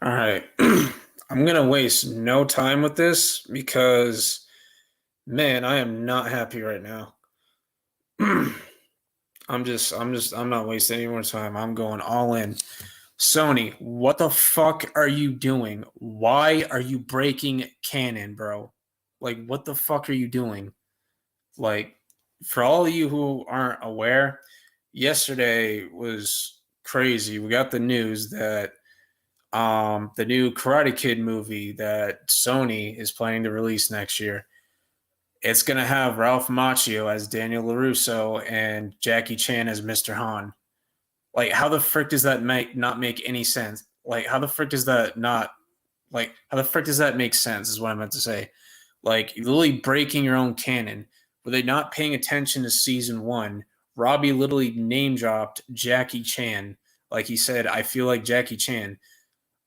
All right. I'm gonna waste no time with this because, man, I am not happy right now. I'm not wasting any more time. I'm going all in. Sony, what the fuck are you doing? Why are you breaking canon, bro? Like, what the fuck are you doing? Like, for all of you who aren't aware, yesterday was crazy. We got the news that the new Karate Kid movie that Sony is planning to release next year. It's gonna have Ralph Macchio as Daniel LaRusso and Jackie Chan as Mr. Han. Like, how the frick does that not make any sense? Like, how the frick does that not like how the frick does that make sense? Is what I meant to say. Like, you're literally breaking your own canon. Were they not paying attention to season one? Robbie literally name dropped Jackie Chan. Like he said, I feel like Jackie Chan.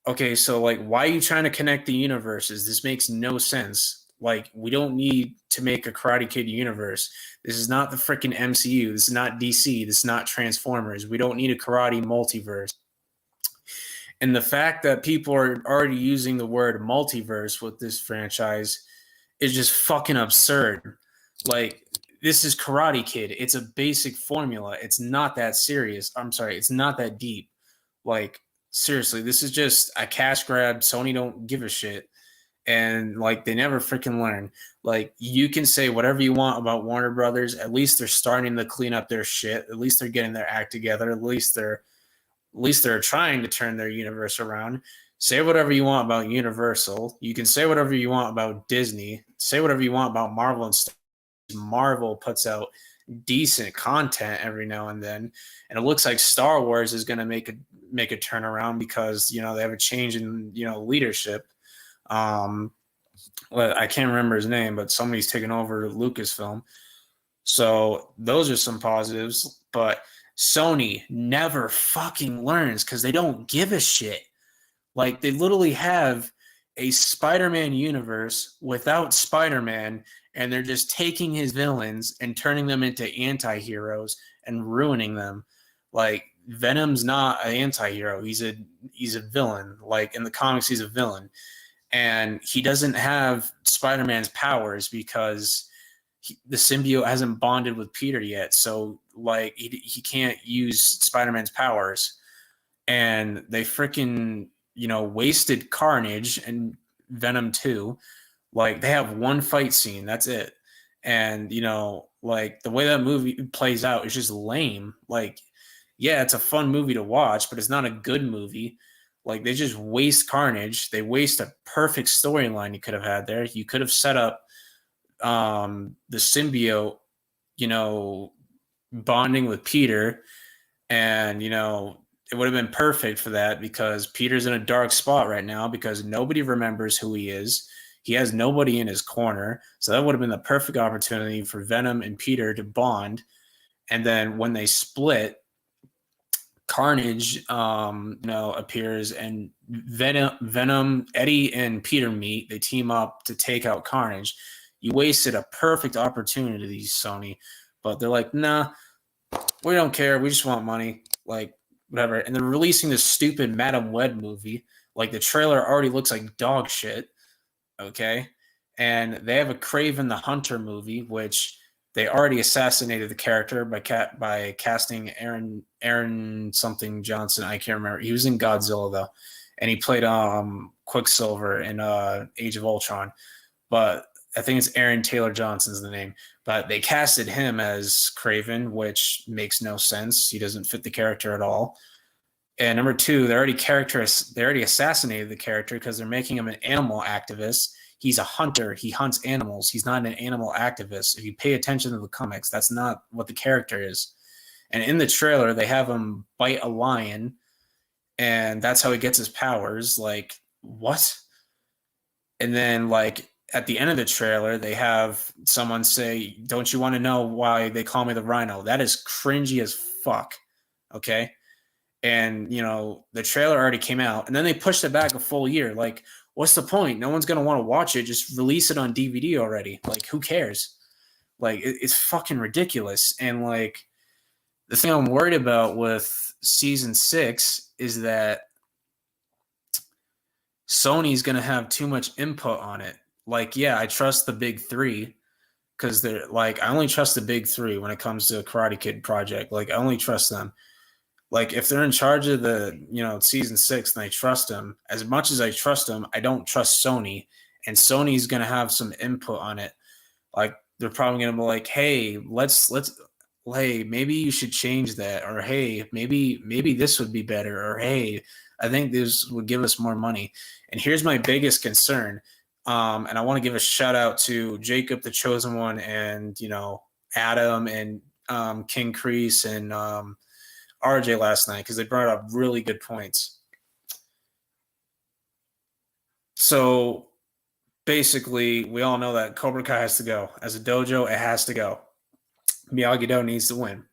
Okay, so like, why are you trying to connect the universes? This makes no sense. Like, we don't need to make a Karate Kid universe. This is not the freaking MCU. This is not DC. This is not Transformers. We don't need a karate multiverse. And the fact that people are already using the word multiverse with this franchise is just fucking absurd. Like, this is Karate Kid. It's a basic formula. It's not that serious. I'm sorry, it's not that deep. Like, seriously, this is just a cash grab. Sony don't give a shit. And like, they never freaking learn. Like, you can say whatever you want about Warner Brothers. At least they're starting to clean up their shit. At least they're getting their act together. At least they're trying to turn their universe around. Say whatever you want about Universal. You can say whatever you want about Disney. Say whatever you want about Marvel and stuff. Marvel puts out decent content every now and then, and it looks like Star Wars is going to make a turnaround because they have a change in leadership. Um, well, I can't remember his name, but somebody's taken over Lucasfilm. So those are some positives, but Sony never fucking learns because they don't give a shit. Like, they literally have a Spider-Man universe without Spider-Man, and they're just taking his villains and turning them into anti-heroes and ruining them. Like, Venom's not an anti-hero. He's a villain. Like, in the comics, he's a villain. And he doesn't have Spider-Man's powers because the symbiote hasn't bonded with Peter yet. So like, he can't use Spider-Man's powers. And they freaking wasted Carnage and Venom 2. Like, they have one fight scene, that's it. And like, the way that movie plays out is just lame. Like, yeah, it's a fun movie to watch, but it's not a good movie. Like, they just waste Carnage. They waste a perfect storyline you could have had there. You could have set up the symbiote, you know, bonding with Peter, and it would have been perfect for that because Peter's in a dark spot right now because nobody remembers who he is. He has nobody in his corner, so that would have been the perfect opportunity for Venom and Peter to bond. And then when they split, Carnage, appears, and Venom, Eddie, and Peter meet. They team up to take out Carnage. You wasted a perfect opportunity, Sony, but they're like, nah, we don't care. We just want money. Like, whatever. And they're releasing this stupid Madam Web movie. Like, the trailer already looks like dog shit. Okay, and they have a Craven the Hunter movie, which they already assassinated the character by casting Aaron something Johnson. I can't remember. He was in Godzilla though, and he played Quicksilver in Age of Ultron. But I think it's Aaron Taylor Johnson's the name. But they casted him as Craven, which makes no sense. He doesn't fit the character at all. And number two, they already assassinated the character because they're making him an animal activist. He's a hunter. He hunts animals. He's not an animal activist. If you pay attention to the comics, that's not what the character is. And in the trailer, they have him bite a lion, and that's how he gets his powers. Like, what? And then, like, at the end of the trailer, they have someone say, "Don't you want to know why they call me the Rhino?" That is cringy as fuck. Okay, and the trailer already came out, and then they pushed it back a full year. Like, what's the point? No one's gonna want to watch it. Just release it on DVD already. Like, who cares? Like, it's fucking ridiculous. And like, the thing I'm worried about with season 6 is that Sony's gonna have too much input on it. Like, yeah, I trust the big three because they're like I only trust the big three when it comes to a Karate Kid project. Like I only trust them. Like if they're in charge of the season 6 and I trust them as much as I trust them, I don't trust Sony, and Sony's gonna have some input on it. Like they're probably gonna be like, hey, let's hey, maybe you should change that, or hey, maybe this would be better, or hey, I think this would give us more money. And here's my biggest concern. And I want to give a shout out to Jacob, the chosen one, and Adam and King Crease and RJ last night because they brought up really good points. So basically, we all know that Cobra Kai has to go. As a dojo, it has to go. Miyagi-Do needs to win.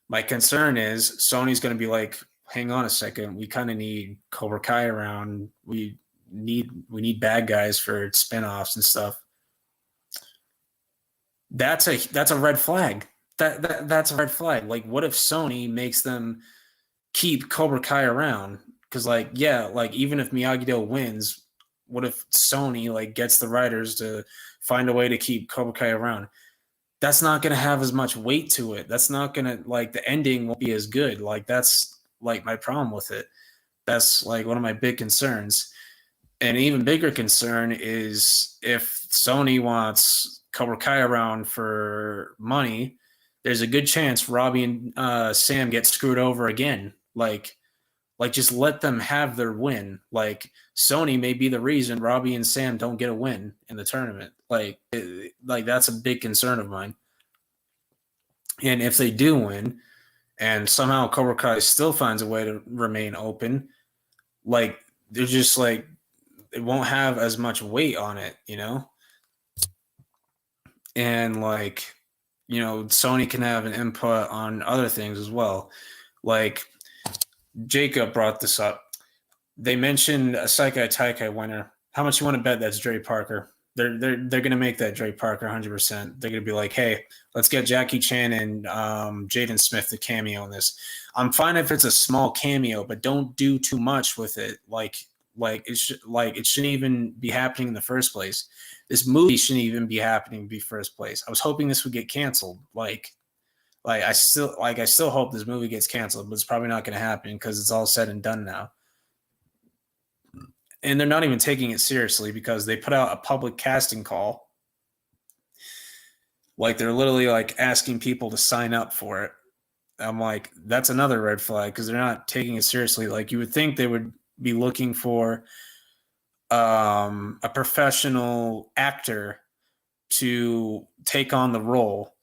My concern is Sony's going to be like, hang on a second, we kind of need Cobra Kai around. We need bad guys for spinoffs and stuff. That's a red flag. That's a red flag. Like, what if Sony makes them keep Cobra Kai around? Because even if Miyagi-Do wins, what if Sony gets the writers to find a way to keep Cobra Kai around? That's not going to have as much weight to it. That's not going to the ending won't be as good. That's my problem with it. That's one of my big concerns. An even bigger concern is if Sony wants Cobra Kai around for money, there's a good chance Robbie and Sam get screwed over again. Just let them have their win. Sony may be the reason Robbie and Sam don't get a win in the tournament. That's a big concern of mine. And if they do win, and somehow Cobra Kai still finds a way to remain open, they're just it won't have as much weight on it, And Sony can have an input on other things as well. Jacob brought this up. They mentioned a Seikai Taikai winner. How much you want to bet that's Dre Parker? They're gonna make that Dre Parker 100%. They're gonna be like, hey, let's get Jackie Chan and Jaden Smith the cameo in this. I'm fine if it's a small cameo, but don't do too much with it. It shouldn't even be happening in the first place. This movie shouldn't even be happening in the first place. I was hoping this would get canceled. I still hope this movie gets canceled, but it's probably not going to happen because it's all said and done now. And they're not even taking it seriously because they put out a public casting call. They're literally asking people to sign up for it. I'm like, that's another red flag because they're not taking it seriously. You would think they would be looking for a professional actor to take on the role.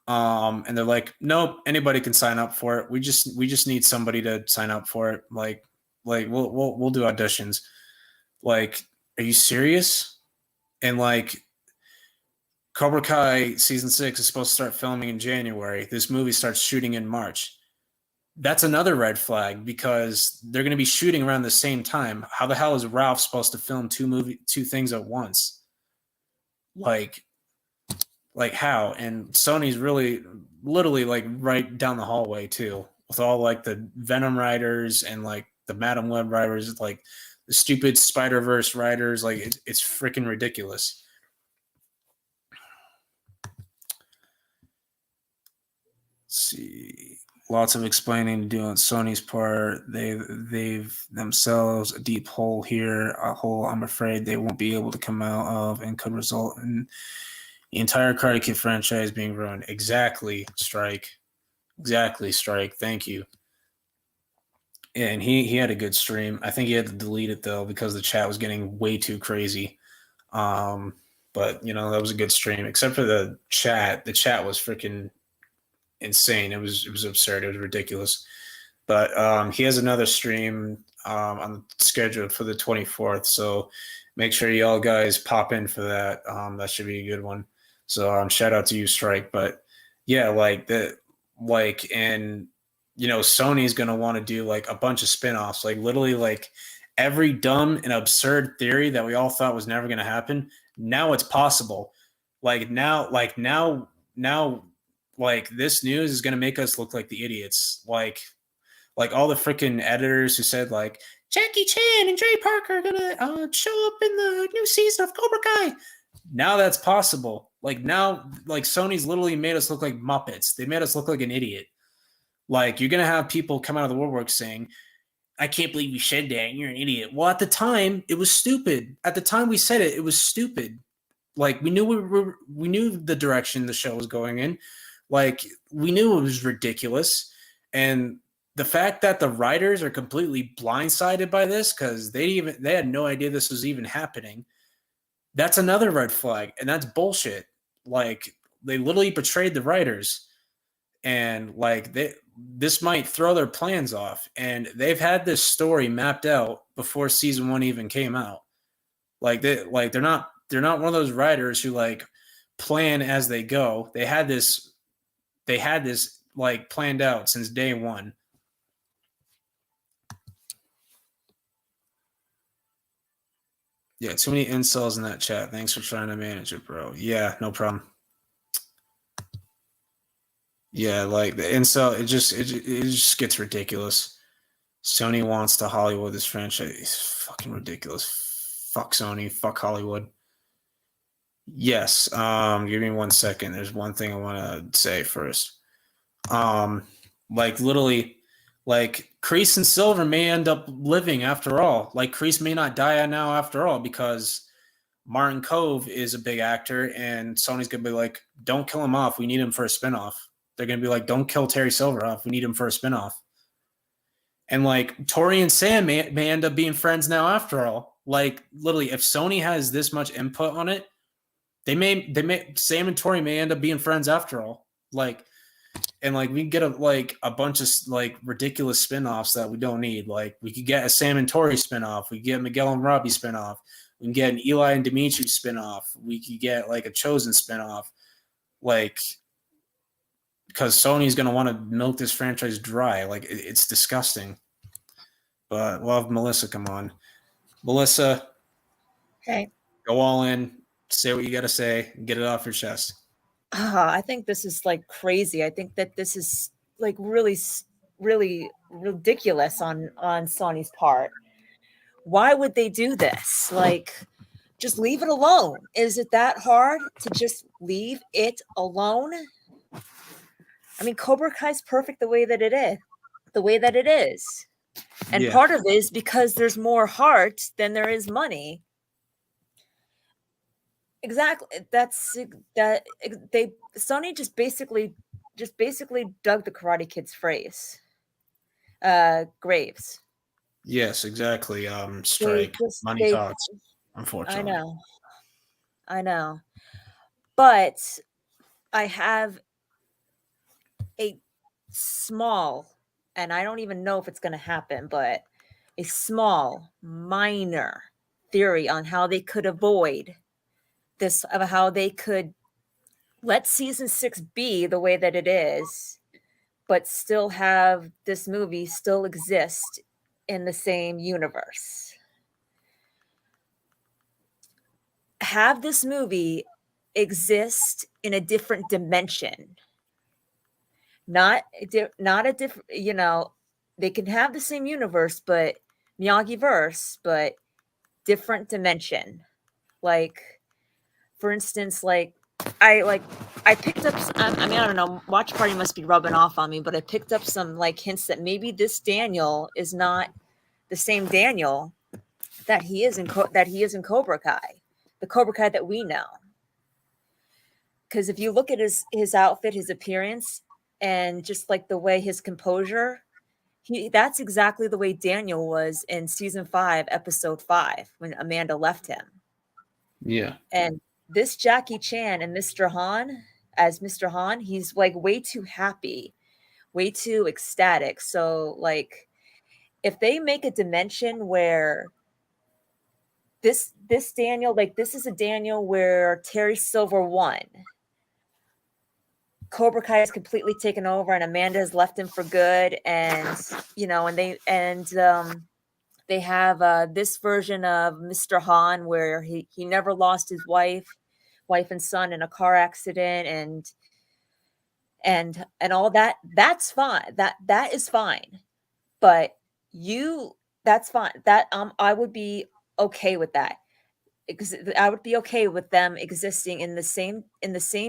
And they're like, nope, anybody can sign up for it. We just need somebody to sign up for it. We'll do auditions. Are you serious? And Cobra Kai season 6 is supposed to start filming in January. This movie starts shooting in March. That's another red flag because they're going to be shooting around the same time. How the hell is Ralph supposed to film two things at once? How? And Sony's really literally right down the hallway too, with all the Venom writers and the Madam Web writers, the stupid Spider-Verse writers. It's freaking ridiculous. Let's see. Lots of explaining to do on Sony's part. They've themselves a deep hole here, a hole I'm afraid they won't be able to come out of, and could result in the entire Karate Kid franchise being ruined. Exactly, Strike. Exactly, Strike. Thank you. And he had a good stream. I think he had to delete it though because the chat was getting way too crazy. But that was a good stream. Except for the chat. The chat was freaking insane. It was absurd. It was ridiculous. But he has another stream on the schedule for the 24th. So make sure y'all guys pop in for that. That should be a good one. So shout out to you, Strike. But yeah, and Sony's gonna want to do a bunch of spinoffs. Literally every dumb and absurd theory that we all thought was never gonna happen. Now it's possible. Now this news is going to make us look like the idiots. All the freaking editors who said Jackie Chan and Trey Parker are gonna show up in the new season of Cobra Kai. Now that's possible. Like now, like Sony's literally made us look like Muppets. They made us look like an idiot. Like you're gonna have people come out of the woodwork saying, "I can't believe you said that. You're an idiot." Well, at the time, it was stupid. At the time we said it, it was stupid. Like we knew the direction the show was going in. Like we knew it was ridiculous, and the fact that the writers are completely blindsided by this because they had no idea this was even happening. That's another red flag, and that's bullshit. Like they literally betrayed the writers, and like this might throw their plans off. And they've had this story mapped out before season 1 even came out. They're not one of those writers who like plan as they go. They had this like planned out since day one. Yeah, too many insults in that chat. Thanks for trying to manage it, bro. Yeah, no problem. Yeah, like the incel, it just gets ridiculous. Sony wants to Hollywood this franchise. It's fucking ridiculous. Fuck Sony. Fuck Hollywood. Yes. Give me 1 second. There's one thing I want to say first. Like literally, like Kreese and Silver may end up living after all. Like Kreese may not die now after all because Martin Cove is a big actor, and Sony's gonna be like, "Don't kill him off. We need him for a spinoff." They're gonna be like, "Don't kill Terry Silver off. We need him for a spinoff." And like Tori and Sam may end up being friends now after all. Like literally, if Sony has this much input on it, they may Sam and Tori may end up being friends after all. Like, and like we get a bunch of like ridiculous spin-offs that we don't need. Like we could get a Sam and Tori spin-off, we could get a Miguel and Robbie spin-off, we can get an Eli and Dimitri spin-off, we could get like a Chosen spin-off. Like because Sony's gonna want to milk this franchise dry. Like it's disgusting. But we'll have Melissa come on. Melissa, Okay. go all in, say what you gotta say, get it off your chest. I think this is like crazy. I think that this is like really ridiculous on Sony's part. Why would they do this? Like, just leave it alone. Is it that hard to just leave it alone? I mean, Cobra Kai's perfect the way that it is. The way that it is. And Yeah. part of it is because there's more heart than there is money. Exactly. That's that they Sony just basically dug the Karate Kid's phrase. Graves. Yes, exactly. Strike. Money talks, unfortunately. I know. But I have a small, and I don't even know if it's going to happen, but a small, minor theory on how they could avoid this, of how they could let season 6 be the way that it is, but still have this movie still exist in the same universe. Have this movie exist in a different dimension. Not a different, they can have the same universe, but Miyagi verse, but different dimension. Like, for instance, I picked up, I mean, I don't know, Watch Party must be rubbing off on me, but I picked up some like hints that maybe this Daniel is not the same Daniel that he is in Cobra Kai, the Cobra Kai that we know. Because if you look at his outfit, his appearance, and just like the way his composure, that's exactly the way Daniel was in season 5, episode 5, when Amanda left him. Yeah. And this Jackie Chan and Mr. Han, as Mr. Han, he's like way too happy, way too ecstatic. So like if they make a dimension where this Daniel, like this is a Daniel where Terry Silver won, Cobra Kai is completely taken over and Amanda has left him for good, and they have this version of Mr. Han where he never lost his wife and son in a car accident, and all that. That's fine. That is fine. But you That's fine. That I would be okay with that. I would be okay with them existing in the same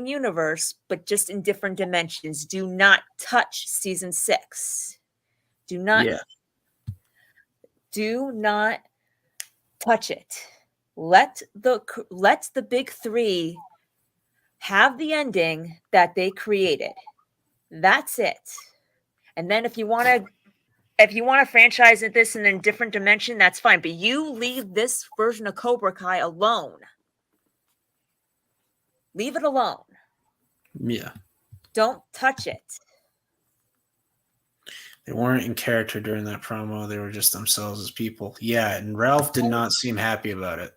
universe, but just in different dimensions. Do not touch season 6. Do not Yeah. do not touch it. Let the big 3 have the ending that they created. That's it. And then if you want to franchise this in a different dimension, that's fine. But you leave this version of Cobra Kai alone. Leave it alone. Yeah. Don't touch it. They weren't in character during that promo. They were just themselves as people. Yeah, and Ralph did not seem happy about it.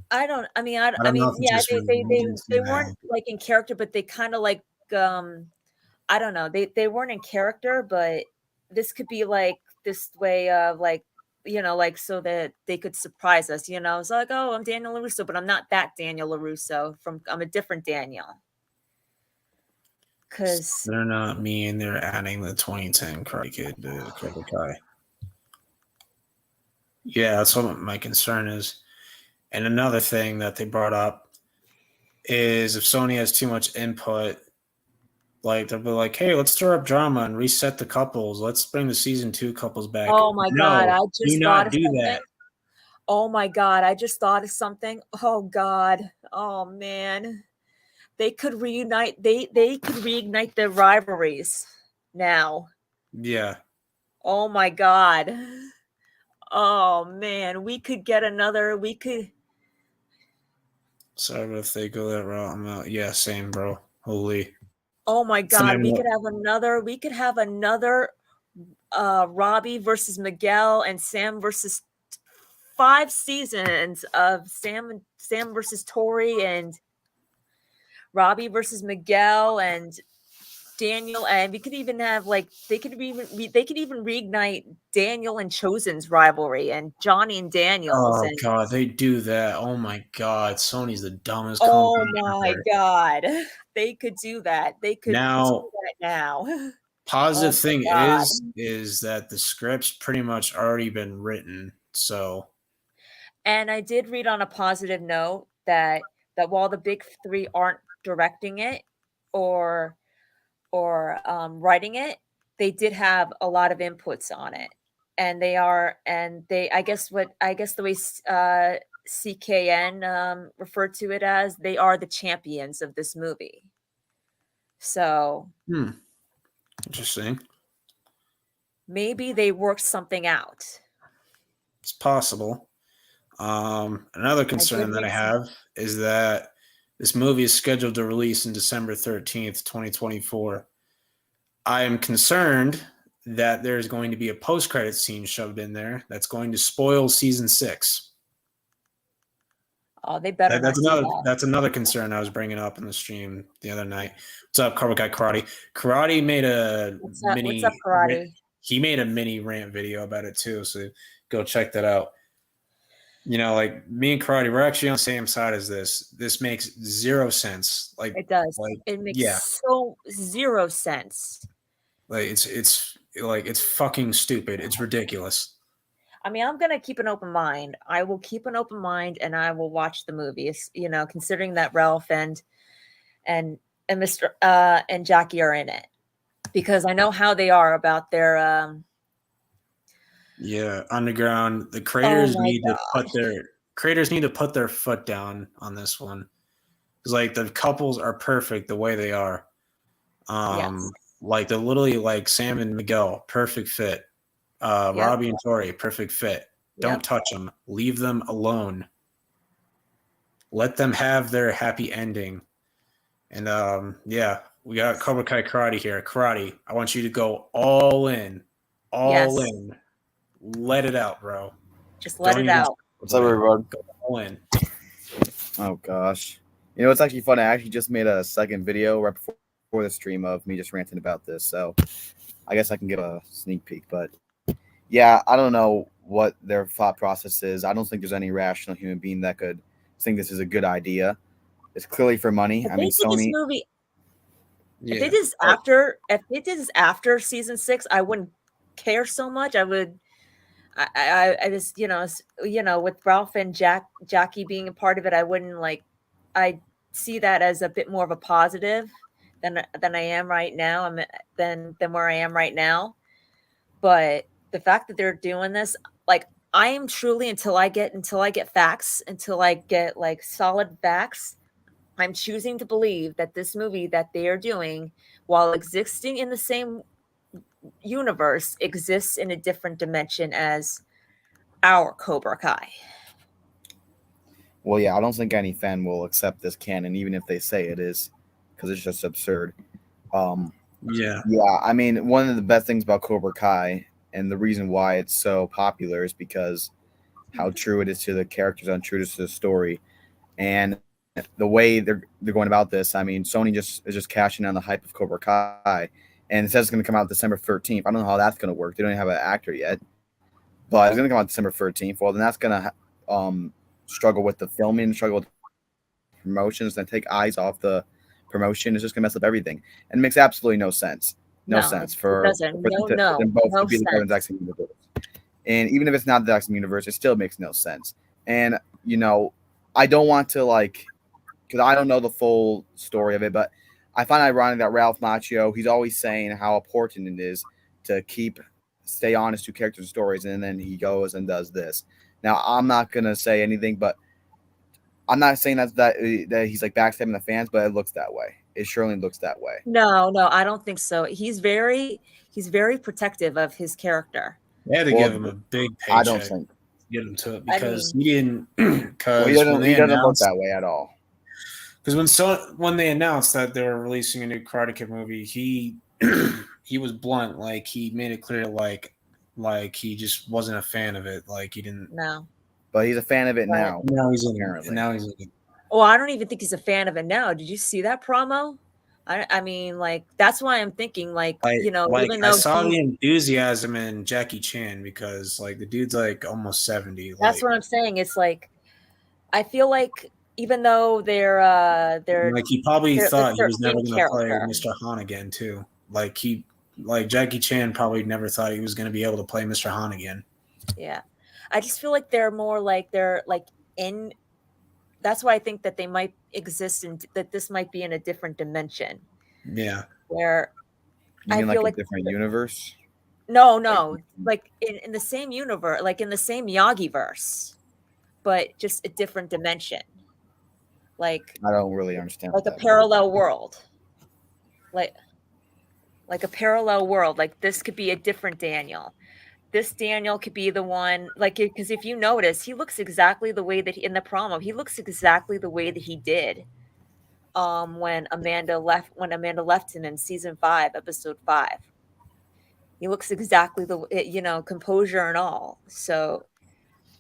I don't. I don't know if it's Yeah, just me. He didn't they seem that weren't happy. like in character, but they kind of like I don't know. They weren't in character, but this could be like this way of like like so that they could surprise us. It's like, oh, I'm Daniel LaRusso, but I'm not that Daniel LaRusso. I'm a different Daniel. Because They're not mean. They're adding the 2010 Karate Kid to Cobra Kai. Yeah, that's what my concern is. And another thing that they brought up is if Sony has too much input, like they'll be like, "Hey, let's stir up drama and reset the couples. Let's bring the season 2 couples back." oh my god, No, I do just thought not of do something. that. Oh my god, I just thought of something. Oh god. Oh man. They could reunite they could reignite their rivalries now. Yeah. Oh my god. Oh man, we could Sorry, but if they go that route, I'm out. Yeah, same, bro. Holy. oh my It's not god, even. we could have another Robbie versus Miguel and Sam versus 5 seasons of Sam versus Tori and Robbie versus Miguel and Daniel, and we could even have like they could even reignite Daniel and Chosen's rivalry and Johnny and Daniels Oh and god, they do that. Oh my god, Sony's the dumbest oh company my ever. god, they could do that. They could do Now, that now. positive Oh my thing god. is that the script's pretty much already been written. So And I did read on a positive note that while the big 3 aren't directing it or writing it, they did have a lot of inputs on it, and they I guess the way CKN referred to it as they are the champions of this movie. So interesting. maybe they worked something out. It's possible. Another I did concern that I read some. have is that this movie is scheduled to release in December 13th, 2024. I am concerned that there's going to be a post-credit scene shoved in there that's going to spoil season 6. Oh, they better not do that. That's another concern I was bringing up in the stream the other night. What's up, Cobra Kai Karate? Karate made a What's up, mini Karate? he made a mini rant video about it too, so go check that out. Like me and Karate, we're actually on the same side as this. This makes zero sense. It does. Like It makes yeah, so zero sense. like it's like it's fucking stupid. It's ridiculous. I mean, I'm gonna keep an open mind. I will keep an open mind, and I will watch the movies. Considering that Ralph and Mr. And Jackie are in it, because I know how they are about their. Yeah, underground. The Oh creators my need to put their foot down on this one. Because like the couples are perfect the way they are. yes, Like they're literally like Sam and Miguel, perfect fit. yep, Robbie and Tori, perfect fit. Don't yep, touch them. Leave them alone. Let them have their happy ending. And yeah, we got Cobra Kai Karate here. Karate, I want you to go all in. All yes. in. Let it out, bro. Just let Don't it even out. What's up, everyone? go all in. Oh gosh, it's actually fun. I actually just made a second video right before the stream of me just ranting about this, so I guess I can give a sneak peek. But yeah, I don't know what their thought process is. I don't think there's any rational human being that could think this is a good idea. It's clearly for money. If I they mean, did this Sony. movie, Yeah. if they did this after season 6, I wouldn't care so much. I I just, with Ralph and Jackie being a part of it, I wouldn't like. I see that as a bit more of a positive than I am right now. Than where I am right now. But the fact that they're doing this, like, I am truly until I get facts, until I get like solid facts. I'm choosing to believe that this movie that they are doing, while existing in the same universe, exists in a different dimension as our Cobra Kai. Well, yeah, I don't think any fan will accept this canon, even if they say it is, because it's just absurd. Yeah. Yeah, I mean, one of the best things about Cobra Kai, and the reason why it's so popular, is because how true it is to the characters, untrue to the story, and the way they're going about this. I mean, Sony is just cashing on the hype of Cobra Kai, and it says it's going to come out December 13th. I don't know how that's going to work. They don't even have an actor yet, but it's going to come out December 13th. Well, then that's going to struggle with the filming, struggle with promotions, and take eyes off the promotion. It's just going to mess up everything, and it makes absolutely no sense. No sense for doesn't. them both No to be the sense. exact same universe. And even if it's not the exact same universe, it still makes no sense. And I don't want to because I don't know the full story of it, but I find ironic that Ralph Macchio, he's always saying how important it is to stay honest to characters' stories, and then he goes and does this. Now, I'm not gonna say anything, but I'm not saying that he's like backstabbing the fans, but it looks that way. It surely looks that way. No, I don't think so. He's very protective of his character. They had to give him a big paycheck. I don't think. Get him to it because he didn't. Because he doesn't look that way at all. Because when they announced that they were releasing a new Karate Kid movie, he was blunt. Like, he made it clear, like he just wasn't a fan of it. Like, he didn't. No. But he's a fan of it now. Now he's in it. Now he's in it. Well, I don't even think he's a fan of it now. Did you see that promo? I mean, like, that's why I'm thinking, even though I saw the enthusiasm in Jackie Chan, because like the dude's like almost 70. That's what I'm saying. It's like, I feel like even though they're like, he probably thought he was never going to play Mr. Han again too. Like Jackie Chan probably never thought he was going to be able to play Mr. Han again. Yeah, I just feel like they're more like in. That's why I think that they might exist and that this might be in a different dimension. Yeah. Where you mean, I feel like a different universe? No, like in the same universe, like in the same Miyagi-verse, but just a different dimension. Like, I don't really understand. Like a parallel world. Like a parallel world. Like, this could be a different Daniel. This Daniel could be the one, like, because if you notice, he looks exactly the way that in the promo, he looks exactly the way that he did when Amanda left him in season 5, episode 5. He looks exactly the composure and all. So,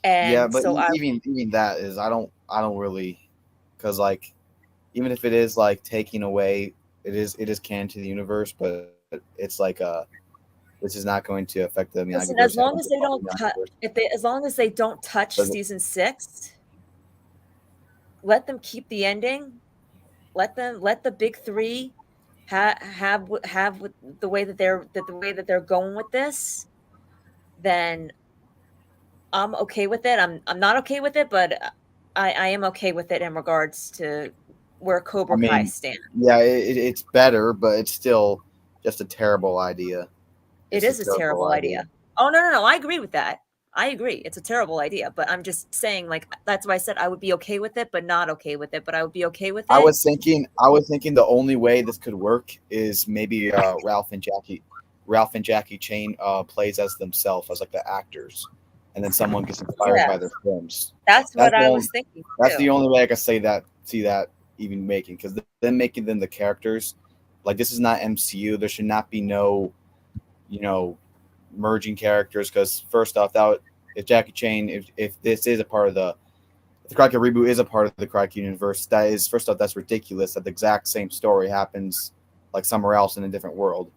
and yeah, but so even that is I don't really, because like even if it is like taking away, it is canon to the universe, but it's like this is not going to affect them. Listen, as long as they don't as long as they don't touch season 6, let them keep the ending. Let the big 3 have the way that they're going with this. Then I'm okay with it. I'm not okay with it, but I am okay with it in regards to where Cobra Kai stands. Yeah, it's better, but it's still just a terrible idea. It is a terrible idea. Oh, no. I agree with that. I agree. It's a terrible idea, but I'm just saying, like, that's why I said I would be okay with it, but not okay with it. But I would be okay with it. I was thinking the only way this could work is maybe Ralph and Jackie Chan plays as themselves, as like the actors, and then someone gets inspired by their films. That's what I was thinking. That's the only way I could see that even making, because then making them the characters, like, this is not MCU. There should not be no merging characters, because first off, if Jackie Chan, if this is a part of the Karate Kid reboot is a part of the Karate Kid universe, first off, that's ridiculous that the exact same story happens like somewhere else in a different world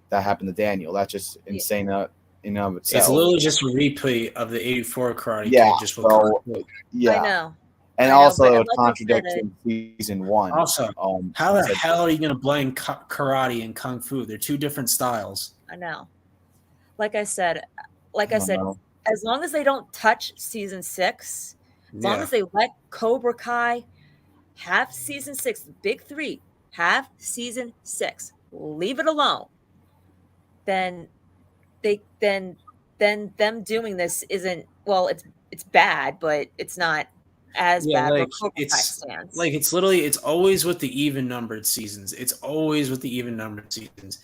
that happened to Daniel. That's just insane in and of itself. It's literally just a replay of the '84 Karate Kid. Just with yeah, I know. And also, it contradicts in season 1. Also, how the hell are you going to blend karate and kung fu? They're two different styles. I know. Like I said, as long as they don't touch season 6, as long Yeah. as they let Cobra Kai have season 6, the big 3 have season 6, leave it alone, then then them doing this isn't, well, it's bad, but it's not as Yeah, bad where like Cobra Kai stands. it's literally it's always with the even numbered seasons. It's always with the even numbered seasons.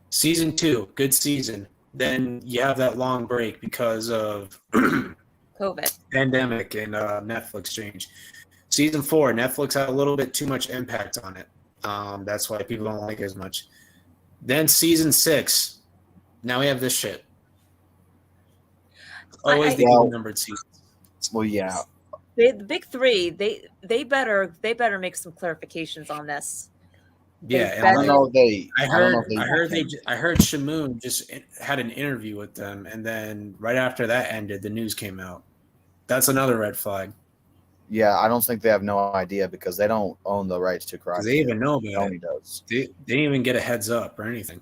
Season 2, good season. Then you have that long break because of COVID. pandemic and Netflix change. Season 4, Netflix had a little bit too much impact on it. That's why people don't like it as much. Then season 6, now we have this shit. Always the even numbered seasons. Well, yeah. The big 3, they better make some clarifications on this. Yeah, and I don't know if they. I I don't know heard if they. I heard Shamoon just had an interview with them, and then right after that ended, the news came out. That's another red flag Yeah, I don't think they have no idea because they don't own the rights to because Karate they Kid. even know about Sony it. does, They didn't even get a heads up or anything.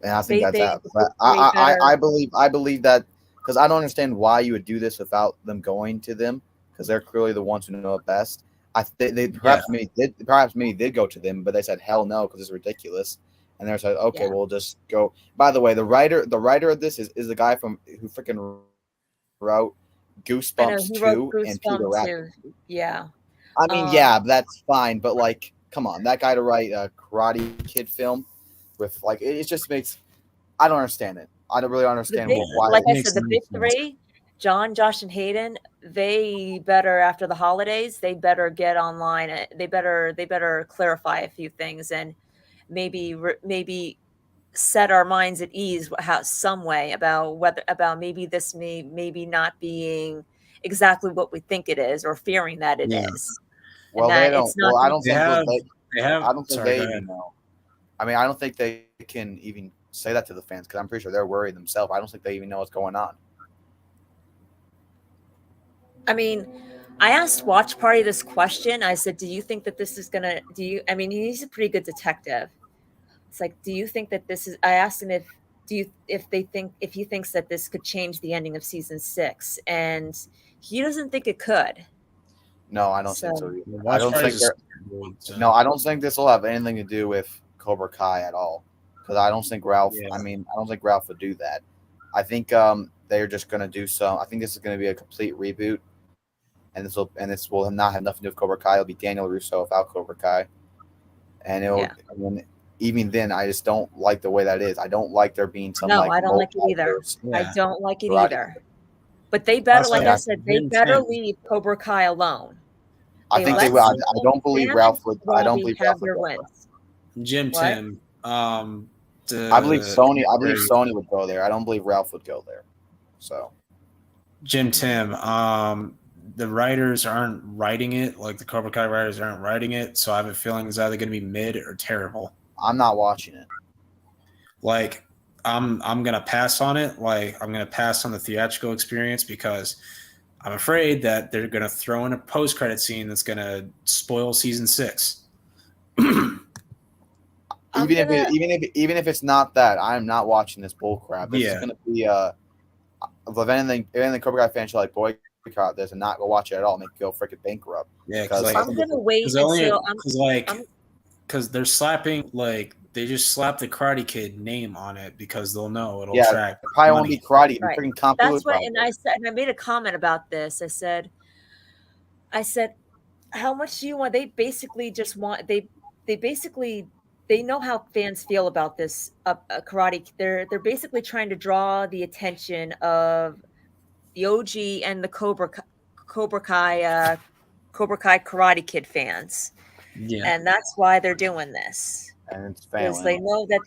and I think that's that. The But big 3 better. I believe that because I don't understand why you would do this without them going to them because they're clearly the ones who know it best. They perhaps maybe did go to them, but they said hell no because it's ridiculous. And they're like, okay, Yeah. we'll just go. By the way, the writer of this is the guy from who freaking wrote I know Goosebumps he wrote 2 and Peter Goosebumps Rabbit. too. Yeah. I mean, yeah, that's fine, but like, come on, that guy to write a Karate Kid film with like, it just makes. I don't understand it. I don't really understand why. Like I makes said, the no big sense. 3, John, Josh, and Hayden, they better, after the holidays, they better get online. They better clarify a few things and maybe set our minds at ease how some way about maybe this maybe not being exactly what we think it is or fearing that it Yeah. is. Well, And they that don't. it's not Well, I don't They think have they. they have. I don't think Sorry, they go even ahead. know. I mean, I don't think they can even say that to the fans because I'm pretty sure they're worried themselves. I don't think they even know what's going on. I mean, I asked Watch Party this question. I said, "Do you think that this is gonna? Do you? I mean, he's a pretty good detective. It's like, do you think that this is?" I asked him if he thinks that this could change the ending of season 6, and he doesn't think it could. No, I don't So think so either. The I watch don't party think is they're. so. No, I don't think this will have anything to do with Cobra Kai at all. Because I don't think Ralph. Yeah. I mean, I don't think Ralph would do that. I think they're just gonna do some. I think this is gonna be a complete reboot, and this will not have nothing to do with Cobra Kai. It'll be Daniel Russo without Cobra Kai, and it'll. Yeah. I mean, even then, I just don't like the way that is. I don't like there being some no, like I don't like it either. multiverse I Yeah. don't like it karate. either. But they better, Plus, like I said, they Jim better Tim. leave Cobra Kai alone. I think they let will. I Sam don't believe and Ralph would. I don't Robbie believe have Ralph would their go there. wins. Jim What? Tim. I believe Sony. I believe Sony would go there. I don't believe Ralph would go there. So Jim Tim. The writers aren't writing it. Like the Cobra Kai writers aren't writing it. So I have a feeling it's either going to be mid or terrible. I'm not watching it. Like I'm gonna pass on it. Like I'm gonna pass on the theatrical experience because I'm afraid that they're gonna throw in a post credit scene that's gonna spoil season 6. Even if it's not that, I'm not watching this bull crap. This is Yeah. gonna be if anything Cobra Kai fans should like boycott this and not go watch it at all, make it go freaking bankrupt. Yeah, Because like, I'm gonna wait because they're slapping they just slap the Karate Kid name on it because they'll know it'll yeah, attract it probably won't money. be karate. Right. Freaking Kung Fu That's what, probably. and I made a comment about this. I said, how much do you want? They basically just want they basically they know how fans feel about this karate. They're basically trying to draw the attention of the OG and the Cobra Kai Karate Kid fans, Yeah. and that's why they're doing this. And it's Because failing. they know that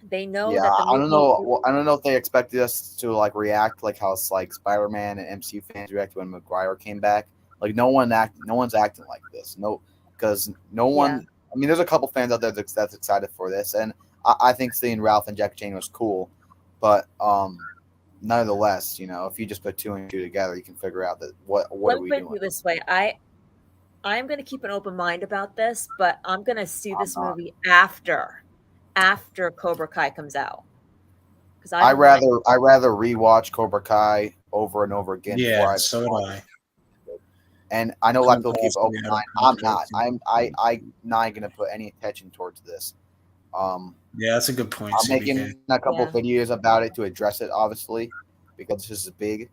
they know Yeah, that the I movie. don't know. Well, I don't know if they expected us to like react like how it's like Spider-Man and MCU fans reacted when McGuire came back. Like no one's acting like this. No, because no one. Yeah. I mean, there's a couple fans out there that's excited for this, and I think seeing Ralph and Jackie Chan was cool, but nonetheless, if you just put 2 and 2 together, you can figure out that what Let are me we put it doing? this way. I'm going to keep an open mind about this, but I'm going to see this movie after Cobra Kai comes out. because I don't like it. I rather rewatch Cobra Kai over and over again Yeah, before I so would I. And I know a lot of Couldn't people keep possibly open have a mind. I'm not. conversation. I'm not gonna put any attention towards this. Yeah, that's a good point, I'm CBK. making a couple Yeah. videos about it to address it, obviously, because this is big.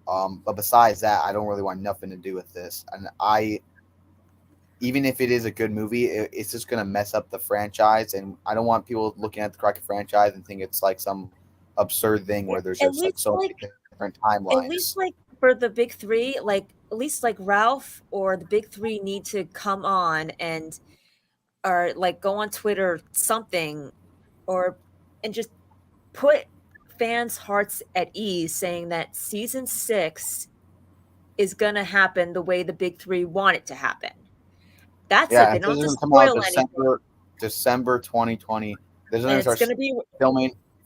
But besides that, I don't really want nothing to do with this. And even if it is a good movie, it's just gonna mess up the franchise. And I don't want people looking at the Crockett franchise and think it's like some absurd thing where there's At just like least so like many different at least timelines. like for the big three, like at least like Ralph or the big three need to come on and or like go on Twitter something or and just put fans' hearts at ease saying that season 6 is gonna happen the way the big three want it to happen. That's it. Yeah, They and don't this have to isn't come out spoil anything. December 2020. They're And gonna it's start gonna be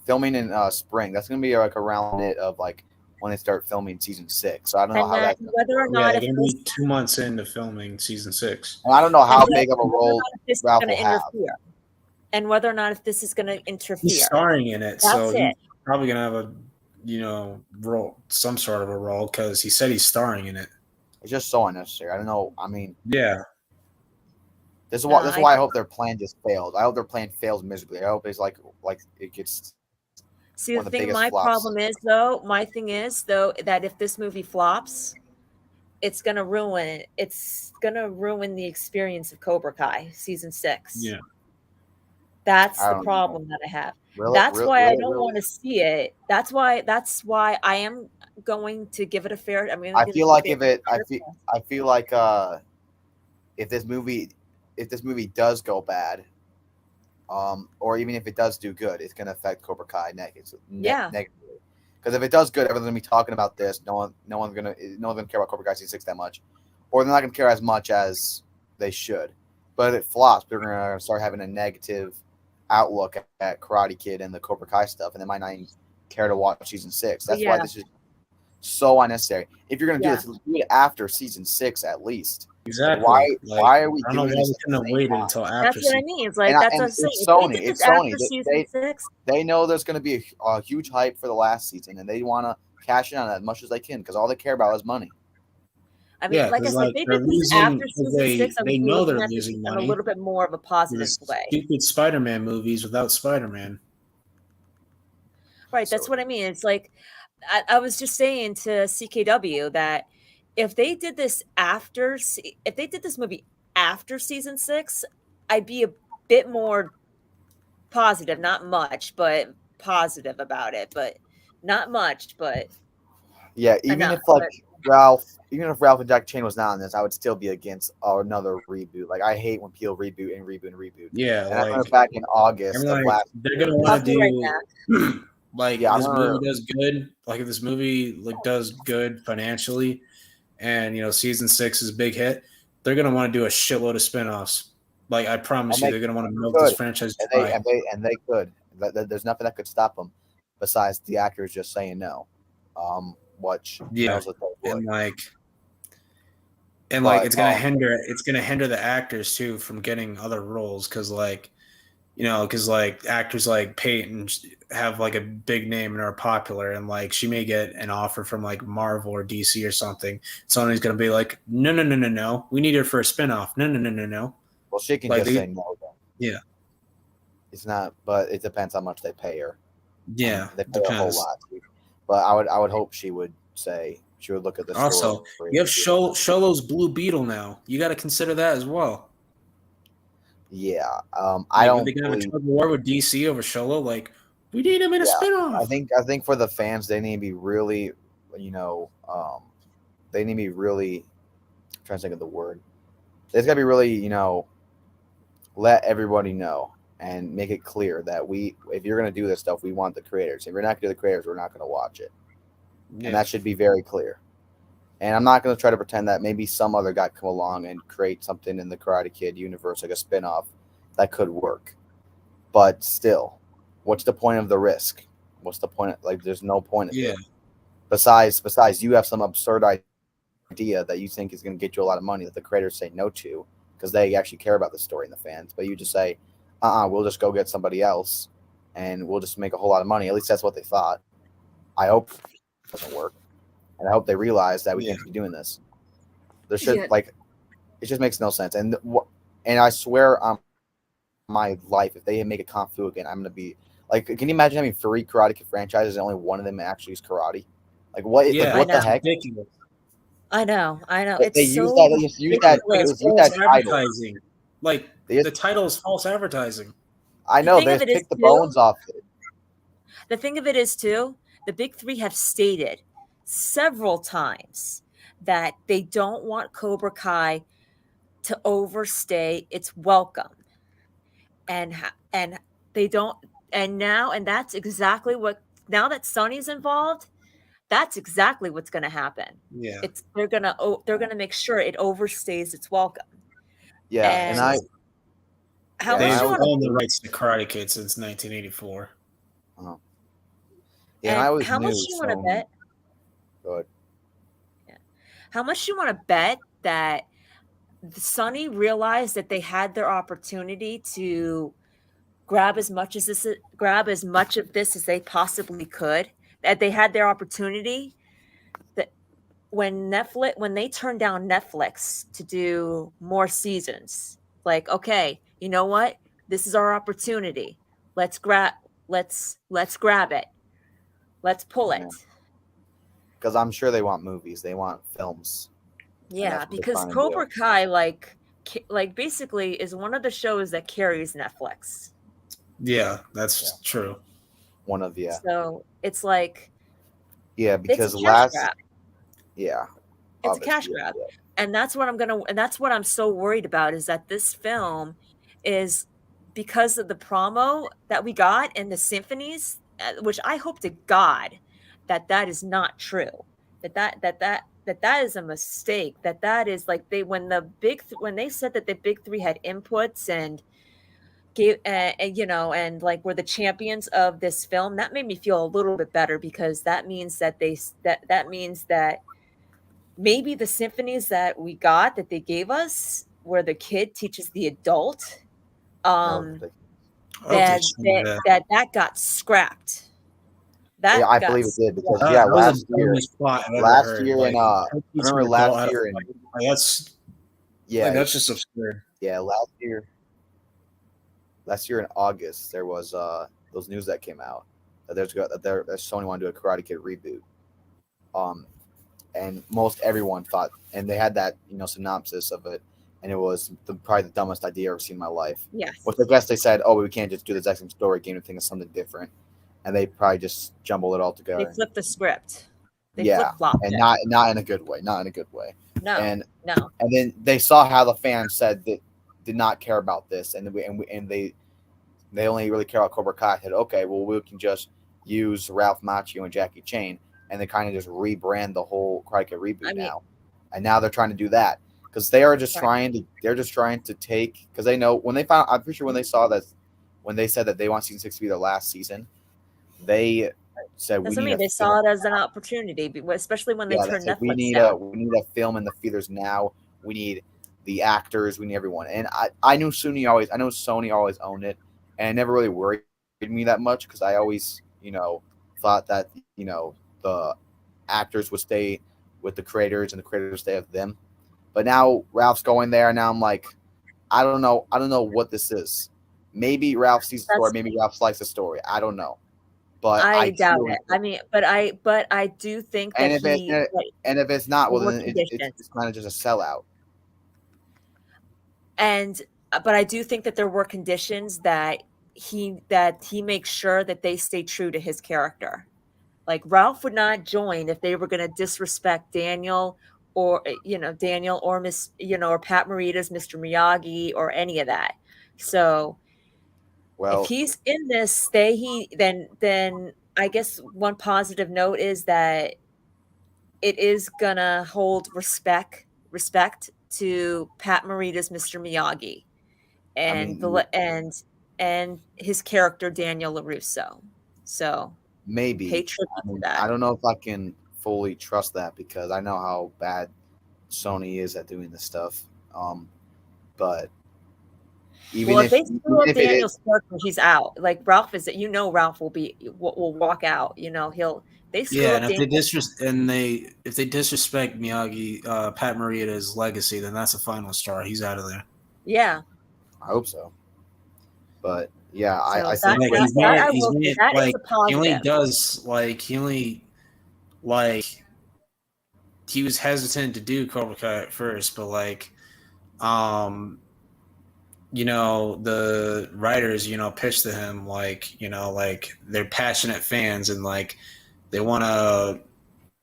filming in spring. That's gonna be like around it of like when they start filming season 6. So I don't know and how that that's gonna whether or work. Yeah, not they're if gonna this be 2 months into filming season 6. And I don't know and how whether big of a or role not if this is Ralph gonna will have. interfere. And whether or not if this is gonna He's interfere. starring in it, so That's it. he's probably gonna have a role, some sort of a role, because he said he's starring in it. It's just so unnecessary. I don't know. I mean, Yeah, this is No, why this is I why I hope their plan just fails. I hope their plan fails miserably. I hope it's like it gets see one the of the thing. biggest My flops. problem is though. My thing is though that if this movie flops, it's gonna ruin it. It's gonna ruin the experience of Cobra Kai season 6. yeah. That's I the don't know. problem that I have. Really, That's really, why I really, don't want really. to see it. That's why I am going to give it a fair. I'm going to I give feel like it if it, a fair chance. I feel like if this movie does go bad, or even if it does do good, it's gonna affect Cobra Kai negatively. Yeah. Because if it does good, everyone's gonna be talking about this. No one's gonna care about Cobra Kai season 6 that much, or they're not gonna care as much as they should. But if it flops, they're gonna start having a negative outlook at Karate Kid and the Cobra Kai stuff, and they might not even care to watch season 6. But That's why yeah, this is so unnecessary. If you're gonna do yeah. this, do it after season 6 at least. Like, Exactly. Like, why are we I don't know doing why this we at the couldn't have same waited time? until after That's what I season. mean. It's like that's what I'm saying. It's If they Sony. did this It's Sony. after season 6, They know there's going to be a huge hype for the last season, and they want to cash in on it as much as they can because all they care about is money. I mean, Yeah, like I because said, like if they they're did this losing, after 'cause season 6, I would they be know looking they're at this losing in a money. little bit more of a positive There's way. stupid Spider-Man movies without Spider-Man. Right. That's what I mean. It's like I was just saying to CKW that if they did this if they did this movie after season 6, I'd be a bit more positive, not much, but positive about it, but not much, but Yeah, enough. even if Ralph and Jack Chain was not on this, I would still be against another reboot. Like I hate when people reboot and reboot and reboot. Yeah, And I remember like back in August I'm of like last they're year. gonna want to Copyright do like Yeah, I if this movie remember. does good, like if this movie like does good financially, and season 6 is a big hit, they're gonna want to do a shitload of spin-offs. Like I promise And you, they they're gonna want to milk this could, franchise and dry. they could. There's nothing that could stop them, besides the actors just saying no. Which Yeah, knows what they would. and like But it's gonna hinder the actors too from getting other roles because because like actors like Peyton have like a big name and are popular, and like she may get an offer from like Marvel or DC or something. Sony's gonna be like, no, no, no, no, no, we need her for a spinoff. No, no, no, no, no. well, she can Like just say no. Then. yeah, It's not, but it depends how much they pay her. yeah, They pay a whole depends. lot. But I would hope she would look at the Also, story. you have Sholo's Blue Beetle now. You got to consider that as well. Yeah, Like, I are don't they gonna have a believe. tug of war with DC over Sholo? Like, we need him in a Yeah, spinoff. I think for the fans, they need to be really, they need to be really. I'm trying to think of the word. There's got to be really, let everybody know and make it clear that if you're going to do this stuff, we want the creators. If you're not going to do the creators, we're not going to watch it. Yeah. And that should be very clear. And I'm not going to try to pretend that maybe some other guy come along and create something in the Karate Kid universe, like a spinoff, that could work. But still, what's the point of the risk? What's the point? Like, there's no point of it. Besides, you have some absurd idea that you think is going to get you a lot of money that the creators say no to because they actually care about the story and the fans. But you just say, we'll just go get somebody else and we'll just make a whole lot of money. At least that's what they thought. I hope it doesn't work, and I hope they realize that we can't be doing this. There should it just makes no sense. And I swear on my life, if they make a kung fu again, I'm gonna be like, can you imagine having 3 Karate Kid franchises and only one of them actually is karate? Like what? Yeah, like what the heck? ridiculous. I know. They It's use so that. They just use that. They ridiculous. just use that title. Advertising. Like the title is false advertising. I know. They just pick the bones off it. The thing of it is too, the big 3 have stated several times that they don't want Cobra Kai to overstay its welcome, and they don't. And that's exactly what. Now that Sonny's involved, that's exactly what's going to happen. Yeah, they're gonna make sure it overstays its welcome. Yeah, and how they've much you owned the rights to Karate Kid since 1984. Yeah, and I always how knew much you want to bet? Good. Yeah. How much you want to bet that Sonny realized that they had their opportunity to grab as much of this as they possibly could, that they had their opportunity, that when they turned down Netflix to do more seasons, like, okay, you know what, this is our opportunity, let's grab it, let's pull it. Because I'm sure they want movies, they want films. Yeah, because Cobra Kai like basically is one of the shows that carries Netflix. Yeah, that's true. One of So it's like, because it's a cash grab. It's a cash grab, and that's what I'm so worried about, is that this film is, because of the promo that we got and the symphonies, which I hope to God that is not true. That is a mistake. That is like when they said that the big 3 had inputs and gave and like were the champions of this film, that made me feel a little bit better, because that means that that means that maybe the symphonies that we got, that they gave us, where the kid teaches the adult, that got scrapped. I believe it did, because last year that's just absurd. Yeah, last year in August there was those news that came out that Sony wanted to do a Karate Kid reboot. And most everyone thought, and they had that synopsis of it, and it was probably the dumbest idea I've ever seen in my life. Yes. Which I guess they said, we can't just do the exact same story, game and think of something different, and they probably just jumbled it all together. They flipped the script. Flip-flopped and it. not in a good way. Not in a good way. No. And then they saw how the fans said that did not care about this, and they only really care about Cobra Kai. Said, okay, well, we can just use Ralph Macchio and Jackie Chan, and they kind of just rebrand the whole Karate Kid reboot now. And now they're trying to do that because they are just trying to take, because they know when they found, I'm pretty sure when they saw that, when they said that they want season 6 to be their last season, they said they saw it as an opportunity, especially when they turned Netflix we need a film in the theaters now. We need the actors, we need everyone. And I knew Sony always owned it, and it never really worried me that much, because I always thought that the actors would stay with the creators and the creators would stay with them. But now Ralph's going there, and now I'm like, I don't know what this is. Maybe Ralph sees the story, maybe Ralph likes the story. I don't know. But I doubt it. I mean, but I do think that if it's not, well, then it's kind of just a sellout. But I do think that there were conditions that he makes sure that they stay true to his character. Like, Ralph would not join if they were going to disrespect Daniel or Miss, or Pat Morita's Mr. Miyagi or any of that. So, if he's in this, then I guess one positive note is that it is gonna hold respect to Pat Morita's Mr. Miyagi and his character Daniel LaRusso. So maybe pay tribute to that. I don't know if I can fully trust that, because I know how bad Sony is at doing this stuff. But Even Well, if if they even screw up if it is, Daniel's character, he's out. Like Ralph is, Ralph will walk out. They screw Yeah, up and Daniel. if they disrespect Miyagi, Pat Morita's legacy, then that's a final star. He's out of there. Yeah. I hope so. But yeah, So I think Like when I he's will say made that is like a positive. like he was hesitant to do Cobra Kai at first, but um the writers pitched to him like they're passionate fans and like they want to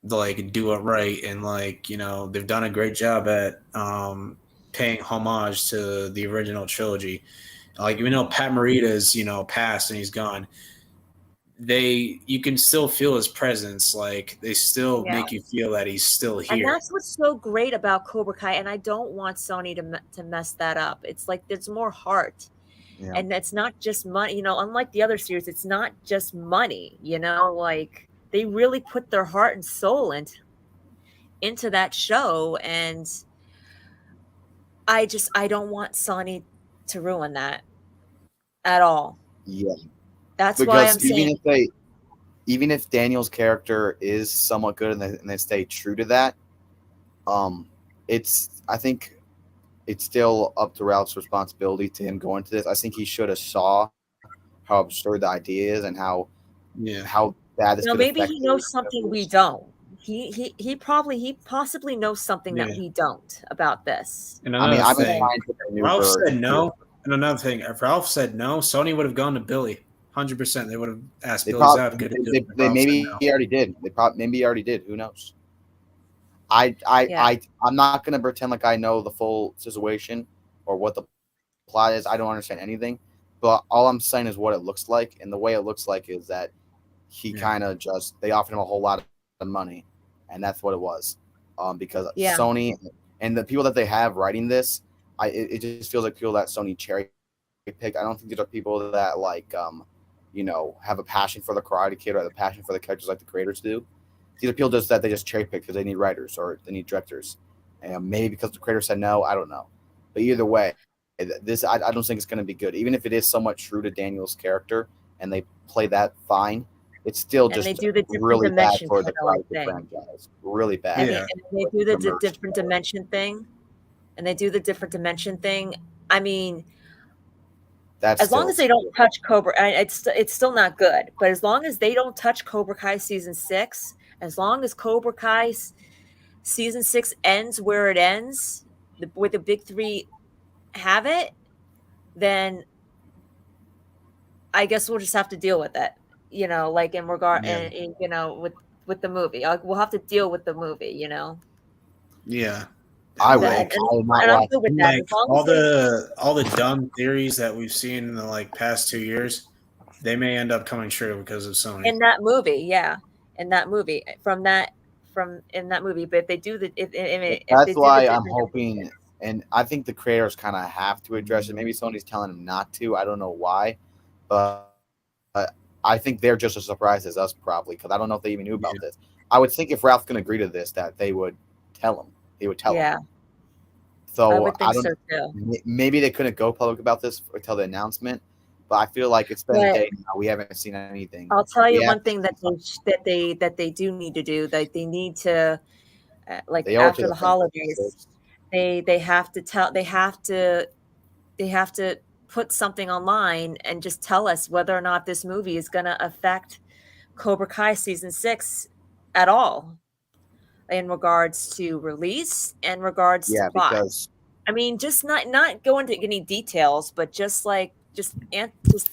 like do it right, and they've done a great job at paying homage to the original trilogy. Like even though Pat Morita's passed and he's gone, you can still feel his presence. Like they still Yeah. make you feel that he's still And here. that's what's so great about Cobra Kai, and I don't want Sony to mess that up. It's like there's more heart, yeah, and it's not just money. Unlike the other series, it's not just money. Like they really put their heart and soul into that show, and I don't want Sony to ruin that at all. yeah, That's why I'm because saying, even if Daniel's character is somewhat good and they stay true to that, I think it's still up to Ralph's responsibility to him going to this. I think he should have saw how absurd the idea is and how Yeah. bad this could maybe affect he the knows something we universe. don't. He possibly knows something Yeah. that we don't about this. And I mean, another I've been thing, trying to Ralph maneuver. said no. And another thing, if Ralph said no, Sony would have gone to Billy. 100%. They would have asked They Billy probably Zabka to do it. they Ralph said maybe no. he already did. Maybe he already did. Who knows? Yeah. I'm not gonna pretend like I know the full situation or what the plot is. I don't understand anything, but all I'm saying is what it looks like, and the way it looks like is that he Yeah. kind of just they offered him a whole lot of money, and that's what it was. Because Yeah. Sony and the people that they have writing this, it just feels like people that Sony cherry picked. I don't think these are people that have a passion for the Karate Kid or the passion for the characters like the creators do. These are people just that they just cherry pick because they need writers or they need directors, and maybe because the creator said no. I don't know, but either way, I don't think it's going to be good. Even if it is somewhat true to Daniel's character and they play that fine, it's still And they just do the different really bad dimension for the Karate Kid thing. franchise. Really bad. And, Yeah. they do the different dimension thing. And they do the different dimension thing. I mean, That's as long as they don't touch Cobra, it's still not good. But as long as they don't touch Cobra Kai season 6, as long as Cobra Kai season 6 ends where it ends, with the big three have it, then I guess we'll just have to deal with it. Like in regard, Yeah. and with the movie, we'll have to deal with the movie. Yeah. I will. And I I'm good with that. Like As long as all the dumb theories that we've seen in the past 2 years, they may end up coming true because of Sony. in that movie, yeah, in that movie, from in that movie. But if they do if they That's do the why I'm different hoping, and I think the creators kind of have to address it. Maybe Sony's telling them not to. I don't know why, but I think they're just as surprised as us probably because I don't know if they even knew about this. I would think if Ralph can agree to this, that they would tell him. He would tell yeah, him. So I would think don't. so too. Maybe they couldn't go public about this until the announcement, but I feel like it's been a But day now. We haven't seen anything. I'll tell We you have one thing that they do need to do. That they need to, like They owe it to after the the fans. holidays, they have to tell they have to put something online and just tell us whether or not this movie is going to affect Cobra Kai season 6 at all, in regards to release and regards to Yeah, plot. because I mean, just not go into any details, but just just just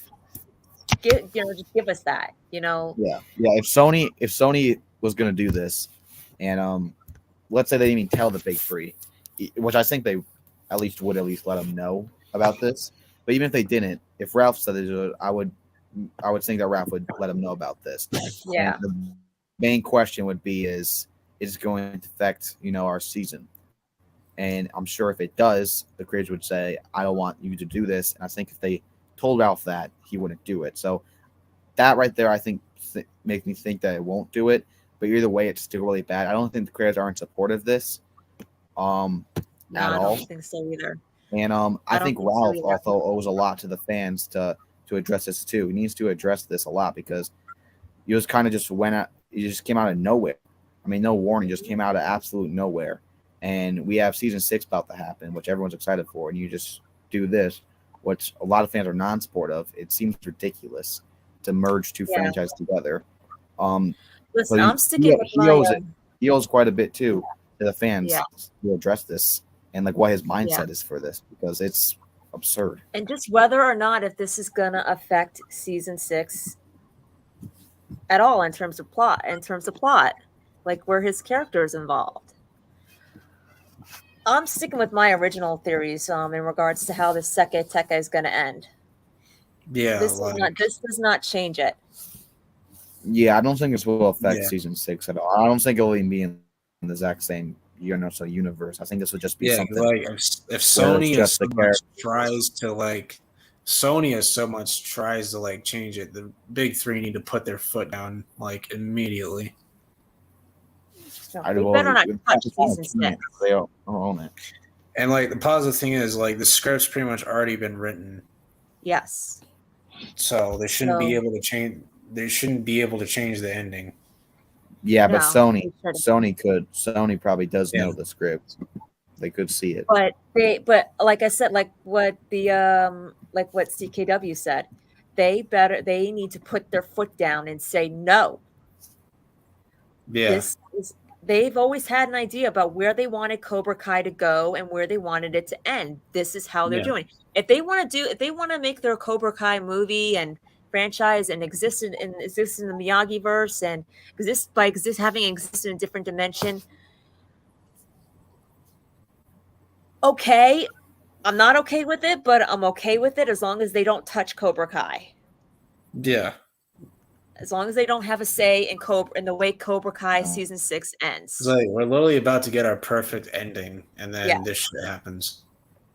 give us that. yeah. If Sony was going to do this, and let's say they didn't even tell the big three, which I think they at least let them know about this. But even if they didn't, if Ralph said they do it, I would think that Ralph would let them know about this. Yeah. And the main question would be is it going to affect our season? And I'm sure if it does, the creators would say, I don't want you to do this. And I think if they told Ralph that, he wouldn't do it. So that right there, I think, makes me think that it won't do it. But either way, it's still really bad. I don't think the creators are in support of this No, at I all. don't think so either. And I don't think think so Ralph either. also owes a lot to the fans to address this too. He needs to address this a lot because he was kind of just he just came out of nowhere. I mean, no warning, just came out of absolute nowhere. And we have season 6 about to happen, which everyone's excited for. And you just do this, which a lot of fans are non-sport of. It seems ridiculous to merge two Yeah. franchises together. So Listen, I'm sticking with he my. owes it. He owes quite a bit too to the fans Yeah. to address this and like what his mindset Yeah. is for this because it's absurd. And just whether or not if this is gonna affect season 6 at all in terms of plot, like where his character is involved. I'm sticking with my original theories in regards to how the Seke Teke is gonna end. Yeah, This like does not change it. Yeah, I don't think this will affect Yeah. season 6 at all. I don't think it will even be in the exact same universe. I think this will just be yeah, something like if where it's Sony has just so the much character. tries to like change it, the big three need to put their foot down like immediately. So I they will. better not touch It's not a season team. 6. They don't own it. And like the positive thing is like the script's pretty much already been written, Yes. so they shouldn't be So able to change. They shouldn't be able to change the ending. Yeah, but no, Sony they shouldn't. could. Sony probably does Yeah. know the script. They could see it. But like I said, like what CKW said, they need to put their foot down and say no. Yeah, They've always had an idea about where they wanted Cobra Kai to go and where they wanted it to end. This is how they're Yeah. doing. If they want to make their Cobra Kai movie and franchise and exist in the Miyagi verse and having existed in a different dimension. Okay, I'm not okay with it, but I'm okay with it as long as they don't touch Cobra Kai. yeah. As long as they don't have a say in the way Cobra Kai No. season 6 ends. It's like we're literally about to get our perfect ending, and then Yeah. this shit happens.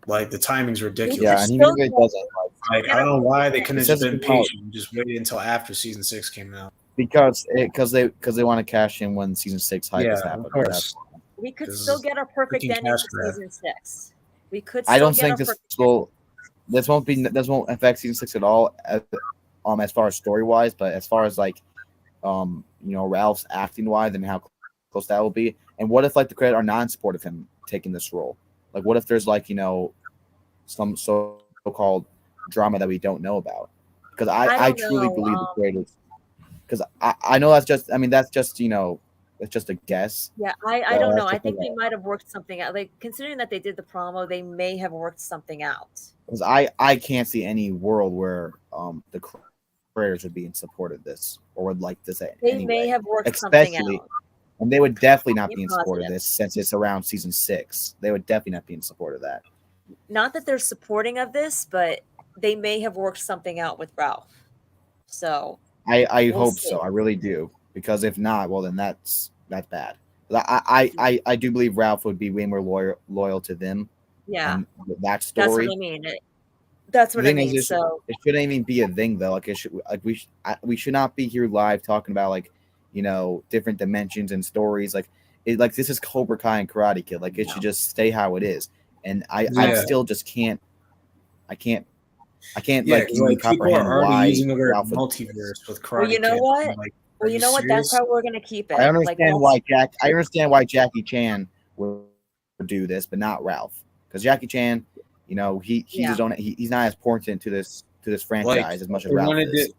Like the timing's ridiculous. Yeah, and even if it doesn't, Like I don't know why they couldn't have just been It's just patient, and just waited until after season 6 came out. because they want to cash in when season 6 hype has Yeah, happened. of course. We could This still is get our perfect freaking ending cash to grab. season 6. We could. I Still don't get think our this perfect will. This won't affect season 6 at all. As far as story wise, but as far as like, Ralph's acting wise and how close that will be. And what if like the credit are non-support of him taking this role? Like, what if there's like some so-called drama that we don't know about? Because I truly believe the creators. Because I know that's just it's just a guess. Yeah, I don't know. I think they might have worked something out. Like considering that they did the promo, they may have worked something out. Because I can't see any world where the creators would be in support of this or would like this They may have worked something out. And they would definitely not be in support of this since it's around season 6. They would definitely not be in support of that. Not that they're supporting of this, but they may have worked something out with Ralph. So I hope so. I really do. Because if not, well then that's bad. I do believe Ralph would be way more loyal to them. Yeah, and that story. That's what I mean. That's what I mean. It shouldn't even be a thing though. Like we should not be here live talking about like different dimensions and stories. Like this is Cobra Kai and Karate Kid. Like it should just stay how it is. And I still just can't. I can't like people are already why using the word Ralph would multiverse with Karate Well, you know Kid. what? I'm like, well, you know what? serious? That's how we're gonna keep it. I understand why Jackie Chan would do this, but not Ralph, because Jackie Chan, he's his own. He's not as important to this franchise as much as Ralph is.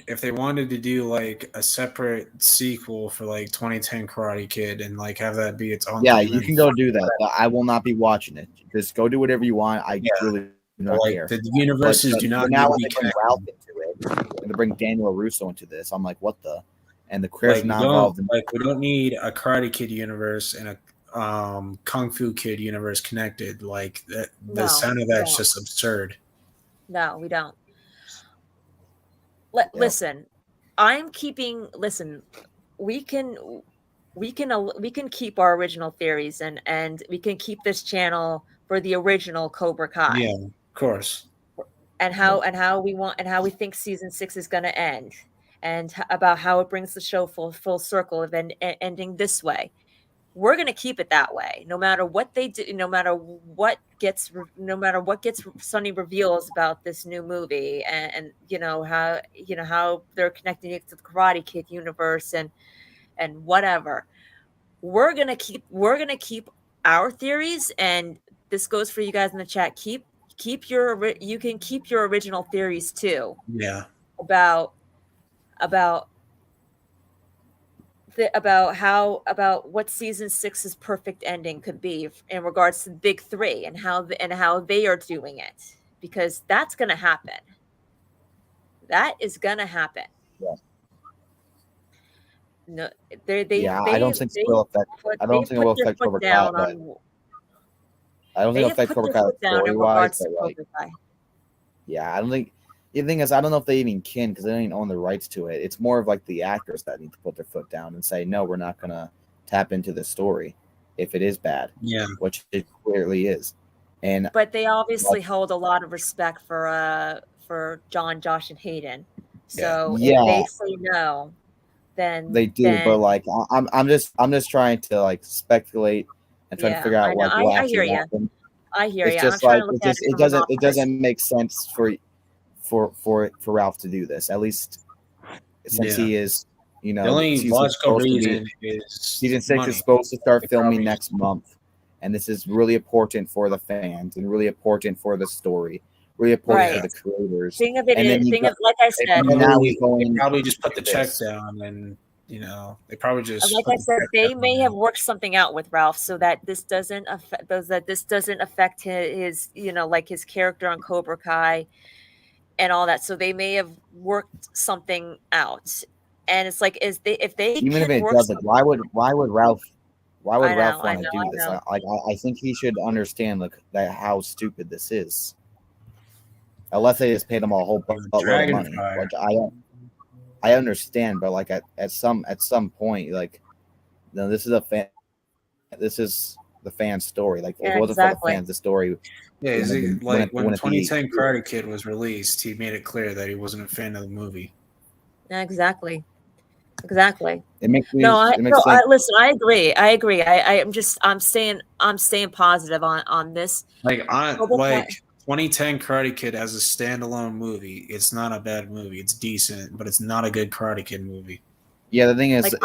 If they wanted to do like a separate sequel for like 2010 Karate Kid and like have that be its own. Yeah, you can go do that. But I will not be watching it. Just go do whatever you want. I really do not care. The universes do not need to be bring Ralph into it, and to bring Daniel Russo into this, I'm like, what the? And the creators not involved. We don't need a Karate Kid universe and a Kung Fu Kid universe connected. Like the sound of that's just absurd. No, we don't. Listen, we can keep our original theories and we can keep this channel for the original Cobra Kai. Yeah, of course. And how we think season 6 is going to end, and about how it brings the show full circle of ending this way. we're going to keep it that way, no matter what they do, no matter what gets Sony reveals about this new movie, and how they're connecting it to the Karate Kid universe and whatever. We're gonna keep our theories, and this goes for you guys in the chat. You can keep your original theories too. Yeah. About what season 6's perfect ending could be in regards to the big three, and how they are doing it, because that's going to happen. That is going to happen. Yeah. No, I don't think it will affect. I don't think it will affect Cobra Kai. But I don't think it'll affect Cobra Kai story wise. But like, yeah, I don't think. The thing is, I don't know if they even can, because they don't even own the rights to it. It's more of like the actors that need to put their foot down and say, no, we're not gonna tap into the story if it is bad. Yeah, which it clearly is. But they obviously hold a lot of respect for John, Josh, and Hayden. So if they say no, then they do. But like, I'm just trying to like speculate and trying to figure out what will actually happen. I hear you. It's just like it doesn't make sense for Ralph to do this, at least since he is, the only logical reason is season 6 is supposed to start filming next month, and this is really important for the fans and really important for the story, really important for the creators. Like I said, they probably just put the check down, and they probably just like I said, they may have worked something out with Ralph so that this doesn't affect his like his character on Cobra Kai and all that. So they may have worked something out, and it's like, if they even if it doesn't, why would Ralph want to do this? I think he should understand that how stupid this is. Unless they just paid him a whole buttload of money, which I understand, but like at some point, like, this is the fan story. Like, if it wasn't for the fans, the story. Yeah, like when 2010 Karate Kid was released, he made it clear that he wasn't a fan of the movie. Exactly. It makes sense. Listen, I agree. I'm staying positive on this. Like 2010 Karate Kid as a standalone movie, it's not a bad movie. It's decent, but it's not a good Karate Kid movie. Yeah, the thing is, if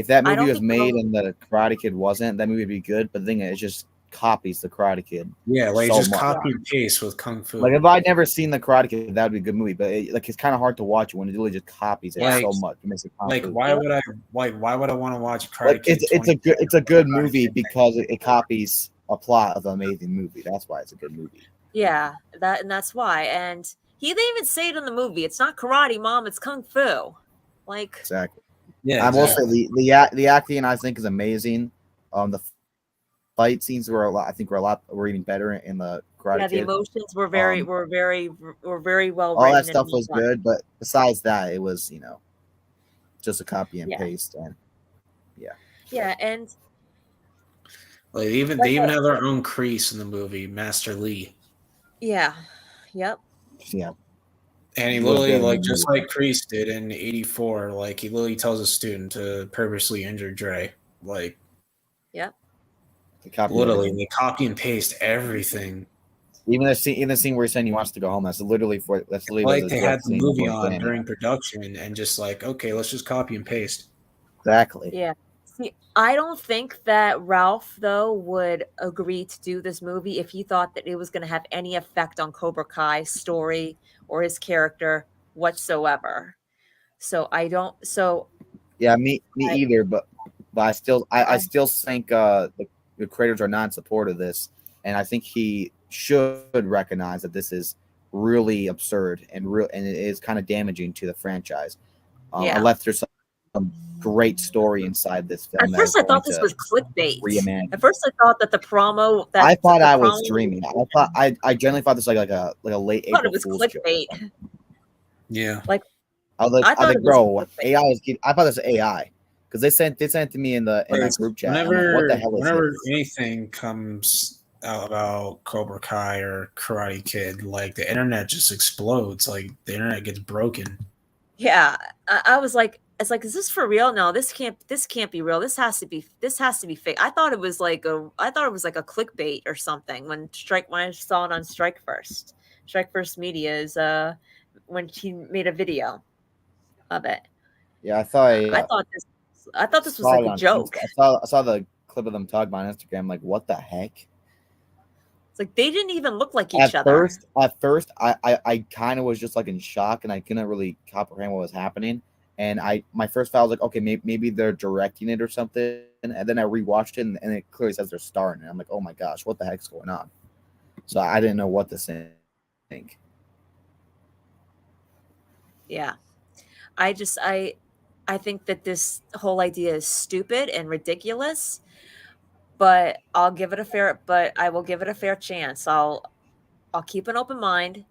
that movie was made and the Karate Kid wasn't, that movie would be good. But the thing is, it just copies the Karate Kid. Yeah, like just copy and paste with Kung Fu. Like, if I'd never seen the Karate Kid, that would be a good movie. But it's kind of hard to watch when it really just copies it so much. It makes it why would I want to watch Karate Kid? It's a good movie because it copies a plot of an amazing movie. That's why it's a good movie. Yeah, that's why. And they even say it in the movie. It's not karate, Mom. It's Kung Fu. Like, exactly. Yeah, I will say the acting, I think, is amazing. The fight scenes were were even better in the Karate Kid. The emotions were very well. All that stuff was good, but besides that, it was just a copy and paste, and and like they even have their own crease in the movie, Master Lee. Yeah. Yep. Yeah. And he literally, just like Kreese did in '84, like, he literally tells a student to purposely injure Dre. Like, yep. Literally, they copy and paste everything. Even the scene where he's saying he wants to go home, that's literally like they had the movie on during production and just like, okay, let's just copy and paste. Exactly. Yeah. See, I don't think that Ralph, though, would agree to do this movie if he thought that it was going to have any effect on Cobra Kai's story or his character whatsoever. So I don't. So yeah, me either. But I still think the creators are not in support of this, and I think he should recognize that this is really absurd and it is kind of damaging to the franchise. Unless there's some great story inside this film. At first, I thought this was clickbait. At first, I thought that the promo. I thought I was dreaming. I generally thought this was like a late April. I thought it was clickbait. Yeah. Like, I was like, bro, AI is. I thought this was AI because they sent it to me in the group chat. Whenever, what the hell is whenever this? anything comes out about Cobra Kai or Karate Kid, like, the internet just explodes. Like, the internet gets broken. Yeah, I was like, it's like, is this for real? No, this can't be real. This has to be fake. I thought it was like a clickbait or something when I saw it on Strike First Media's when he made a video of it. Yeah, I thought I thought this was saw like it a on joke. I saw the clip of them talking about it on Instagram. Like, what the heck? It's like they didn't even look like each other. At first, I kind of was just like in shock, and I couldn't really comprehend what was happening. And my first thought was like, okay, maybe they're directing it or something. And then I rewatched it, and it clearly says they're starring it. I'm like, oh my gosh, what the heck's going on? So I didn't know what to think. Yeah. I think that this whole idea is stupid and ridiculous, but I will give it a fair chance. I'll keep an open mind,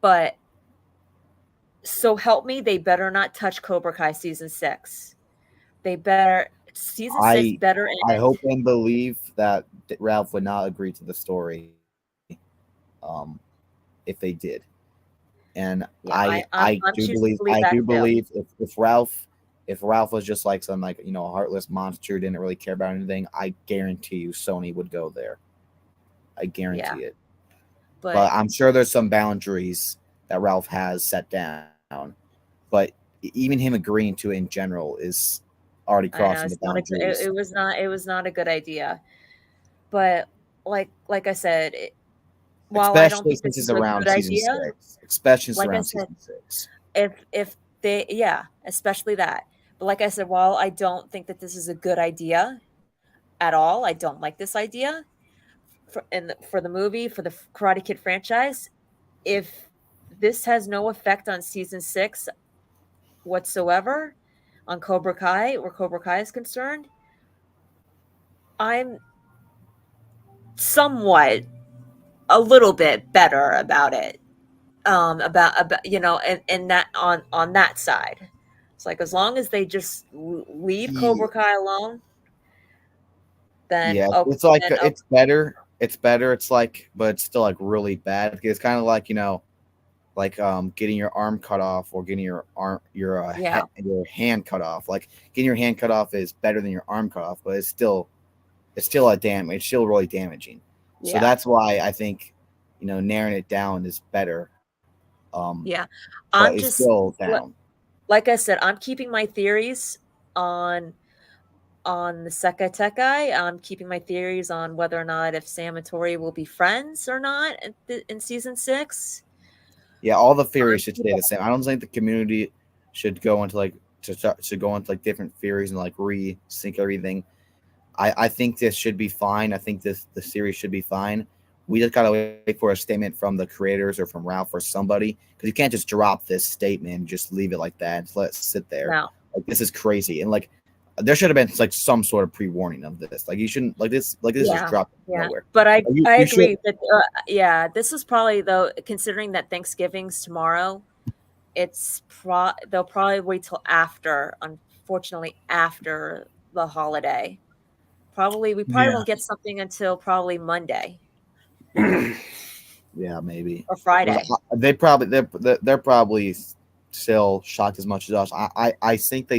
but so help me, they better not touch Cobra Kai season 6. Season 6 I better I end. hope and believe that Ralph would not agree to the story, if they did. And Yeah, I'm choosing to believe I that do too. believe if Ralph was just like some like a heartless monster, didn't really care about anything, I guarantee you Sony would go there. I Yeah, guarantee it. but But I'm sure there's some boundaries that Ralph has set down. But even him agreeing to it in general is already I know crossing the it's not a good boundaries. it was not a good idea. But like I said, while I don't Especially think this since it's is a around good season idea, 6. Especially since like I around said, season 6. if they yeah, especially that. But like I said, while I don't think that this is a good idea at all, I don't like this idea for the movie, for the Karate Kid franchise. If this has no effect on season 6 whatsoever, on Cobra Kai, where Cobra Kai is concerned, I'm somewhat a little bit better about it. About and that on that side. It's like as long as they just leave He Cobra Kai alone, then Yeah, oh, it's like then oh, it's better. It's better. It's like, but it's still like really bad. It's kind of like like getting your arm cut off or getting yeah, your hand cut off. Like getting your hand cut off is better than your arm cut off, but it's still a damage. It's still really damaging. So yeah, that's why I think narrowing it down is better. yeah. But I'm it's just still down. like I said, I'm keeping my theories on on the Sekatekai. I'm keeping my theories on whether or not if Sam and Tori will be friends or not in season 6. Yeah, all the I'm theories should stay keeping, the same. I don't think the community should go into like should go into like different theories and like re-sync everything. I think this should be fine. I think the series should be fine. We just gotta wait for a statement from the creators or from Ralph or somebody because you can't just drop this statement and just leave it like that and just let it sit there. no. Like this is crazy and like there should have been like some sort of pre warning of this. Like you shouldn't like this just Yeah, dropped yeah, nowhere. but Like, I you should agree that yeah, this is probably though considering that Thanksgiving's tomorrow, they'll probably wait till after, unfortunately after the holiday. We probably Yeah. won't get something until probably Monday yeah maybe or Friday. they're probably still shocked as much as us. I think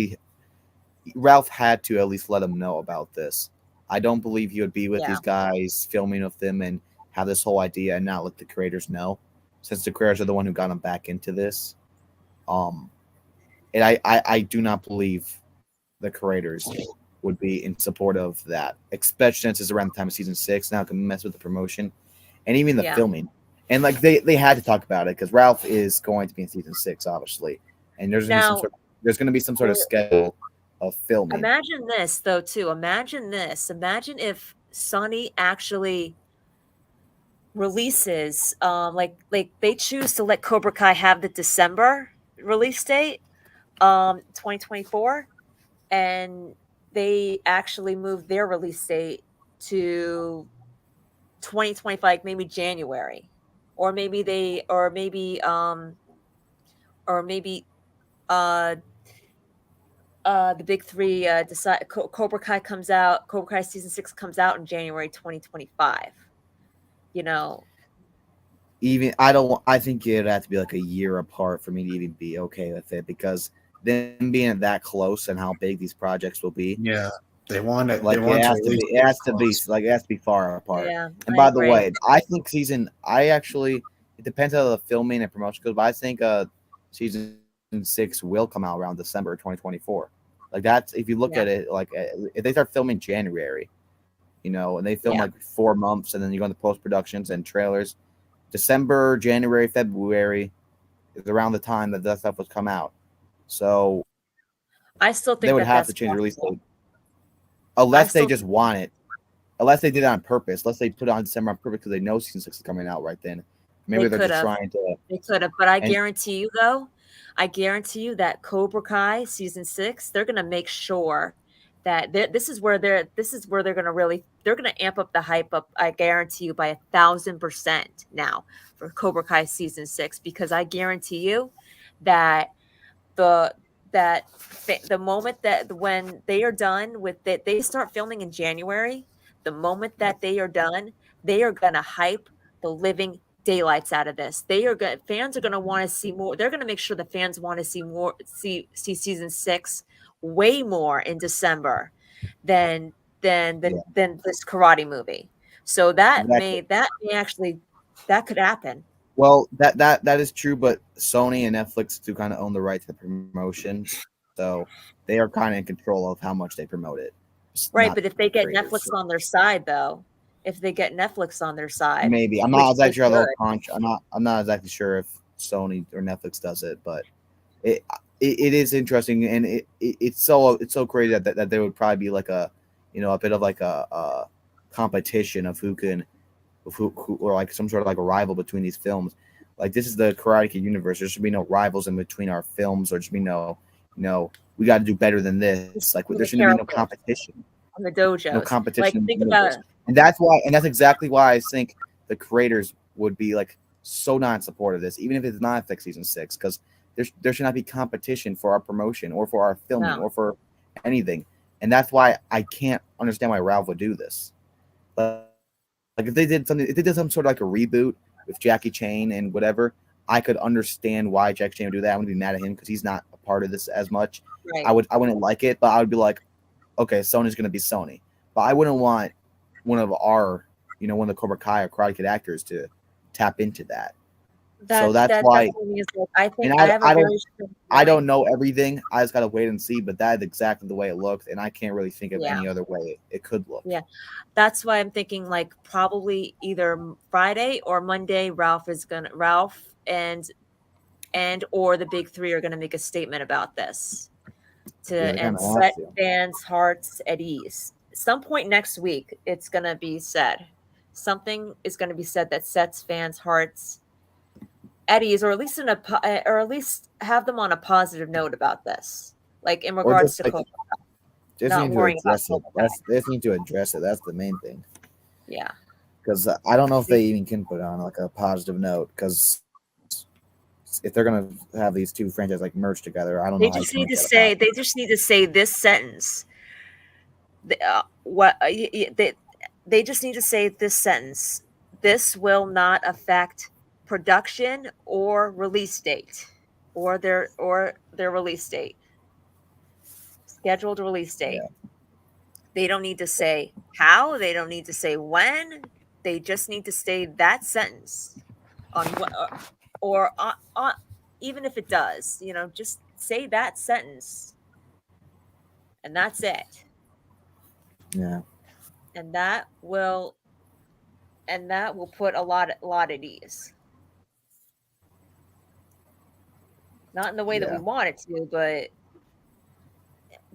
Ralph had to at least let him know about this. I don't believe he would be with Yeah, these guys filming with them and have this whole idea and not let the creators know, since the creators are the one who got him back into this. Um, and I do not believe the creators would be in support of that, especially since it's around the time of season 6. Now it can mess with the promotion and even the yeah, filming. And like they had to talk about it because Ralph is going to be in season 6, obviously, and now there's going to be some sort of schedule of filming. imagine this though too. Imagine this. Imagine if Sonny actually releases like they choose to let Cobra Kai have the December release date, 2024, and they actually moved their release date to 2025, maybe January, or maybe uh the big three decide Cobra Kai season 6 comes out in January 2025. You know, Even I don't. I think it'd have to be like a year apart for me to even be okay with it because them being that close and how big these projects will be. Yeah, they want it. Like They want it to has to release be, it has to be close. like it has to be far apart. Yeah, And I by the agree. way, I think I actually, it depends how the filming and promotion goes, but I think season 6 will come out around December 2024. Like that's if you look Yeah. at it, like if they start filming January, and they film Yeah. like 4 months, and then you go into post productions and trailers, December, January, February is around the time that stuff would come out. So I still they think would that have that's to change the release possible. date unless they still just think- want it. Unless they did it on purpose. Unless they put it on December on purpose because they know season 6 is coming out right then. Maybe they're could just have. trying to. They could have, but I And guarantee you, though, that Cobra Kai season 6, they're gonna make sure that this is where they're gonna amp up the hype up. I guarantee you by 1,000% now for Cobra Kai season 6, because I guarantee you that the the moment that when they are done with it, they start filming in January. The moment that they are done, they are gonna hype the living daylights out of this. Fans are gonna want to see more. They're gonna make sure the fans want to see more, see season 6 way more in December than than this karate movie. So exactly. that may actually that could happen. Well, that is true, but Sony and Netflix do kind of own the right to the promotion, so they are kind of in control of how much they promote it. It's Right, not but if the they get creators. Netflix on their side, though, if they get Netflix on their side, Maybe I'm which not they exactly sure. should, I'm not exactly sure if Sony or Netflix does it, but it is interesting, and it's so crazy that there would probably be like a bit of like a competition of who or like some sort of like a rival between these films. Like this is the Karate Kid universe. There should be no rivals in between our films, or should be we got to do better than this. Like for there the shouldn't be no characters competition, on the no dojos. competition Like, in the think universe, about and that's exactly why I think the creators would be like so not in support of this, even if it's not Netflix season 6, because there should not be competition for our promotion or for our filming no, or for anything, and that's why I can't understand why Ralph would do this. Like if they did some sort of like a reboot with Jackie Chan and whatever, I could understand why Jackie Chan would do that. I wouldn't be mad at him because he's not a part of this as much. right. I wouldn't like it, but I would be like, okay, Sony's gonna be Sony. But I wouldn't want one of one of the Cobra Kai or Karate Kid actors to tap into that. So that's That why, definitely is. Like, I think and I have a I very don't strong I don't feeling. know everything. I just gotta wait and see. But that is exactly the way it looked, and I can't really think of Yeah, any other way it could look. yeah. That's why I'm thinking like probably either Friday or Monday. Ralph and or the big three are gonna make a statement about this Yeah, they kind and of have set to. fans' hearts at ease. Some point next week, it's gonna be said. Something is gonna be said that sets fans' hearts at ease, or at least or at least have them on a positive note about this, like in Or regards just to like just not need to worrying about address it. Cobra Kai. They just need to address it. That's the main thing. Yeah, Because I don't know if they even can put it on like a positive note. Because if they're gonna have these two franchises like merge together, I don't know how you can make that a positive. they just need to say this sentence. What they just need to say this sentence. This will not affect production or release date, or their release date, scheduled release date. Yeah, They don't need to say how. They don't need to say when. They just need to say that sentence on what, or even if it does, just say that sentence, and that's it. yeah. And that will put a lot at ease. Not in the way that we Yeah. want it to, but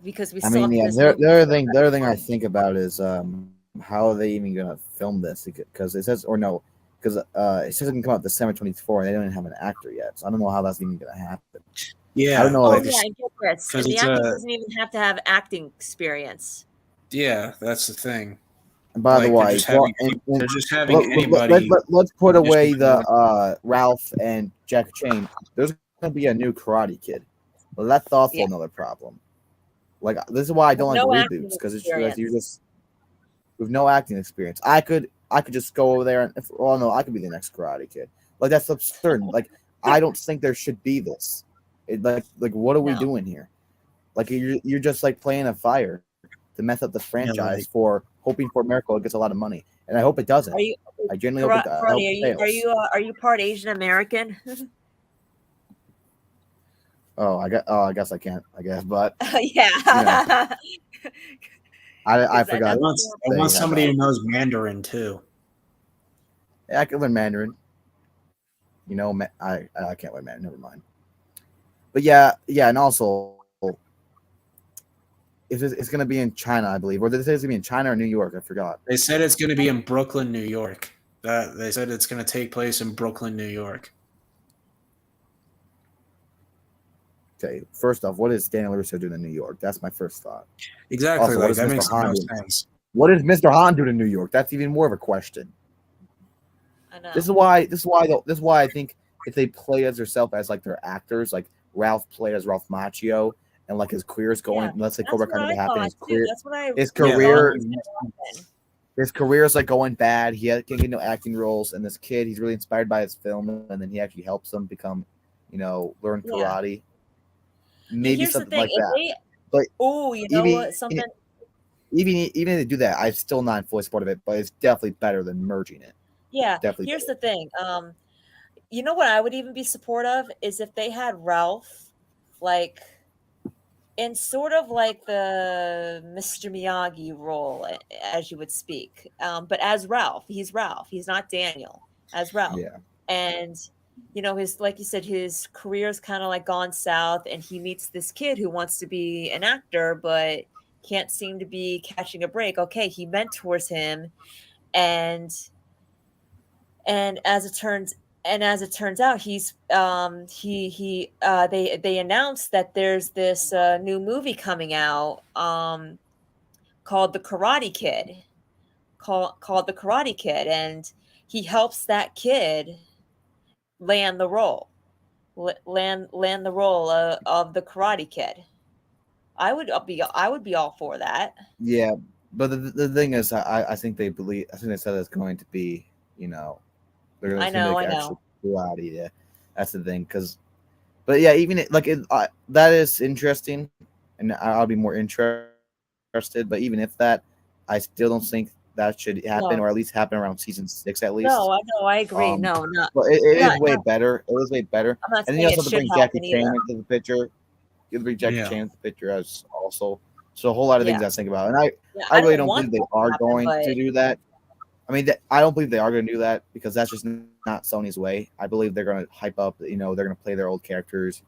because we I still mean, have yeah. this movie. The other thing I think about is how are they even gonna film this? Because it says because it says it can come out December 24th, and they don't even have an actor yet. So I don't know how that's even gonna happen. I Yeah, don't know. Oh Like, yeah, I get this. because And the it's actor doesn't even have to have acting experience. yeah, that's the thing. and by the Like they're way, just having and they're just having anybody let's put just away doing the what- Ralph and Jackie Chan. There's gonna be a new Karate Kid. Well, that's also Yeah. another problem. Like this is why I don't like No acting reboots because it's just like you're experience. just with no acting experience. I could just go over there and no, I could be the next Karate Kid. Like that's absurd. Like I don't think there should be this. Like what are we No. doing here? Like you're just like playing a fire to mess up the franchise like- for hoping for a miracle. It gets a lot of money, and I hope it doesn't. Are you I genuinely hope it, I hope Karate, it fails. are you part Asian American? I guess I can't. I guess, but Yeah. you know, I Because forgot I that's want, more I they want have somebody a. who knows Mandarin too. Yeah, I can learn Mandarin. You know, I can't learn Mandarin. Never mind. But yeah, and also, it's going to be in China, I believe, or did they say it's going to be in China or New York? I forgot. They said it's going to be in Brooklyn, New York. They said it's going to take place in Brooklyn, New York. Okay, first off, what is Daniel Russo doing in New York? That's my first thought. Exactly, Also, what like is that Mr. makes Han no doing? sense. What is Mr. Han doing in New York? That's even more of a question. I know. This is why I think if they play as themselves as like their actors, like Ralph played as Ralph Macchio, and like his career's going, let's say That's Cobra what Kai never I happened, thought his too. career, That's what I his thought career, was gonna happen. his career's like going bad. Can't get no acting roles, and this kid, he's really inspired by his film, and then he actually helps him become, learn Yeah. karate. Yeah, Maybe here's the something thing. like If that. they But you know even what? Something even if they do that, I'm still not in full support of it. But it's definitely better than merging it. yeah, Definitely here's better. the thing. You know what I would even be supportive is if they had Ralph like in sort of like the Mr. Miyagi role, as you would speak. But as Ralph, he's Ralph. He's not Daniel. As Ralph, Yeah. and his like you said, his career's kind of like gone south, and he meets this kid who wants to be an actor, but can't seem to be catching a break. Okay, he mentors him, and and as it turns as it turns out, they announced that there's this new movie coming out called The Karate Kid, called The Karate Kid, and he helps that kid land the role, land the role of the Karate Kid. I would be all for that. Yeah, but the thing is, I think they believe. I think they said it's going to be, they're going I to know, make I actual know. karate. Yeah, that's the thing. But yeah, even that is interesting, and I'll be more interested. But even if that, I still don't think that should happen, No, or at least happen around season 6 at no, least. I know, I agree. No, not But it is not way not. better. It was way better. I'm not And then you saying it also have to should bring Jackie happen Chan either. into the picture. You have to bring Jackie Yeah. Chan into the picture as also. So a whole lot of things Yeah, I think about, and yeah. I I really don't don't want believe they that to are happen, going but to do that. I mean, I don't believe they are going to do that because that's just not Sony's way. I believe they're going to hype up. They're going to play their old characters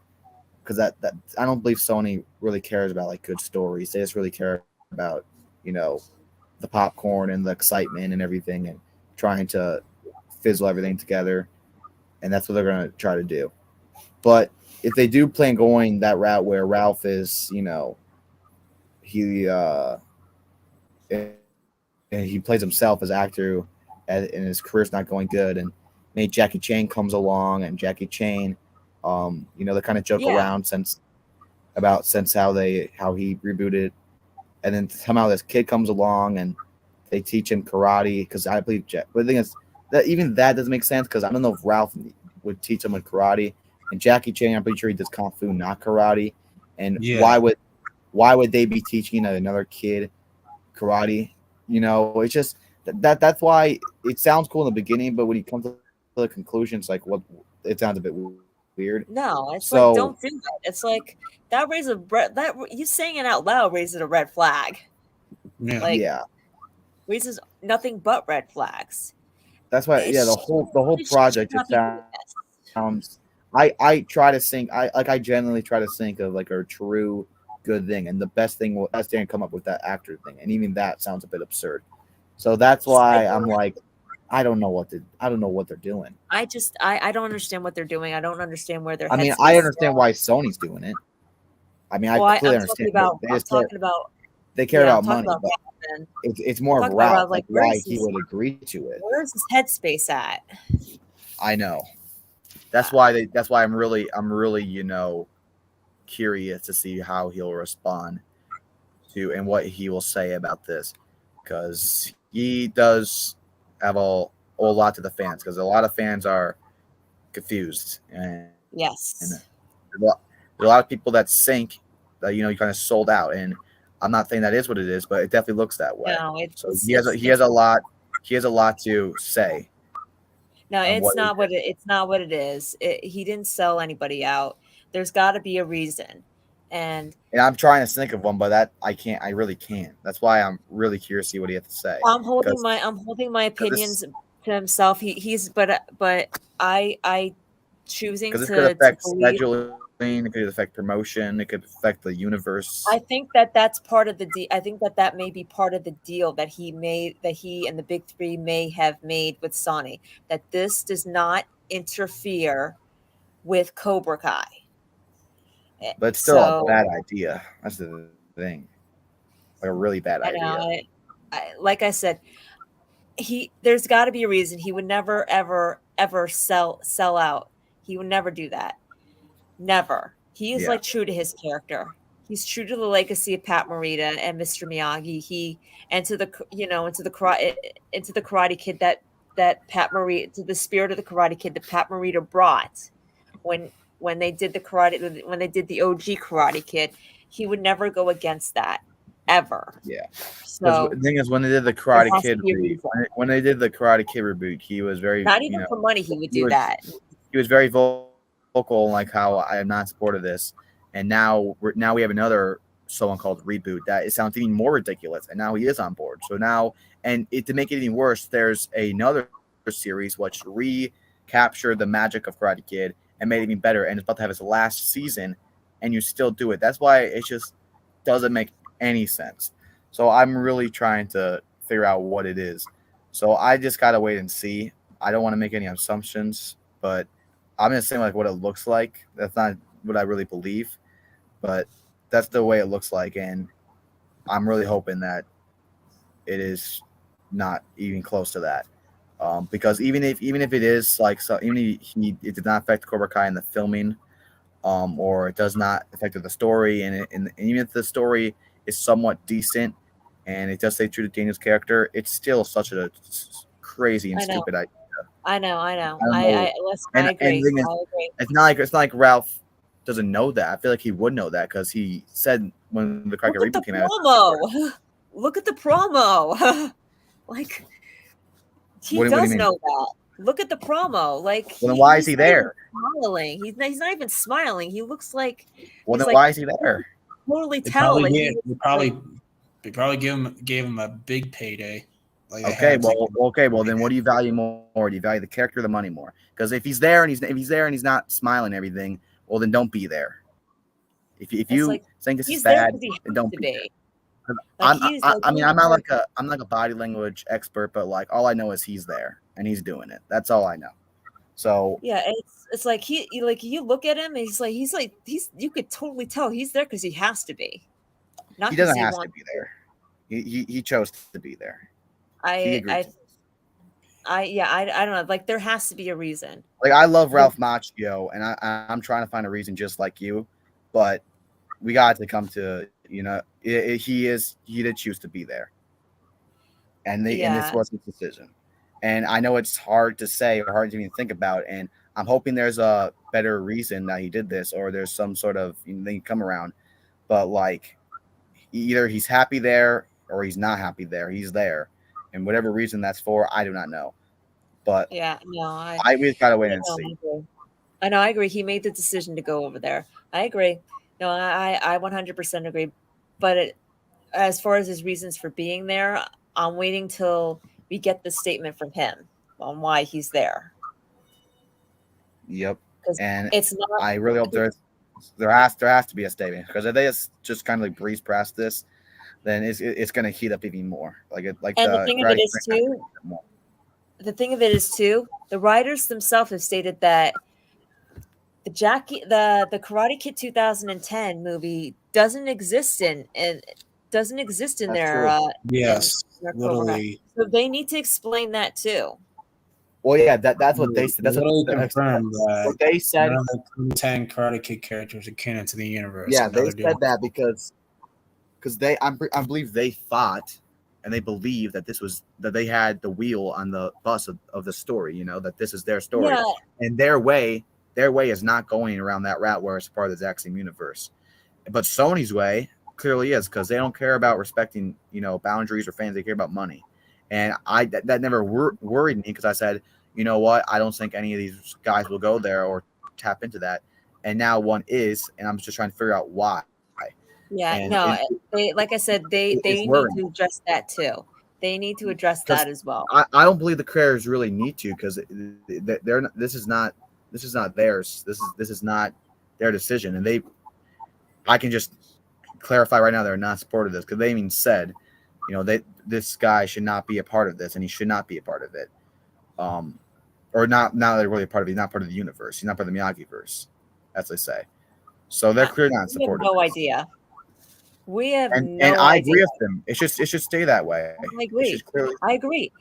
because that I don't believe Sony really cares about like good stories. They just really care about you know the popcorn and the excitement and everything and trying to fizzle everything together, and that's what they're going to try to do. But if they do plan going that route where Ralph is, he and he plays himself as actor, and his career's not going good, and maybe Jackie Chan comes along, and Jackie Chan, they kind of joke yeah, around since how he rebooted, and then somehow this kid comes along and they teach him karate because I believe but the thing is that even that doesn't make sense because I don't know if Ralph would teach him karate, and Jackie Chan I'm pretty sure he does kung fu, not karate, and Yeah. why would they be teaching another kid karate? It's just that's why it sounds cool in the beginning, but when you come to the conclusion, it's like what it sounds a bit weird. no, it's like So don't do that. It's like that raises that you saying it out loud raises a red flag. Yeah. Like yeah, raises nothing but red flags. that's why the whole Should project not it be doing this. sounds. I try to think. I genuinely try to think of like a true good thing, and the best thing was that's didn't come up with that actor thing, and even that sounds a bit absurd. So that's why I'm like, I don't know what they're doing. I don't understand what they're doing. I don't understand where their I mean, I headspace is understand going. why Sony's doing it. I mean, I Well, completely understand. They I'm just care. talking about They care yeah, I'm about talking money, about but Ralph, man. it's I'm more of talking about Ralph, Ralph. like Like why he would agree to it. where's his headspace at? I know. That's why I'm really curious to see how he'll respond to and what he will say about this because he does have a lot to the fans because a lot of fans are confused and Yes. there's There's a lot of people that think that you kind of sold out, and I'm not saying that is what it is, but it definitely looks that way. No, So he has a lot to say no, on it's what not what it's not what it is. He didn't sell anybody out. There's got to be a reason, and and I'm trying to think of one, but that I can't. I really can't. That's why I'm really curious to see what he has to say. I'm holding my opinions to himself. He's but I choosing Because this could to affect believe. scheduling, it could affect promotion, it could affect the universe. I think that that's part of the I think that that may be part of the deal that he and the big three may have made with Sony, that this does not interfere with Cobra Kai. But it's still a So bad idea. That's the thing. Like a really bad I know, idea. like I said, there's got to be a reason. He would never ever sell out. He would never do that. Never. He is Yeah. like true to his character. He's true to the legacy of Pat Morita and Mr. Miyagi. Into the into the Karate Kid that Pat Morita, to the spirit of the Karate Kid that Pat Morita brought when they did the OG Karate Kid. He would never go against that ever. Yeah. So the thing is, when they did the there Karate has to Kid be a reboot, reason. when they did the Karate Kid reboot, he was very, Not even for money he would do that. He was very vocal, like how I am not in support of this, and now we have another someone called reboot that it sounds even more ridiculous, and now he is on board. So now, to make it even worse, there's another series which recaptured the magic of Karate Kid and made it even better, and it's about to have its last season, and you still do it. That's why it just doesn't make any sense. So I'm really trying to figure out what it is. So I just gotta wait and see. I don't want to make any assumptions, but I'm just saying like what it looks like. That's not what I really believe, but that's the way it looks like, and I'm really hoping that it is not even close to that. Because even if it is like, so even if it did not affect Cobra Kai in the filming, or it does not affect the story, and even if the story is somewhat decent and it does stay true to Daniel's character, it's still such a crazy and stupid idea. I know. I don't know. I agree. The thing is, I agree. it's not like Ralph doesn't know that. I feel like he would know that because he said when the Cracker Look at reboot the came out. promo. Look at the promo. Like, he What do you does mean? know that. Look at the promo. Like, Well, then why is he he's not even there? smiling. He's not even smiling. He looks like Well, he's then like why is he there? totally They tell. Like, they probably gave him a big payday. Like they Okay, had to. well, then what do you value more? Do you value the character or the money more? Because if he's there and he's not smiling and everything, well, then don't be there. If you like, think this is he's there bad, because he then has don't to be there. be. Like, I mean, I'm not like a body language expert, but like all I know is he's there and he's doing it. That's all I know. So yeah, it's like like you look at him and he's you could totally tell he's there because he has to be. Not he because doesn't he have to wants. be there. He chose to be there. I don't know. Like, there has to be a reason. Like, I love Ralph Macchio, and I'm trying to find a reason just like you, but we got to come to, he did choose to be there, and this was his decision. And I know it's hard to say or hard to even think about, and I'm hoping there's a better reason that he did this, or there's some sort of thing come around. But like, either he's happy there or he's not happy there. He's there, and whatever reason that's for, I do not know. But Yeah, no, we just gotta wait and I see. agree. I know, I agree. He made the decision to go over there. I agree. No, I 100% agree. But as far as his reasons for being there, I'm waiting till we get the statement from him on why he's there. Yep. Because And it's not. I really hope there has to be a statement, because if they just kind of like breeze past this, then it's going to heat up even more. And the thing of it is too. The thing of it is too. The writers themselves have stated that the Karate Kid 2010 movie doesn't exist in their Yes, in their literally. so they need to explain that too. Well, yeah, that's what they said. That's confirmed what they said. None of the 10 Karate Kid characters are canon to the universe. Yeah, they said that because I believe they thought and they believed that they had the wheel on the bus of the story. That this is their story, Yeah. and their way their way is not going around that route where it's part of the exact same universe. But Sony's way clearly is, because they don't care about respecting, boundaries or fans. They care about money. And that never worried me, because I said, you know what, I don't think any of these guys will go there or tap into that. And now one is, and I'm just trying to figure out why. Yeah, And no, they, like I said, they it's need worrying. to address that too. They need to address Because that as well. I don't believe the creators really need to, because they're not, this is not theirs. This is not their decision, and I can just clarify right now they're not supportive of this, because they even said, this guy should not be a part of this, and he should not be a part of it. Or not they're really a part of it. He's not part of the universe. He's not part of the Miyagi verse, as they say. So they're clearly not We have supportive. no idea. We have And no I idea. agree with them. It should stay that way. I agree. I agree.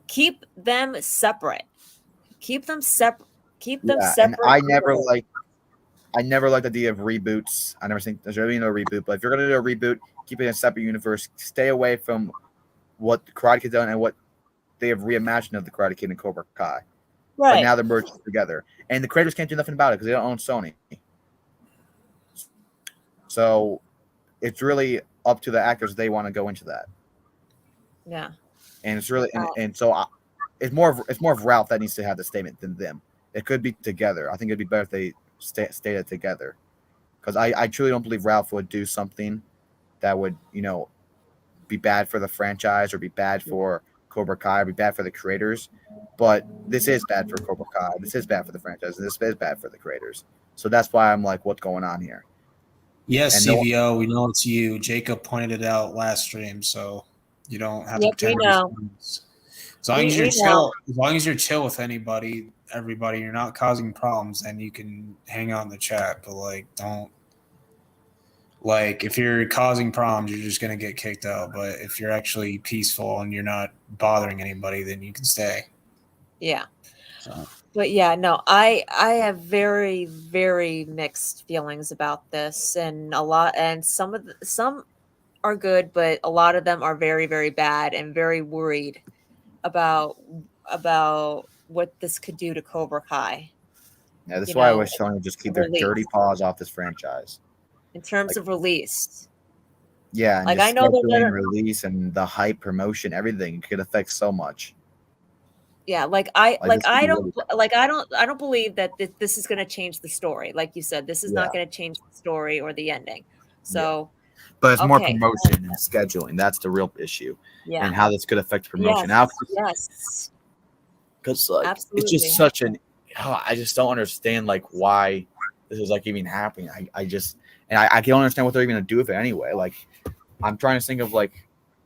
Keep them separate. Keep them separate. Keep them separate. And I never liked the idea of reboots. I never think there's really no reboot. But if you're gonna do a reboot, keep it in a separate universe. Stay away from what the Karate Kid done and what they have reimagined of the Karate Kid and Cobra Kai. Right. But now they're merged together, and the creators can't do nothing about it because they don't own Sony. So it's really up to the actors if they want to go into that. Yeah. And it's really and so it's more of Ralph that needs to have the statement than them. It could be together. I think it'd be better if they stated together, because I truly don't believe Ralph would do something that would be bad for the franchise or be bad for Cobra Kai or be bad for the creators. But this is bad for Cobra Kai. This is bad for the franchise. And this is bad for the creators. So that's why I'm like, what's going on here? Yes, CVO, we know it's you. Jacob pointed it out last stream, so you don't have to pretend. We know. As long as you're chill, as long as you're chill with everybody, you're not causing problems, then you can hang out in the chat. But don't if you're causing problems, you're just gonna get kicked out. But if you're actually peaceful and you're not bothering anybody, then you can stay. Yeah. So. But yeah, no, I have very, very mixed feelings about this, and some are good, but a lot of them are very, very bad, and very worried about what this could do to Cobra Kai. Yeah, that's why I wish Sony would just keep their dirty paws off this franchise. In terms of release. Yeah, and I know that release and the hype, promotion, everything could affect so much. Yeah, I don't believe that this is going to change the story. Like you said, this is not going to change the story or the ending. So, but it's more promotion and scheduling. That's the real issue. Yeah, and how this could affect promotion. Yes, because it's just such an. I just don't understand why this is even happening. I can understand what they're even going to do with it anyway. I'm trying to think of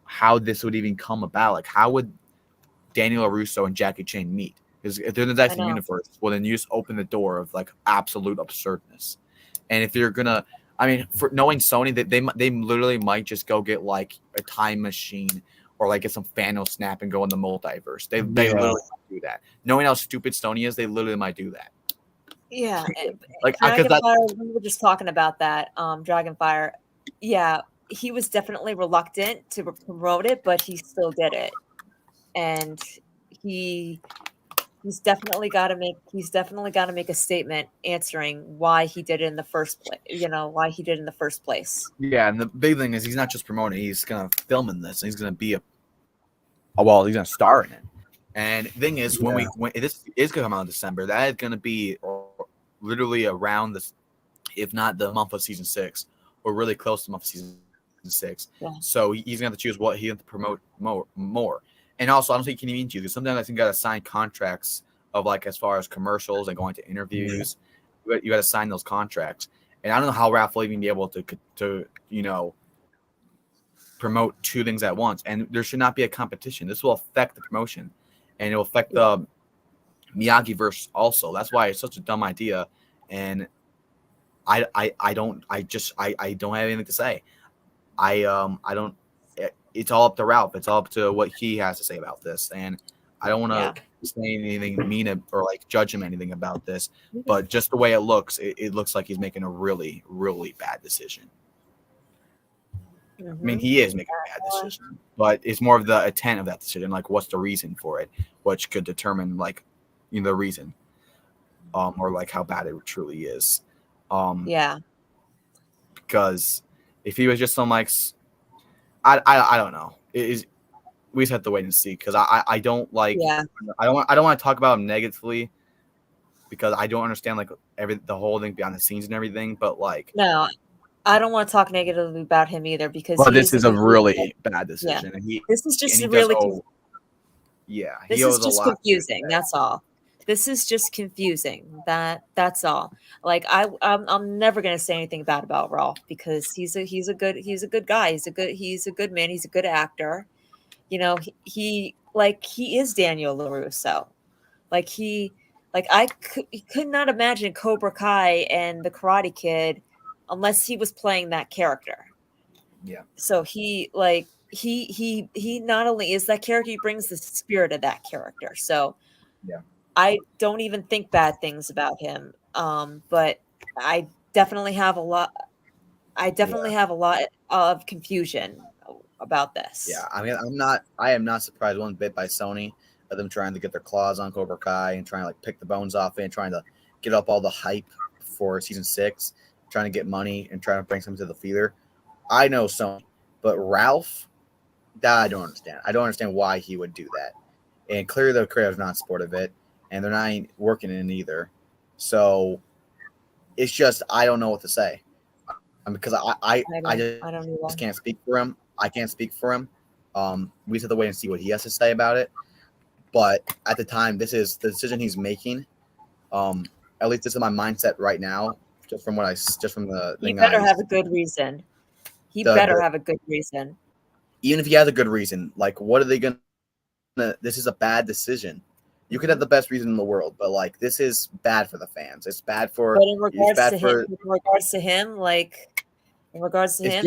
how this would even come about. How would Daniel LaRusso and Jackie Chan meet? Because if they're in the exact same universe, well, then you just open the door of absolute absurdness. And if you're gonna, for knowing Sony, that they literally might just go get a time machine or get some Thanos snap and go in the multiverse. They literally do that. Knowing how stupid Sony is, they literally might do that. Yeah, Dragonfire, we were just talking about that. Dragonfire, yeah, he was definitely reluctant to promote it, but he still did it. And he's definitely got to make a statement answering why he did it in the first place. Yeah, and the big thing is he's not just promoting; he's gonna film in this, and he's gonna be he's gonna star in it. And the thing is, when this is gonna come out in December, that is gonna be literally around this, if not the month of season 6, or really close to the month of season 6. Yeah. So he's gonna have to choose what he wants to promote more. And also, I don't think he can even choose, because sometimes I think you got to sign contracts of as far as commercials and going to interviews. Yeah. You got to sign those contracts. And I don't know how Ralph will even be able to promote two things at once. And there should not be a competition. This will affect the promotion, and it will affect the Miyagi verse also. That's why it's such a dumb idea. And I don't have anything to say. I don't. It's all up to Ralph. It's all up to what he has to say about this. And I don't want to say anything mean or judge him anything about this. But just the way it looks looks like he's making a really, really bad decision. Mm-hmm. He is making a bad decision. But it's more of the intent of that decision. What's the reason for it? Which could determine, the reason. or like how bad it truly is. Yeah. Because if he was just some like, I don't know. It is, we just have to wait and see, because I don't like, Yeah. I don't want to talk about him negatively, because I don't understand like the whole thing behind the scenes and everything. But like, No, I don't want to talk negatively about him either, because well, he this is is a he really bad yeah. decision, This is just he does really yeah, he this is owes a just lot. confusing. That's all. This is just confusing. That's all. Like I'm never gonna say anything bad about Rolf, because he's a good guy. He's a good man. He's a good actor. You know, he is Daniel LaRusso. Like he could not imagine Cobra Kai and the Karate Kid unless he was playing that character. Yeah. So he not only is that character, he brings the spirit of that character. So Yeah. I don't even think bad things about him. But I definitely have a lot. I definitely have a lot of confusion about this. Yeah, I mean, I am not surprised one bit by Sony of them trying to get their claws on Cobra Kai and trying to like pick the bones off it and trying to get up all the hype for season 6, trying to get money and trying to bring something to the theater. I know Sony, but Ralph, that I don't understand. I don't understand why he would do that. And clearly the creator's not supportive of it, and they're not working in it either. So it's just, I don't know what to say. Because I don't know. just can't speak for him. I can't speak for him. We just have to wait and see what he has to say about it. But at the time, this is the decision he's making. At least this is my mindset right now, just from the He thing better have a good reason. He better have a good reason. even if he has a good reason, like what are they gonna? This is a bad decision. You could have the best reason in the world, but like this is bad for the fans. It's bad for. But in regards to him,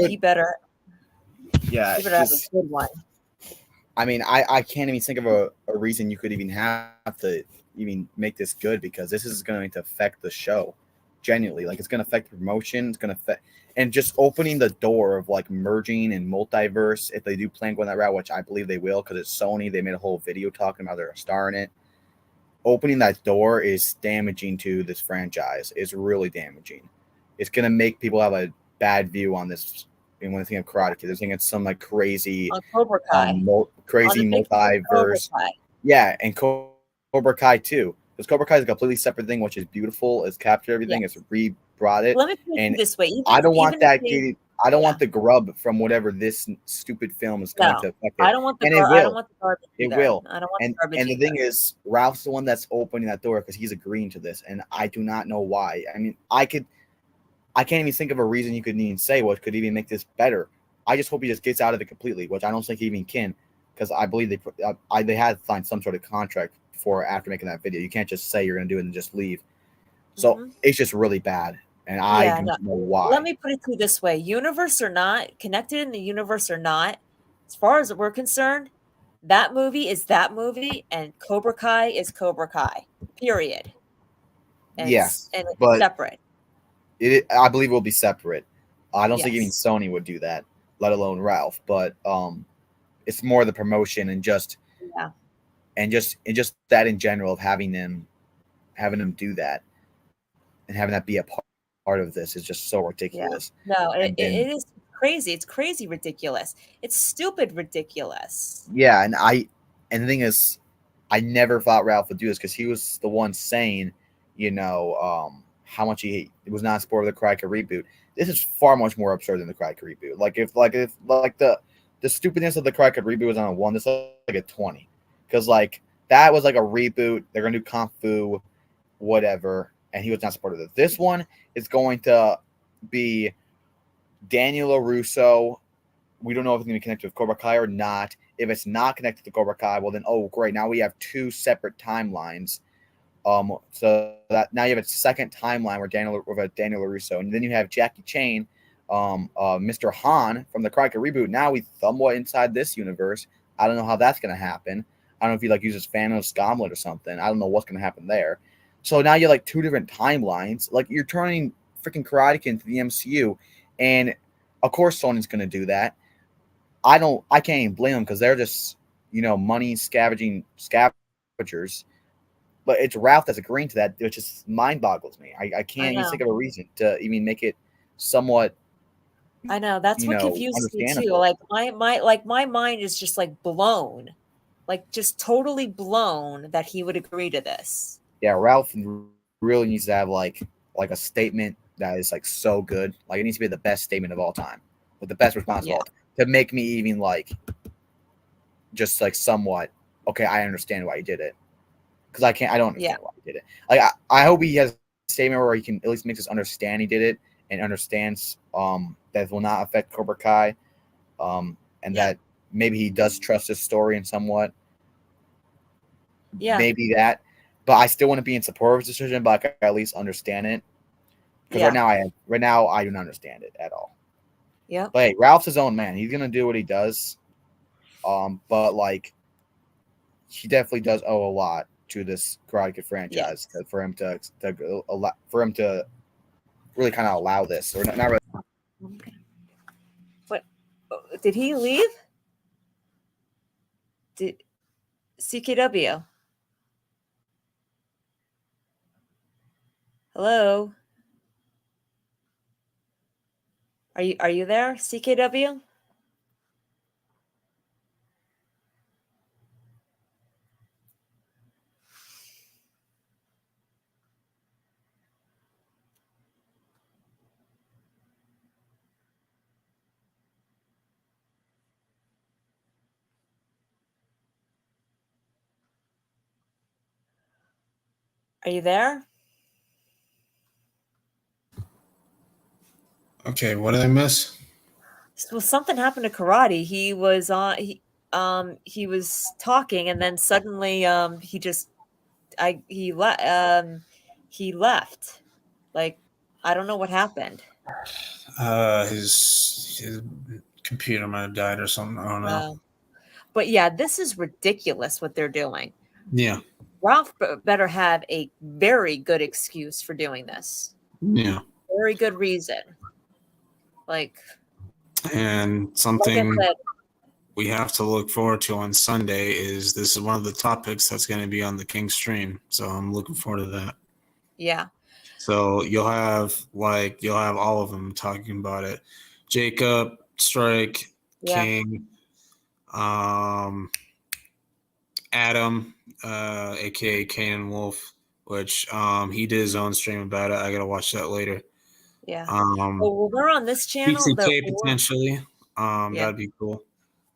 he better. Yeah, He better have a good one. I mean, I can't even think of a reason you could even have to even make this good, because this is going to affect the show genuinely. Like, it's going to affect the promotion. It's going to affect, and just opening the door of like merging and multiverse, if they do plan going that route, which I believe they will, because it's Sony. They made a whole video talking about they're a star in it. Opening that door is damaging to this franchise. It's really damaging. It's going to make people have a bad view on this. And when they think of Karate Kid, they're thinking it's some like crazy, On Cobra Kai. crazy multiverse. Yeah, and Cobra Kai too, because Cobra Kai is a completely separate thing, which is beautiful. It's captured everything. Yes. It's re-brought it. Let me put it this way: I don't want that. I don't want the grub from whatever this stupid film is going to affect it. I don't want the. I don't want the garbage. It will. I don't want the garbage. And the thing is, Ralph's the one that's opening that door because he's agreeing to this, and I do not know why. I mean, I can't even think of a reason you could even say what could even make this better. I just hope he just gets out of it completely, which I don't think he even can, because I believe they had signed some sort of contract for after making that video. You can't just say you're going to do it and just leave. So it's just really bad, and I don't know why. Let me put it to you this way: universe or not, connected in the universe or not, as far as we're concerned, that movie is that movie, and Cobra Kai is Cobra Kai. Period. And yes, and it's but separate. I believe it will be separate. I don't think even Sony would do that, let alone Ralph. But it's more the promotion and just that in general of having them do that and having that be a part of this is just so ridiculous. Yeah. No, it is crazy. It's crazy ridiculous. It's stupid ridiculous. Yeah, and the thing is, I never thought Ralph would do this, because he was the one saying, how much he was not a supporter of the Karate Kid reboot. This is far much more absurd than the Karate Kid reboot. Like if the stupidness of the Karate Kid reboot was on a 1, this is like a 20, because like that was like a reboot. They're gonna do kung fu, whatever, and he was not supportive of it. This one is going to be Daniel LaRusso. We don't know if it's going to be connected with Cobra Kai or not. If it's not connected to Cobra Kai, well then, oh great, now we have 2 separate timelines. So that now you have a second timeline where Daniel LaRusso, and then you have Jackie Chan, Mr. Han from the Karate Kid reboot. Now we somewhat inside this universe. I don't know how that's going to happen. I don't know if he like uses Thanos' gauntlet or something. I don't know what's going to happen there. So now you have like 2 different timelines. Like you're turning freaking Karate Kid into the MCU, and of course Sony's going to do that. I can't even blame them, because they're just money scavengers. but it's Ralph that's agreeing to that, which just mind boggles me. I I can't even know. think of a reason to even make it somewhat, I know. That's what confuses me too. understandable. Like my mind is just like blown. Like just totally blown that he would agree to this. Yeah, Ralph really needs to have like a statement that is like so good. Like it needs to be the best statement of all time, with the best response of Yeah. all time, to make me even like just like somewhat okay. I understand why he did it, because I don't Yeah. understand why he did it. Like I hope he has a statement where he can at least makes us understand he did it and understands that it will not affect Cobra Kai, and Yeah. that maybe he does trust his story in somewhat. Yeah. Maybe that, but I still want to be in support of his decision, but I can at least understand it. Because Yeah. right now I do not understand it at all. Yeah. But hey, Ralph's his own man. He's gonna do what he does. But like he definitely does owe a lot to this Karate Kid franchise Yes. for him to really kind of allow this, or not really. Okay. What did he leave? Did CKW? Hello? Are you there? CKW? Are you there? Okay, what did I miss? Well, something happened to Karate. He was on he was talking and then suddenly he left. Like I don't know what happened. His computer might have died or something. I don't know. But yeah, this is ridiculous what they're doing. Yeah, Ralph better have a very good excuse for doing this. yeah. Very good reason. Like And I something said, we have to look forward to on Sunday is this is one of the topics that's going to be on the King stream. So I'm looking forward to that. yeah. So you'll have all of them talking about it. Jacob, Strike, Yeah. King, Adam, aka Kane Wolf, which he did his own stream about it. I gotta watch that later. Yeah. Um, Well, we're on this channel. PCK potentially. Yeah. That'd be cool.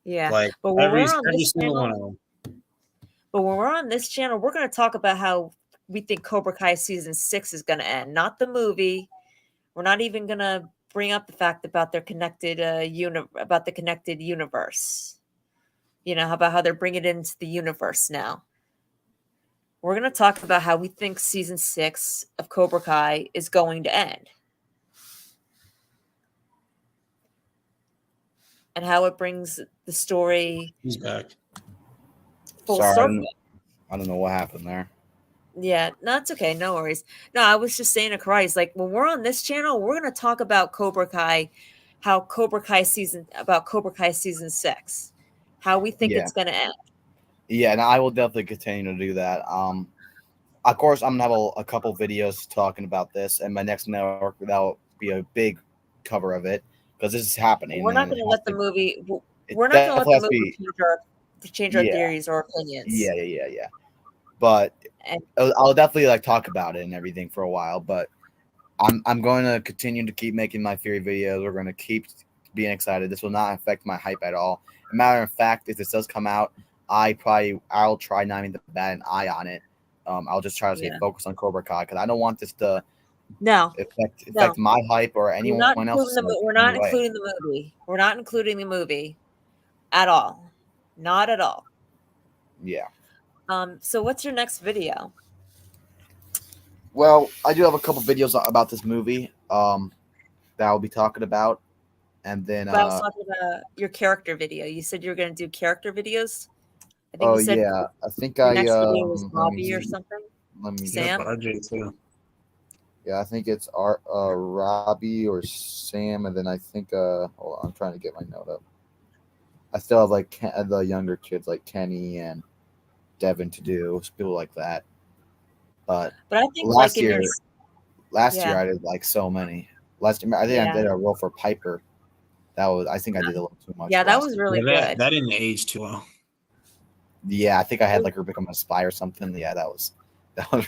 Yeah. Like But when every we're on every this single one channel, of them. but when we're on this channel, we're going to talk about how we think Cobra Kai season 6 is going to end, not the movie. We're not even going to bring up the fact about their connected about the connected universe. You know, about how they're bringing it into the universe now. We're going to talk about how we think season 6 of Cobra Kai is going to end. And how it brings the story He's back. full Sorry, circle. I don't know what happened there. Yeah, no, it's okay. No worries. No, I was just saying to Christ, like when we're on this channel, we're going to talk about Cobra Kai, about Cobra Kai season 6, how we think Yeah, it's going to end. yeah, and I will definitely continue to do that. Of course, I'm gonna have a couple videos talking about this, and my next network that'll be a big cover of it because this is happening. We're not And going to let the movie. it We're not going to let definitely the has to movie be. change our Yeah, theories or opinions. yeah. But And I'll definitely like talk about it and everything for a while. But I'm going to continue to keep making my theory videos. We're going to keep being excited. This will not affect my hype at all. As a matter of fact, if this does come out, I'll try not even to bat an eye on it. I'll just try to stay yeah, focused on Cobra Kai because I don't want this to no, affect my hype or we're not anyone including else's hype we're in any not way. including the movie. We're not including the movie at all. Not at all. Yeah. So what's your next video? Well, I do have a couple videos about this movie that I'll be talking about, and then But I was talking about your character video. You said you were going to do character videos. I think oh you said yeah, I think your I next video was let me Bobby or see. something. Let me Yep, Sam. RJ too. Yeah, I think it's Robbie or Sam, and then I think hold on, I'm trying to get my note up. I still have like the younger kids like Kenny and Devin to do, people like that. But But I think last like in your year, last year yeah, I did like so many. Last year, I think I yeah, did a role for Piper. I think I did a little too much yeah, that last was year. really Yeah, good. that didn't age too well. Yeah, I think I had like her become a spy or something. Yeah, that was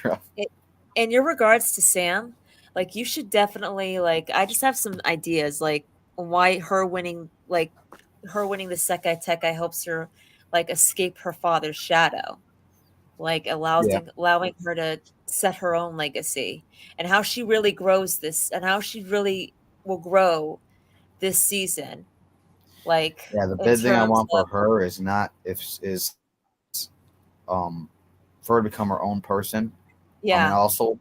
rough. I- In your regards to Sam, like you should definitely like. I just have some ideas like why her winning the Sekai Tekai helps her like escape her father's shadow, like Yeah, allowing her to set her own legacy, and how she really grows this, and how she really will grow this season, like yeah. The in big thing I terms want for of her is not if is um for her to become her own person. And yeah, also,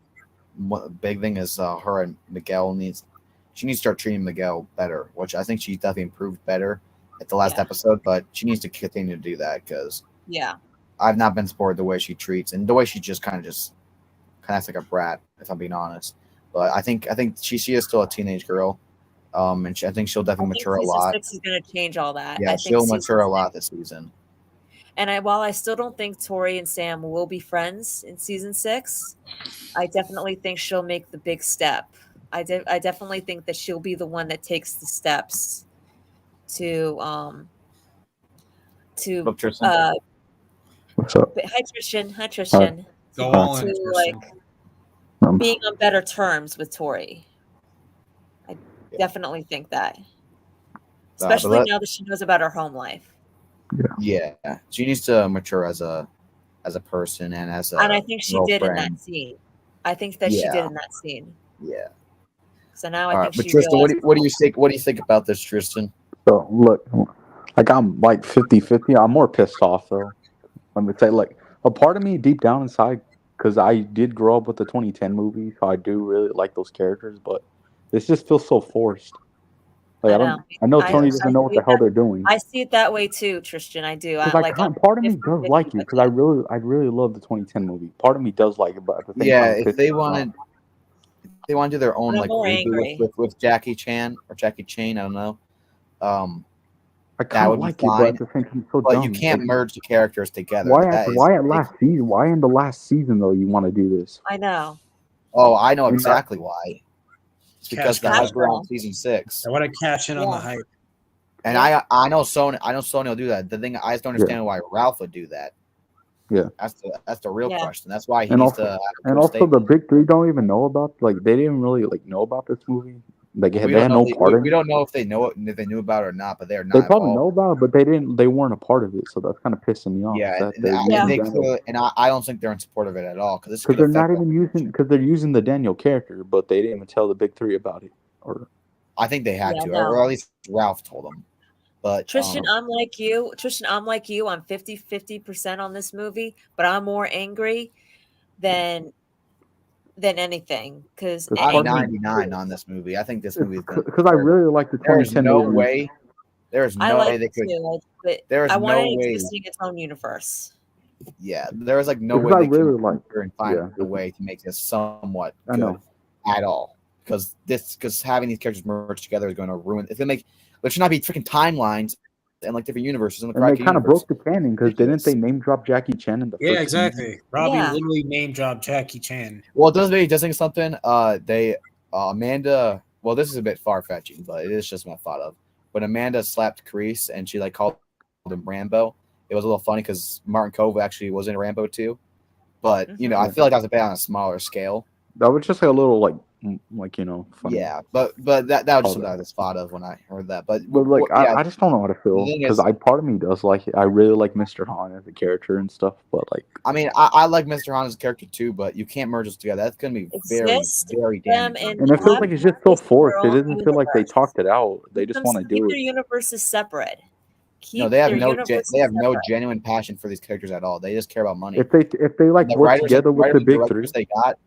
one big thing is her and Miguel she needs to start treating Miguel better, which I think she definitely improved better at the last yeah, episode. But she needs to continue to do that because yeah. I've not been supported the way she treats and the way she just kind of acts like a brat, if I'm being honest. But I think she is still a teenage girl, and I think she'll I definitely think mature a season lot. 6 is going to change all that. Yeah, I think she'll season mature a 6. lot this season. And while I still don't think Tori and Sam will be friends in season 6, I definitely think she'll make the big step. I definitely think that she'll be the one that takes the steps to to Look, Tristan. What's up? Hi Hi. Trishan, Go Huh. all in, to Tristan. like Um, being on better terms with Tori. I Yeah. definitely think that. But Especially now that she knows about her home life. yeah, she needs to mature as a person and as And I a think she did in that girlfriend. scene. I think that she did Yeah, in that scene. yeah. So now I All right, think but she Tristan, realized what do you think? What do you think about this, Tristan? so look, like I'm like 50-50. I'm more pissed off though. Let me say, like, a part of me deep down inside, because I did grow up with the 2010 movie, so I do really like those characters, but this just feels so forced. Like I know. I know I Tony Yes. doesn't know what the hell they're doing. I see it that way too, Tristan. I do. Because I like I'm part of me 50, does 50 like you, with because I really love the 2010 movie. Part of me does like it, but at the same Yeah, time, it pisses me off. if they want to do their own But I'm like more reboot angry. with Jackie Chan or Jackie Chain, I don't know. I That kind of would be like it, but fine, at the same time, it's so but you dumb. can't Like, merge the characters together. That is why at ridiculous. last season? Why in the last season though? You want to do this? I know. Oh, I know And exactly why. It's because Cash the grab. hype around Casual. season 6. I want to cash in on the Yeah. hype. And Yeah. I know Sony will do that. The thing I just don't understand why Ralph would do that. Yeah. That's the real Yeah. question. That's why he And needs also, to have a and clear also, the statement. big three don't even know about. Like, they didn't really like know about this movie. Like, We they don't had know. no part in We it. don't know if they know it, if they knew about it or not. But they're They not probably involved. know about it, but they didn't. They weren't a part of it. So that's kind of pissing me off. Yeah, That they're Yeah. using they Daniel clearly, and I don't think they're in support of it at all because this because could they're not affect. even using because they're using the Daniel character, but they didn't even tell the big three about it. Or I think they had Yeah, to, no. or at least Ralph told them. But Tristan, I'm like you. Tristan, I'm like you. I'm 50% on this movie, but I'm more angry than anything because because I'm part of me 99 on this movie. I think this movie is going to be because I terrible. really like the There is 2010 no movie. way. There is I no like way they it could. too, but There is I want no it way. existing its own universe. Yeah, there is like no Because way I they can really like. here and find Yeah, a way to make this somewhat I know. good at all. Because having these characters merged together is going to ruin. It's going to make there should not be freaking timelines and like different universes in the And they Cracky kind of universe. broke the canon because didn't they name drop Jackie Chan in the Yeah, first season? exactly. Robbie Yeah. literally name dropped Jackie Chan. Well, it does make just think something. They Amanda. Well, this is a bit far fetching, but it is just what I thought of. When Amanda slapped Kreese and she like called him Rambo, it was a little funny because Martin Cove actually was in Rambo too. But you know, I feel like that was a bit on a smaller scale. That was just like a little like funny. Yeah, but that was just Oh, something I just thought of when I heard that. But like yeah, I just don't know how to feel thing because is- part of me does like it. I really like Mr. Han as a character and stuff, but like I mean, I like Mr. Han as a character too, but you can't merge us together. That's going to be very, Exist very them damaging. and it feels have like it's them just so exist in their forced. It own doesn't feel like they universe. talked it out. They just Keep want to do their it. universes separate. No, Keep they have their no universes they have no separate. genuine passion for these characters at all. They just care about money. If they like The work writers, together with the and big three, directors they got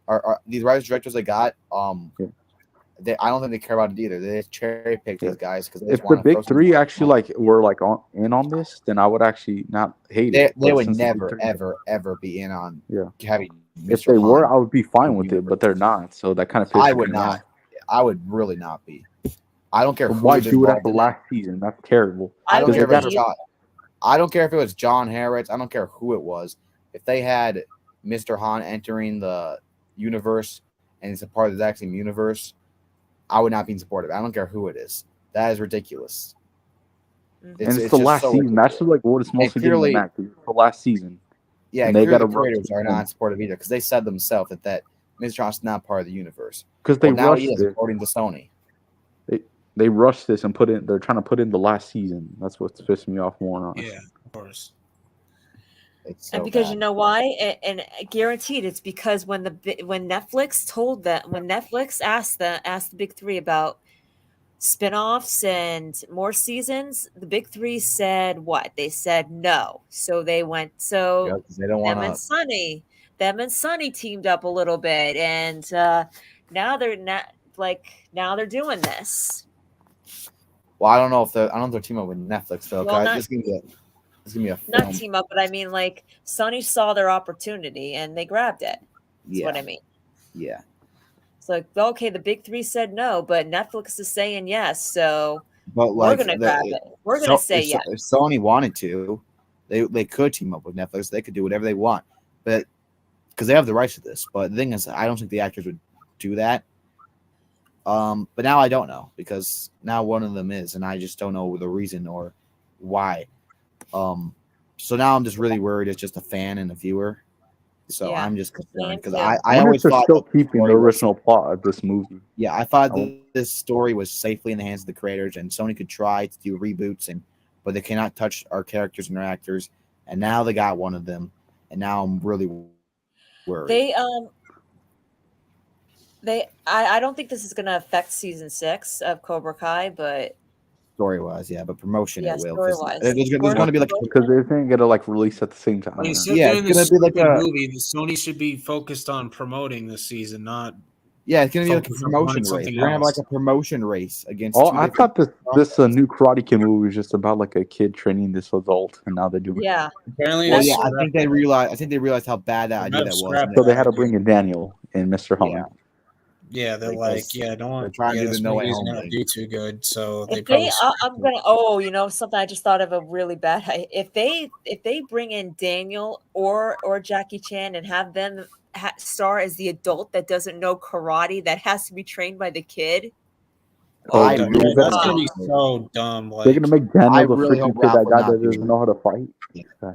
are these writers directors they got. Yeah. I don't think they care about it either. They just cherry pick these guys because if the big three actually like were like in on this, then I would actually not hate it. they But would since the big never three- ever be in on Yeah. having. If Mr. they were, Han I would be fine in with it, universe. but they're not. So that kind of pisses I would me not. off. I would really not be. I don't care But who why is do it at involved the in it. last season? That's terrible. I don't Because care they if it's gotta- John. I don't care if it was John Harris. I don't care who it was. If they had Mr. Han entering the universe and it's a part of the exact same universe, I would not be supportive. I don't care who it is. That is ridiculous. Mhm. And it's the just last so season. That's ridiculous. like what it's mostly getting clearly- back to. It's the last season. Yeah, And they clearly gotta the rush creators it are in. not supportive either because they said themselves that Mr. Han's not part of the universe. Because they Well, now he rushed is, it. according to Sony. They rushed this and put in. They're trying to put in the last season. That's what's pissing me off more. Honestly. Yeah, of course. It's so And because bad. you know why, and guaranteed, it's because when Netflix asked the big three about spin-offs and more seasons, the big three said what? They said no. So they went. So Yeah, 'cause they don't want them and Sunny teamed up a little bit, and now they're not now they're doing this. Well, I don't know if they're teaming up with Netflix though. Well, This is gonna be a Not film. team up, but I mean like Sony saw their opportunity and they grabbed it. That's what I mean. Yeah. It's like, okay, the big three said no, but Netflix is saying yes, so But we're like gonna grab it. We're gonna say yes. If Sony wanted to, they could team up with Netflix. They could do whatever they want, but because they have the rights to this. But the thing is, I don't think the actors would do that. But now I don't know because now one of them is, and I just don't know the reason or why. So now I'm just really worried as just a fan and a viewer. So Yeah. I'm just concerned because Same, I I wonder always if they're thought still that the keeping the story was- original plot of this movie. Yeah, I thought Oh. this story was safely in the hands of the creators, and Sony could try to do reboots, but they cannot touch our characters and our actors. And now they got one of them, and now I'm really worried. I don't think this is gonna affect season 6 of Cobra Kai, but Story wise, yeah, but promotion yeah, it will. 'Cause story-wise. There's going to be like Because they're going to get like released at the same time. When right? instead Yeah, of doing it's this gonna be like stupid a- movie, the Sony should be focused on promoting this season, not yeah, it's going to be like a focus on promotion something race. We're going to have like else. a promotion race against. Oh, two I different thought this new Karate Kid movie was just about like a kid training this adult, and now they're doing. yeah. Apparently, Well, it's yeah, I scrapped. think they realized how bad that idea that was. scrapped So they had to bring in Daniel and Mr. Yeah. Holland. Yeah, they're Because like, don't. they're trying to do the this No Way movie's Home not thing. do too good, so they If probably. they, I'm gonna. You know something? I just thought of a really bad. If they bring in Daniel or Jackie Chan and have them star as the adult that doesn't know karate that has to be trained by the kid. Oh, I yeah, really that's hope gonna be not. so dumb. They're Like, gonna make I Daniel the really freaking hope kid, Ralph that will guy not that be doesn't know how to fight.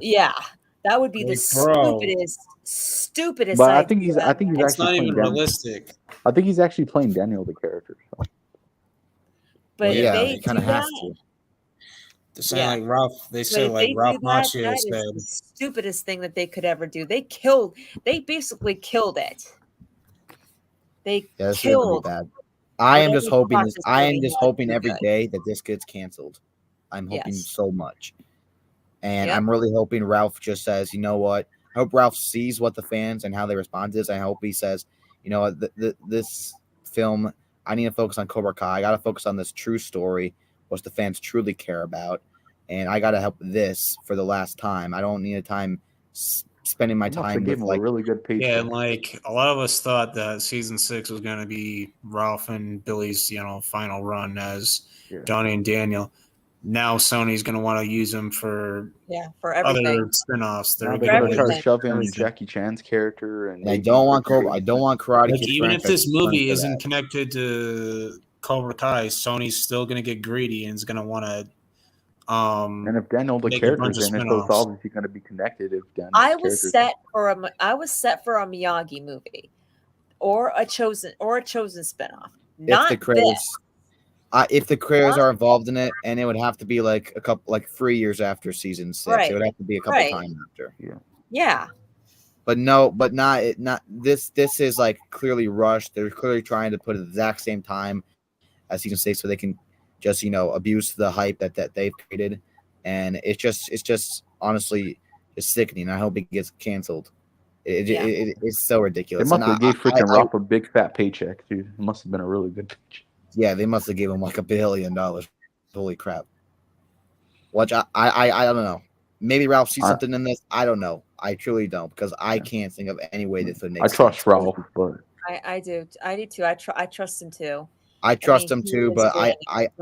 Yeah, that would be the Like, bro. stupidest. But I idea. think he's it's actually not playing even Daniel. realistic. I think he's actually playing Daniel, the character. So. But Well, if yeah, they he do kind of has that, to. They're saying Yeah. like Ralph. They but say if like they do Ralph that, Macchio that is said. the stupidest thing that they could ever do. They basically killed it. They Yeah, this is gonna be killed. bad. I am just whatever hoping process I am movie just had hoping to be every good. day that this gets canceled. I'm hoping Yes. so much. And Yep. I'm really hoping Ralph just says, you know what? I hope Ralph sees what the fans and how they respond to this. I hope he says, you know what, this film, I need to focus on Cobra Kai. I got to focus on this true story, what the fans truly care about. And I got to help this for the last time. I don't need a time spending my They must time have gave with him like a really good paycheck. Yeah, and like a lot of us thought that season 6 was going to be Ralph and Billy's, final run as Johnny and Daniel. Now Sony's going to want to use them for for everything. other spin-offs. Now They're they're going gonna try to everything. shove in everything. Jackie Chan's character, and I don't want Cobra. I don't want Karate Like Kid even if franchise this to turn movie to isn't that. connected to Cobra Kai, Sony's still going to get greedy and is going to want to. And if Daniel the make a bunch character's of in it, so it's spin-offs. obviously going to be connected. If Daniel's I was character's set for a Miyagi movie, or a chosen spinoff. Not If the creators, if the creators Not- are involved in it, and it would have to be like a couple, like 3 years after season 6. Right. It would have to be a couple Right. times after. yeah. But no, but not this. This is like clearly rushed. They're clearly trying to put it at the exact same time as season 6, so they can just abuse the hype that they've created, and it's just honestly just sickening. I hope it gets canceled. It's so They ridiculous. must And have gave freaking Ralph a big fat paycheck, dude. It must have been a really good paycheck. Yeah, they must have given him like $1 billion. Holy crap! Which I don't know. Maybe Ralph sees something in this. I don't know. I truly don't, because I can't think of any way this would make I sense. trust Ralph, but I do too. I trust him too. I trust mean, him he too, is but doing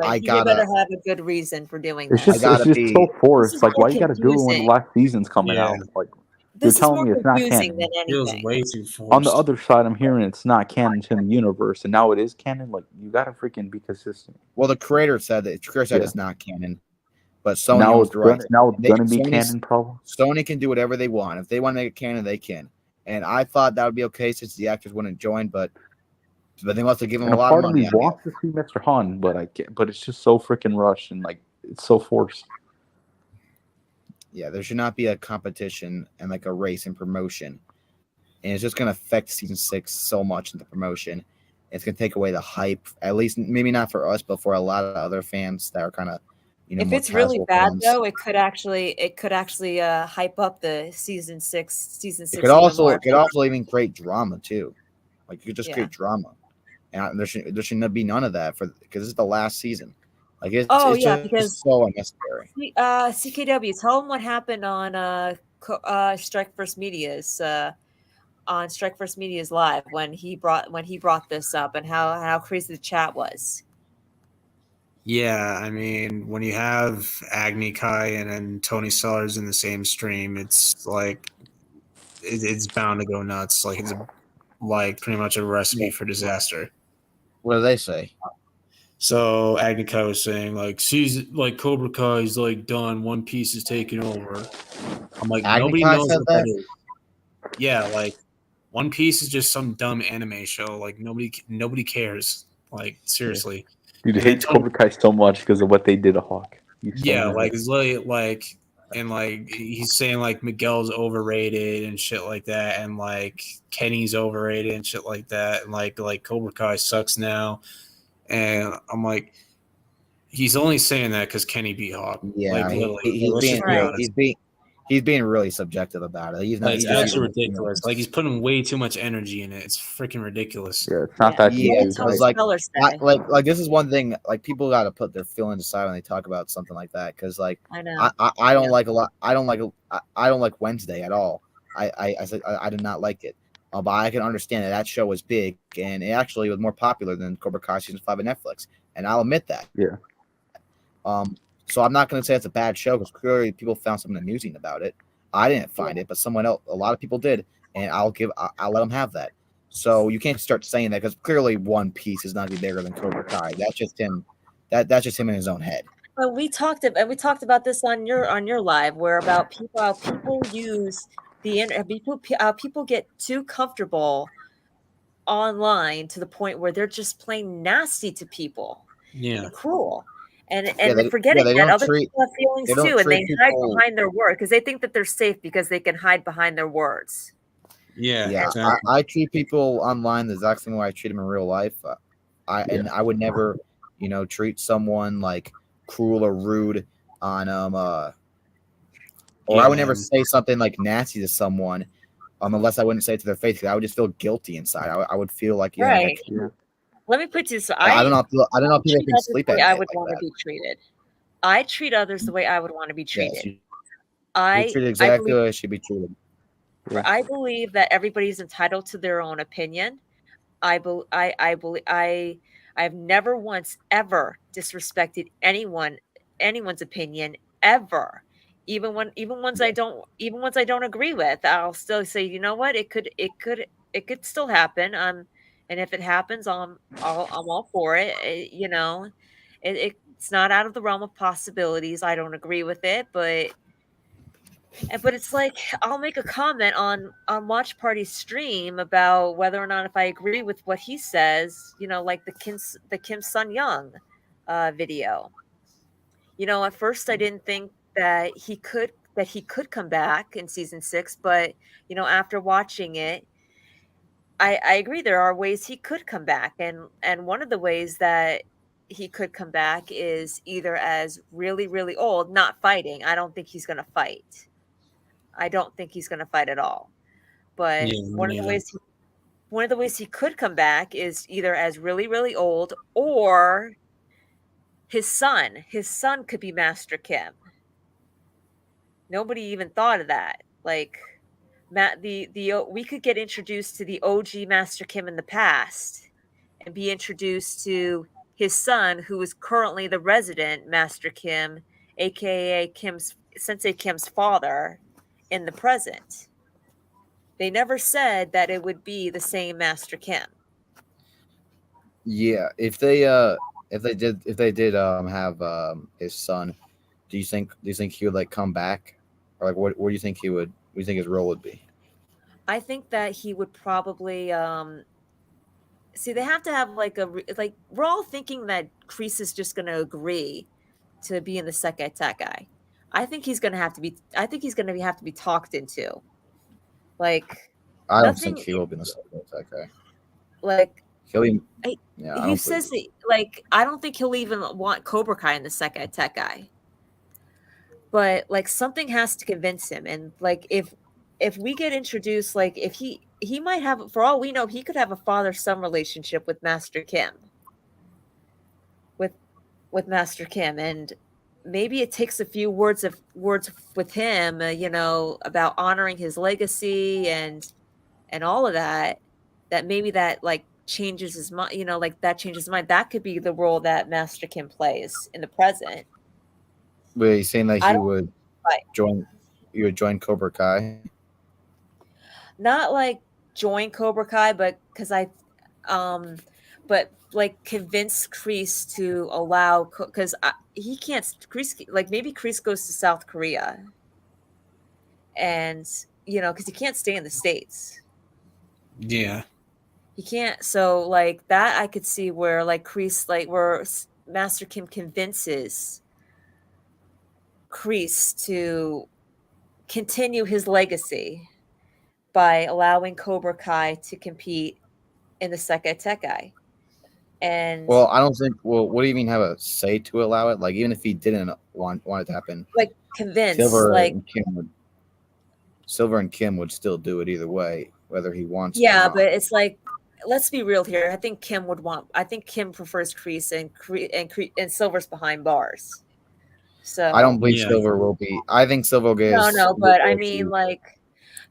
I He gotta. better have a good reason for doing it's this. just gotta it's just be- so forced. This is Like, so why you got to do it when the confusing. last season's coming Yeah. out? Like, This is telling more me it's not confusing canon. than Feels anything. way too forced. On the other side, I'm hearing it's not canon to the universe, and now it is canon. Like, you gotta freaking be consistent. Well, the creator said Yeah. it's not canon, but Sony Now owns it's the rights. gonna be canon, probably. Sony can do whatever they want. If they want to make it canon, they can. And I thought that would be okay since the actors wouldn't join, but they must have given And them a a lot of part of me money. wants to see Mr. Han, but I can't. But it's just so freaking rushed and like it's so forced. Yeah, there should not be a competition and like a race in promotion. And it's just going to affect season 6 so much in the promotion. It's going to take away the hype, at least maybe not for us, but for a lot of other fans that are kind of, If more it's really casual bad fans. though, it could actually hype up the season six It could even more. even create drama too. Like you could just Yeah. create drama, and there should be none of that because this is the last season. Like it's yeah, just because so unnecessary. CKW, tell them what happened on Strike First Media's on Strike First Media's live when he brought this up and how crazy the chat was. Yeah, I mean, when you have Agni Kai and then Tony Sellers in the same stream, it's like it's bound to go nuts. Like it's pretty much a recipe for disaster. What do they say? So Agni Kai was saying like Cobra Kai's like done, One Piece is taking over. I'm like, Agni nobody Kai knows said what that? that is. Yeah, like One Piece is just some dumb anime show. Like nobody cares. Like seriously. Dude, And then hates Cobra Kai so much because of what they did to Hawk. Yeah, like it's like and like he's saying like Miguel's overrated and shit like that, and like Kenny's overrated and shit like that, and like Cobra Kai sucks now, and I'm like, he's only saying that because Kenny beat Hawk. Yeah, Like literally, let's just be honest. he's being really subjective about it. He's not. Like, it's He's just actually ridiculous. Like he's putting way too much energy in it. It's freaking ridiculous. Yeah, it's not that deep. Yeah, dude. because like this is one thing. Like people got to put their feelings aside when they talk about something like that. Because like I know. I don't like a lot. I don't like Wednesday at all. I said I did not like it. But I can understand that show was big and it actually was more popular than Cobra Kai season 5 on Netflix, and I'll admit that. Yeah. So I'm not going to say it's a bad show because clearly people found something amusing about it. I didn't find it, but someone else, a lot of people did, and I'll let them have that. So you can't start saying that because clearly One Piece is not going to be bigger than Cobra Kai. That's just him. That's just him in his own head. Well, we talked about this on your live, where about people use people get too comfortable online to the point where they're just plain nasty to people, Yeah, and cruel, and they forgetting that other treat- people have feelings they don't too, and they treat hide people- behind their word because they think that they're safe because they can hide behind their words. yeah. Exactly. I treat people online the exact same way I treat them in real life. And I would never, treat someone like cruel or rude on or I would never say something like nasty to someone, unless I wouldn't say it to their face. Because I would just feel guilty inside. I would feel like Right. Like, Let me put this. I don't know. I don't know if people can sleep at night I would like want that. to be treated. I treat others the way I would want to be treated. Yes, you I treated exactly the way it should be treated. I believe that everybody's entitled to their own opinion. I've never once ever disrespected anyone's opinion ever. Even ones I don't agree with, I'll still say, you know what, it could still happen. And if it happens, I'm all for it. It's not out of the realm of possibilities. I don't agree with it, but it's like I'll make a comment on Watch Party's stream about whether or not if I agree with what he says, like the Kim Sun Young video. At first I didn't think that he could come back in season 6, but after watching it, I agree there are ways he could come back, and one of the ways that he could come back is either as really, really old, not fighting. I don't think he's going to fight. I don't think he's going to fight at all. But one of the ways he could come back is either as really, really old, or his son. His son could be Master Kim. Nobody even thought of that. Like we could get introduced to the OG Master Kim in the past and be introduced to his son, who is currently the resident Master Kim, aka Sensei Kim's father, in the present. They never said that it would be the same Master Kim. Yeah, if they did have his son, do you think he would like come back, or like what do you think he would? What do you think his role would be? I think that he would probably see. They have to have like like we're all thinking that Kreese is just going to agree to be in the Sekai Tekai. I think he's going to have to be. I think he's going to have to be talked into. Like I don't think nothing. he will be in the second attack guy. Like He'll be. I, Yeah, I he don't says believe. that, like I don't think he'll even want Cobra Kai in the Sekai Tekai. But like something has to convince him, and like if we get introduced, like if he might have, for all we know, he could have a father-son relationship with Master Kim, with with Master Kim, and maybe it takes a few words with him, about honoring his legacy and all of that, that maybe that like changes his mind, like that changes his mind. That could be the role that Master Kim plays in the present. Wait, he's saying that I he don't would like join. You would join Cobra Kai. not like join Cobra Kai, but because um, but like convince Kreese to allow, because he can't. Kreese, like maybe Kreese goes to South Korea, and because he can't stay in the States. Yeah. He can't. So like that, I could see where like Kreese, like where Master Kim convinces Kreese to continue his legacy by allowing Cobra Kai to compete in the Sekai Tekai. And Well, I don't think. Well, would he even have a say to allow it? Like, even if he didn't want it to happen, like convince, Silver like and Kim would. Silver and Kim would still do it either way, whether he wants it or yeah, not. but it's like let's be real here. I think Kim would want. I think Kim prefers Kreese, and Silver's behind bars. I don't So believe Yeah. Silver will be. I think Silver will get no, his. no, but I mean like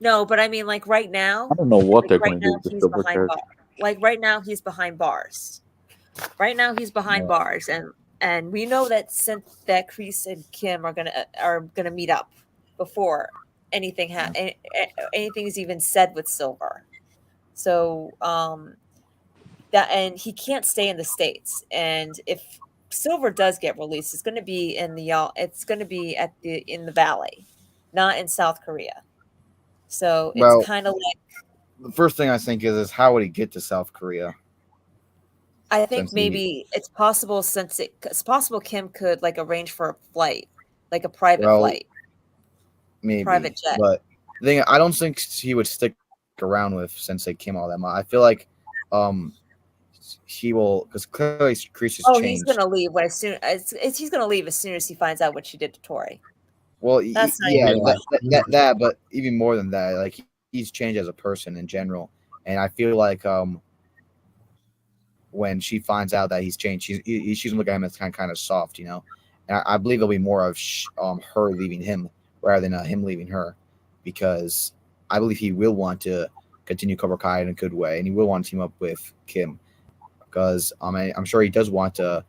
no, but I mean like right now, I don't know what like they're right going to do now with the he's silver behind character. bars. Like right now he's behind bars. Right now he's behind No. bars, and we know that since that Kreese and Kim are gonna meet up before anything is even said with Silver. So that, and he can't stay in the States, and if Silver does get released, it's going to be it's going to be in the Valley, not in South Korea. So it's Well, kind of like the first thing I think is how would he get to South Korea? I think Since he, maybe it's possible, since it's possible Kim could like arrange for a flight, like a private well, flight, private maybe, jet. but the thing I don't think he would stick around with Sensei Kim all that much. I feel like, um, he will because clearly Kreese has Oh, he's changed. gonna leave as soon as he's gonna leave as soon as he finds out what she did to Tori. Well, That's not yeah, even a Yeah. question. but even more than that, like he's changed as a person in general, and I feel like when she finds out that he's changed, she's gonna look at him as kind of soft, and I believe it'll be more of her leaving him rather than him leaving her, because I believe he will want to continue Cobra Kai in a good way, and he will want to team up with Kim, because I'm sure he does want to,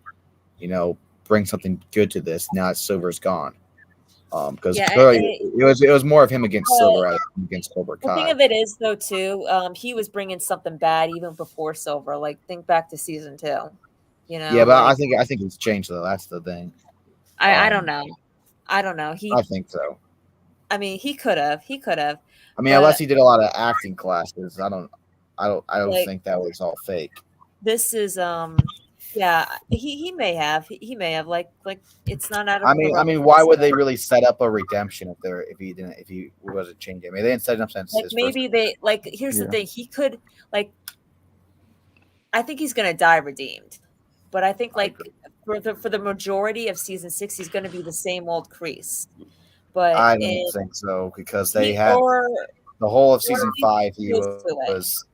bring something good to this now that Silver's gone. Because Yeah, clearly it was more of him against but Silver rather than against Cobra the thing Kai. of it is, though, too, he was bringing something bad even before Silver. Like, think back to season 2. Yeah, but I Like think he's changed though. That's the thing. I don't know. I don't know. I think so. I mean, he could have. He could have. I mean, unless But he did a lot of acting classes, I don't like, think that was all fake. this is yeah. He may have. He may have. Like it's not out of I the mean, I realm of mean, why would they possibility. really set up a redemption if he wasn't changing? I mean, they didn't set it up since Like his first. maybe they like. Here's the Yeah. thing. He could like. I think he's gonna die redeemed, but I think I like agree. for the majority of season 6, he's gonna be the same old Crease. But I don't in think so because they he had the whole of or season he 5. He goes to it. was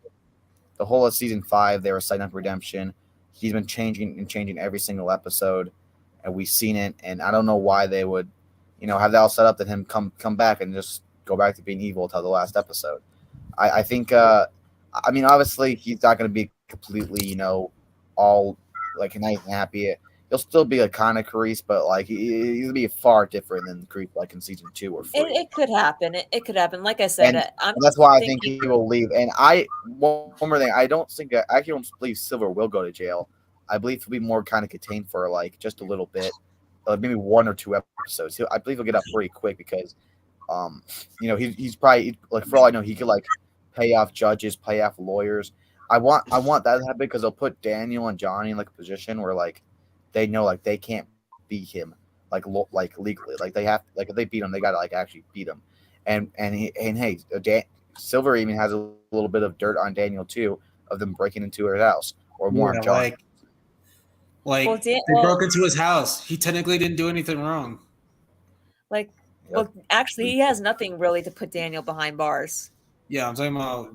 the whole of season 5. They were setting up redemption. He's been changing and changing every single episode, and we've seen it. And I don't know why they would, have that all set up that him come back and just go back to being evil till the last episode. I think. I mean, obviously, he's not going to be completely, all like nice and happy. he'll still be a kind of Kreese, but like he's gonna be far different than Kreese like in season 2 or 3. It could happen. It could happen. Like I said, And I'm that's why I think thinking. he will leave. And one more thing, I actually don't believe Silver will go to jail. I believe he'll be more kind of contained for like just a little bit, maybe 1 or 2 episodes. I believe he'll get out pretty quick because, he's probably like for all I know he could like pay off judges, pay off lawyers. I want that to happen because they'll put Daniel and Johnny in like a position where like they know like they can't beat him like legally, like they have like if they beat him they gotta like actually beat him. And hey, Silver even has a little bit of dirt on Daniel too, of them breaking into her house, or more on Johnny. Like they broke into his house. He technically didn't do anything wrong. Like, well, actually, he has nothing really to put Daniel behind bars. Yeah, I'm talking about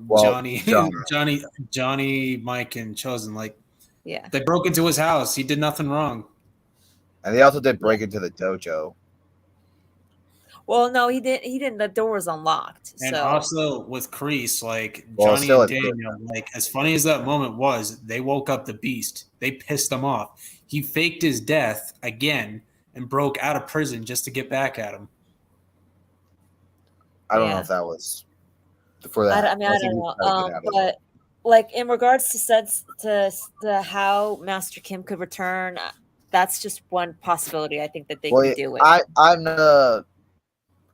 Johnny, Mike, and Chosen. Like, yeah, they broke into his house. He did nothing wrong. And they also did break into the dojo. Well, no, he didn't. He didn't. The door was unlocked. And so. also with Kreese, like Johnny and Daniel, like as funny as that moment was, they woke up the beast. They pissed him off. He faked his death again and broke out of prison just to get back at him. I don't know if that was for that. I don't know. But like in regards to how Master Kim could return, that's just one possibility. I think that they could do it. I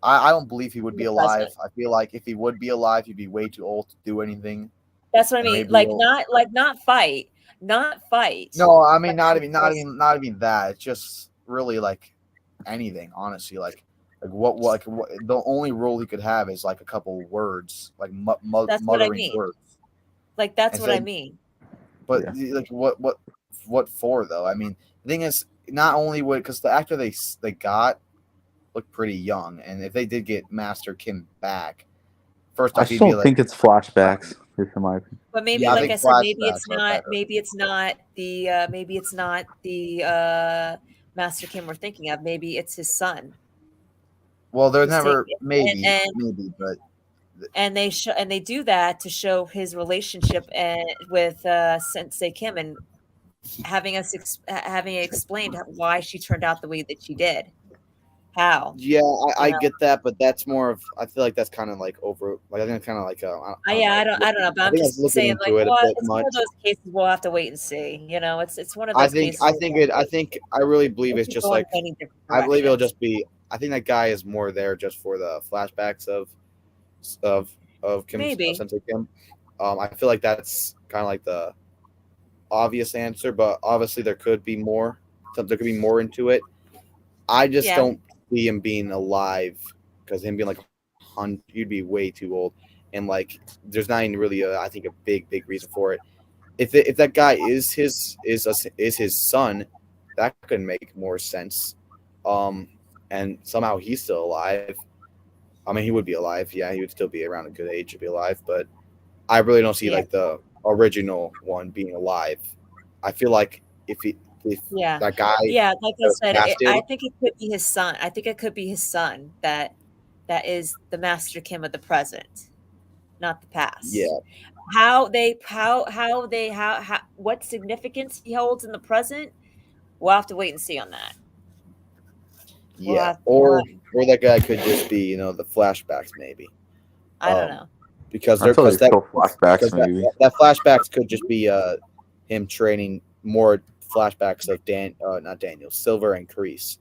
don't believe he would be alive. I feel like if he would be alive, he'd be way too old to do anything. That's what I mean. Not fight. No, I mean not even that. It's just really like anything, honestly. Like what the only role he could have is like a couple words, like muttering words. Like that's what I mean. But like what for though? I mean, the thing is, not only would because the actor they got looked pretty young, and if they did get Master Kim back, first off, I still think it's flashbacks. In my opinion. But maybe, like I said, maybe it's not. Maybe it's not the. Maybe it's not the Master Kim we're thinking of. Maybe it's his son. Well, they're never maybe, but and they do that to show his relationship with Sensei Kim and having explained why she turned out the way that she did. How? Yeah, I get that, but that's more of. I feel like that's kind of like over. Like I think it's kind of like. I don't know, but I'm just saying, like, it's one of those cases we'll have to wait and see. It's one of those. I really believe it's just like. I believe it'll just be. I think that guy is more there just for the flashbacks of Kim, Sensei Kim. I feel like that's kind of like the obvious answer, but obviously there could be more. There could be more into it. I just don't see him being alive because him being like you'd be way too old, and like there's not even really I think a big reason for it. If that guy is his son, that could make more sense. And somehow he's still alive. I mean, he would be alive. Yeah, he would still be around a good age to be alive. But I really don't see like the original one being alive. I feel like if that guy, like I said, I think it could be his son. I think it could be his son that is the Master Kim of the present, not the past. Yeah. What significance he holds in the present, we'll have to wait and see on that. Yeah, or that guy could just be, the flashbacks maybe. I don't know. Because that flashbacks could just be him training more flashbacks of Silver and Kreese.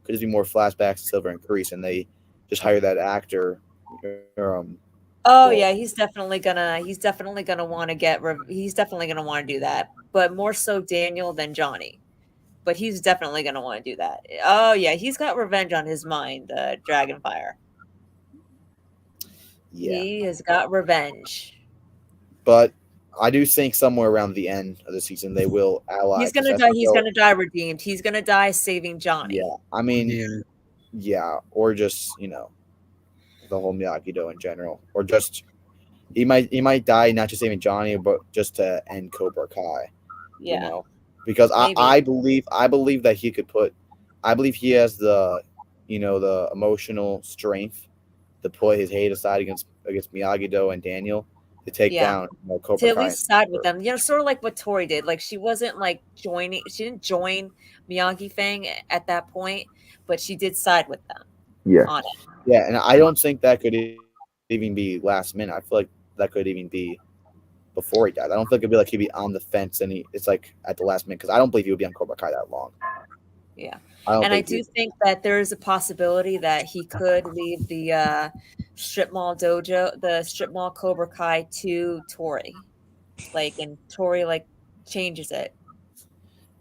Could just be more flashbacks of Silver and Kreese, and they just hire that actor. He's definitely gonna want to do that, but more so Daniel than Johnny. But he's definitely going to want to do that. Oh, yeah. He's got revenge on his mind, Dragonfire. Yeah. He has got revenge. But I do think somewhere around the end of the season, they will ally. He's going to die. He's going to die redeemed. He's going to die saving Johnny. Yeah. I mean, or just, the whole Miyagi-Do in general. Or just, he might die not just saving Johnny, but just to end Cobra Kai. Yeah. Because I believe that he could I believe he has the emotional strength to put his hate aside against Miyagi-Do and Daniel to take Yeah. down To Cobra at Kai. least side with them, sort of like what Tori did. Like she wasn't like joining. She didn't join Miyagi Fang at that point, but she did side with them Yeah. on it. Yeah, and I don't think that could even be last minute. I feel like that could even be before he died. I don't think it'd be like he'd be on the fence and it's like at the last minute because I don't believe he would be on Cobra Kai that long. Yeah. I don't And I think do think that there is a possibility that he could leave the strip mall dojo, the strip mall Cobra Kai to Tori. Like, and Tori like changes it.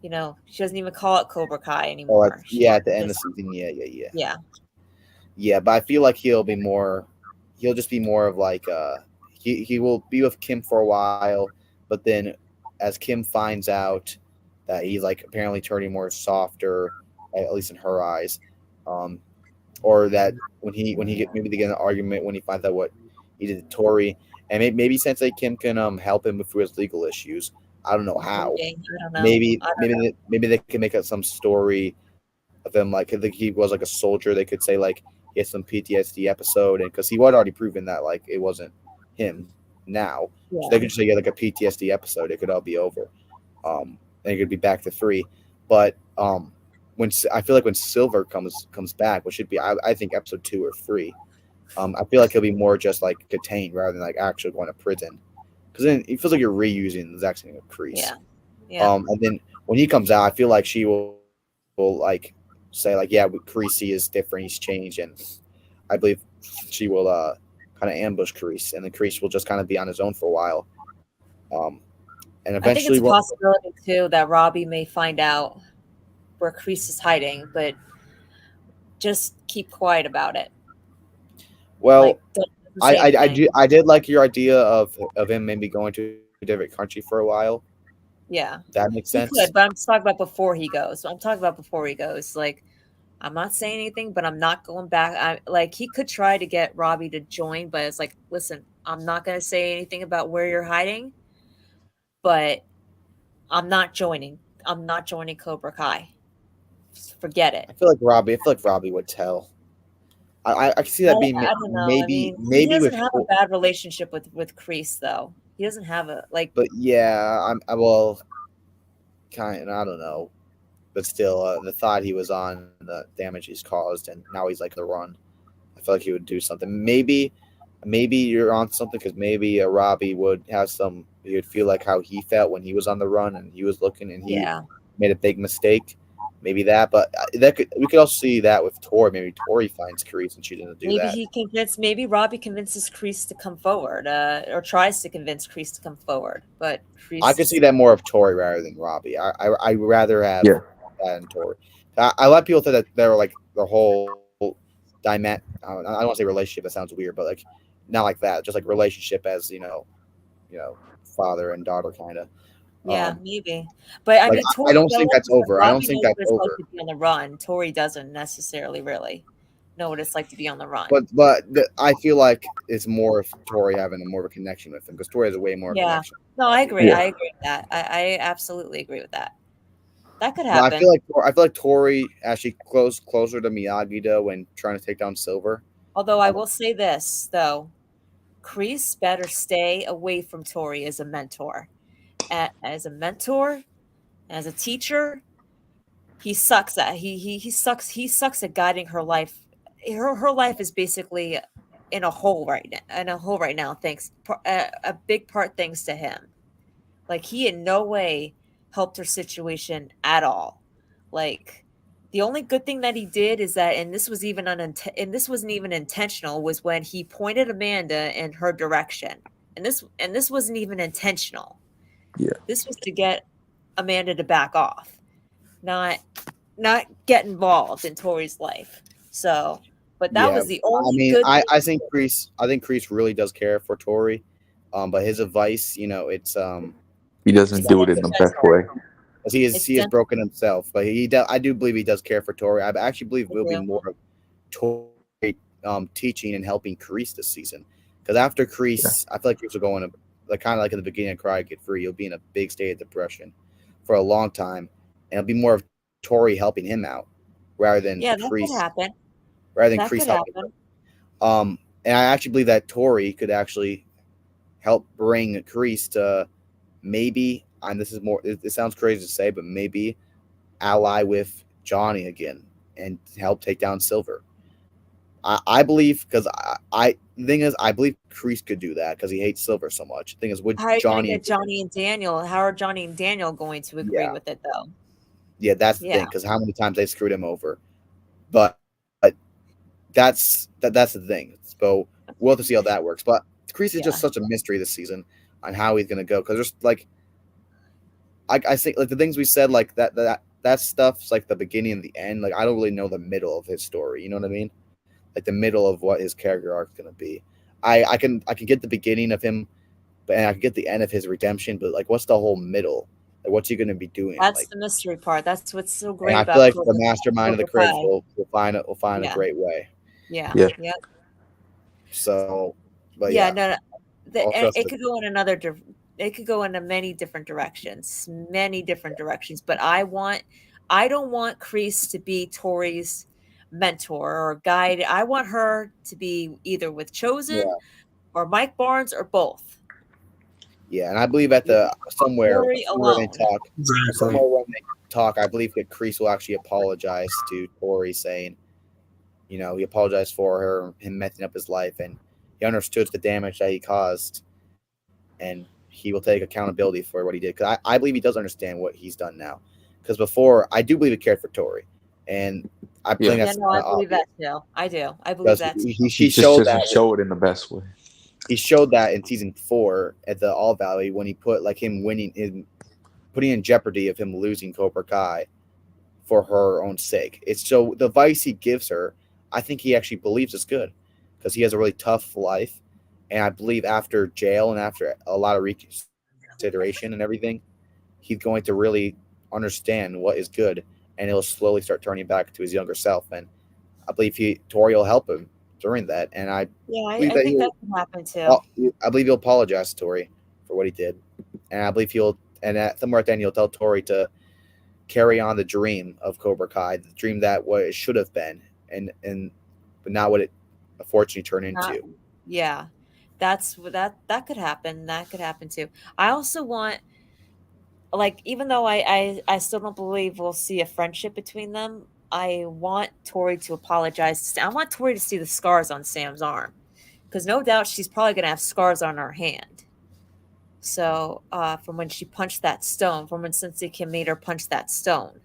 She doesn't even call it Cobra Kai anymore. She at the end of just, the season, yeah. yeah. But I feel like he'll just be more of like he will be with Kim for a while, but then as Kim finds out that he's like apparently turning more softer, at least in her eyes, or that when he get maybe they get in an argument when he finds out what he did to Tori, and maybe Sensei Kim can help him through his legal issues. I don't know how. Maybe. I don't know. Maybe they can make up some story of him like I think he was like a soldier. They could say like he had some PTSD episode, and because he had already proven that like it wasn't him now, so they could just say like a PTSD episode. It could all be over, and it could be back to 3. But when I feel like when Silver comes back, which should be I think episode 2 or 3, I feel like he'll be more just like contained rather than like actually going to prison, because then it feels like you're reusing the exact same Kreese. Yeah. Yeah. And then when he comes out, I feel like she will like say like, yeah, Kreese is different, he's changed, and I believe she will kind of ambush Kreese, and then Kreese will just kind of be on his own for a while. And I think eventually, it's a possibility too that Robbie may find out where Kreese is hiding, but just keep quiet about it. well, Like, don't say anything. I did like your idea of him maybe going to a different country for a while. Yeah. That makes He sense. could, but I'm just talking about before he goes. I'm talking about before he goes. Like, I'm not saying anything, but I'm not going back. He could try to get Robbie to join, but it's like, listen, I'm not going to say anything about where you're hiding, but I'm not joining. I'm not joining Cobra Kai. Just forget it. I feel like Robbie would tell. I can see that being I don't know. maybe he doesn't with have a bad relationship with Kreese, though. He doesn't have a like. but yeah, I will kind of I don't know, but still, the thought he was on, the damage he's caused, and now he's like the run. I feel like he would do something. Maybe you're on something because maybe Robbie would have some. He would feel like how he felt when he was on the run and he was looking and he made a big mistake. Maybe that, but we could also see that with Tori. Maybe Tori finds Kreese and she doesn't do that. Maybe Robbie convinces Kreese to come forward, or tries to convince Kreese to come forward. But Kreese, I could see that more of Tori rather than Robbie. I rather have that and Tori. I like people that they're like the whole dynamic. I don't want to say relationship. That sounds weird, but like not like that. Just like relationship as father and daughter kind of. Yeah, maybe. But I mean, Tori, I don't think that's over. I don't think that's over. Like to be on the run. Tori doesn't necessarily really know what it's like to be on the run. But I feel like it's more of Tori having more of a connection with him because Tori has a way more connection. No, I agree. Yeah. I agree with that. I absolutely agree with that. That could happen. No, I feel like Tori actually closer to Miyagi though when trying to take down Silver. Although I will say this though, Kreese better stay away from Tori as a mentor. As a mentor, as a teacher, he sucks at he sucks at guiding her life. Her life is basically in a hole right now. Thanks a big part thanks to him. Like he in no way helped her situation at all. Like the only good thing that he did is that, and this wasn't even intentional, was when he pointed Amanda in her direction, and this wasn't even intentional. Yeah. This was to get Amanda to back off, not get involved in Tori's life. So, but that was the only good thing. I think Kreese really does care for Tori. But his advice, it's he doesn't do it in the best way. He is broken himself, but I do believe he does care for Tori. I actually believe it will be more of Tori teaching and helping Kreese this season. Because after Kreese, I feel like Kreese will go in kind of like in the beginning of Cry Get Free, he'll be in a big state of depression for a long time, and it'll be more of Tori helping him out rather than that Kreese. could happen. Rather than Kreese helping him. And I actually believe that Tori could actually help bring Kreese to maybe, and this is more, it sounds crazy to say, but maybe ally with Johnny again and help take down Silver. I believe, because the thing is, I believe Kreese could do that because he hates Silver so much. The thing is, would How are you going to Johnny get Johnny and Daniel? How are Johnny and Daniel going to agree with it, though? Yeah, that's the thing, because how many times they screwed him over. But that's the thing. So we'll have to see how that works. But Kreese is just such a mystery this season on how he's gonna go, because there's like, I think like the things we said, like that stuff's like the beginning and the end. Like I don't really know the middle of his story. You know what I mean? Like the middle of what his character arc is gonna be. I can get the beginning of him, and I can get the end of his redemption. But like, what's the whole middle? Like, what's he gonna be doing? That's like, the mystery part. That's what's so great and I about feel like the mastermind of the Cobra cribs Kai. will find it. Will find a great way. Yeah. Yeah. Yeah. So, but Yeah. yeah, No. I'll trust It could go in another. It could go into many different directions. But I don't want Kreese to be Tori's mentor or guide. I want her to be either with Chosen or Mike Barnes or both. Yeah, and I believe at the somewhere Tori where they alone. talk, Exactly. somewhere when they talk, I believe that Kreese will actually apologize to Tori, saying, you know, he apologized for him messing up his life, and he understood the damage that he caused, and he will take accountability for what he did. Because I believe he does understand what he's done now. Because before, I do believe he cared for Tori, and I think Yeah, that's no, I believe obvious. that too. I do. I believe Because that too. he He just showed doesn't that. show it in the best way. He showed that in season 4 at the All Valley when he put like him winning, putting in jeopardy of him losing Cobra Kai for her own sake. It's so the advice he gives her, I think he actually believes is good, because he has a really tough life, and I believe after jail and after a lot of reconsideration and everything, he's going to really understand what is good, and he'll slowly start turning back to his younger self. And I believe Tori will help him during that, and I believe I that think that can happen too. I believe he'll apologize to Tori for what he did, and I believe somewhere at the end he'll tell Tori to carry on the dream of Cobra Kai, the dream that what it should have been, and but not what it unfortunately turned into. Yeah, that's that could happen. That could happen too. I also want, like, even though I still don't believe we'll see a friendship between them, I want Tori to apologize. I want Tori to see the scars on Sam's arm, because no doubt she's probably going to have scars on her hand. So from when she punched that stone, from when Sensei Kim made her punch that stone.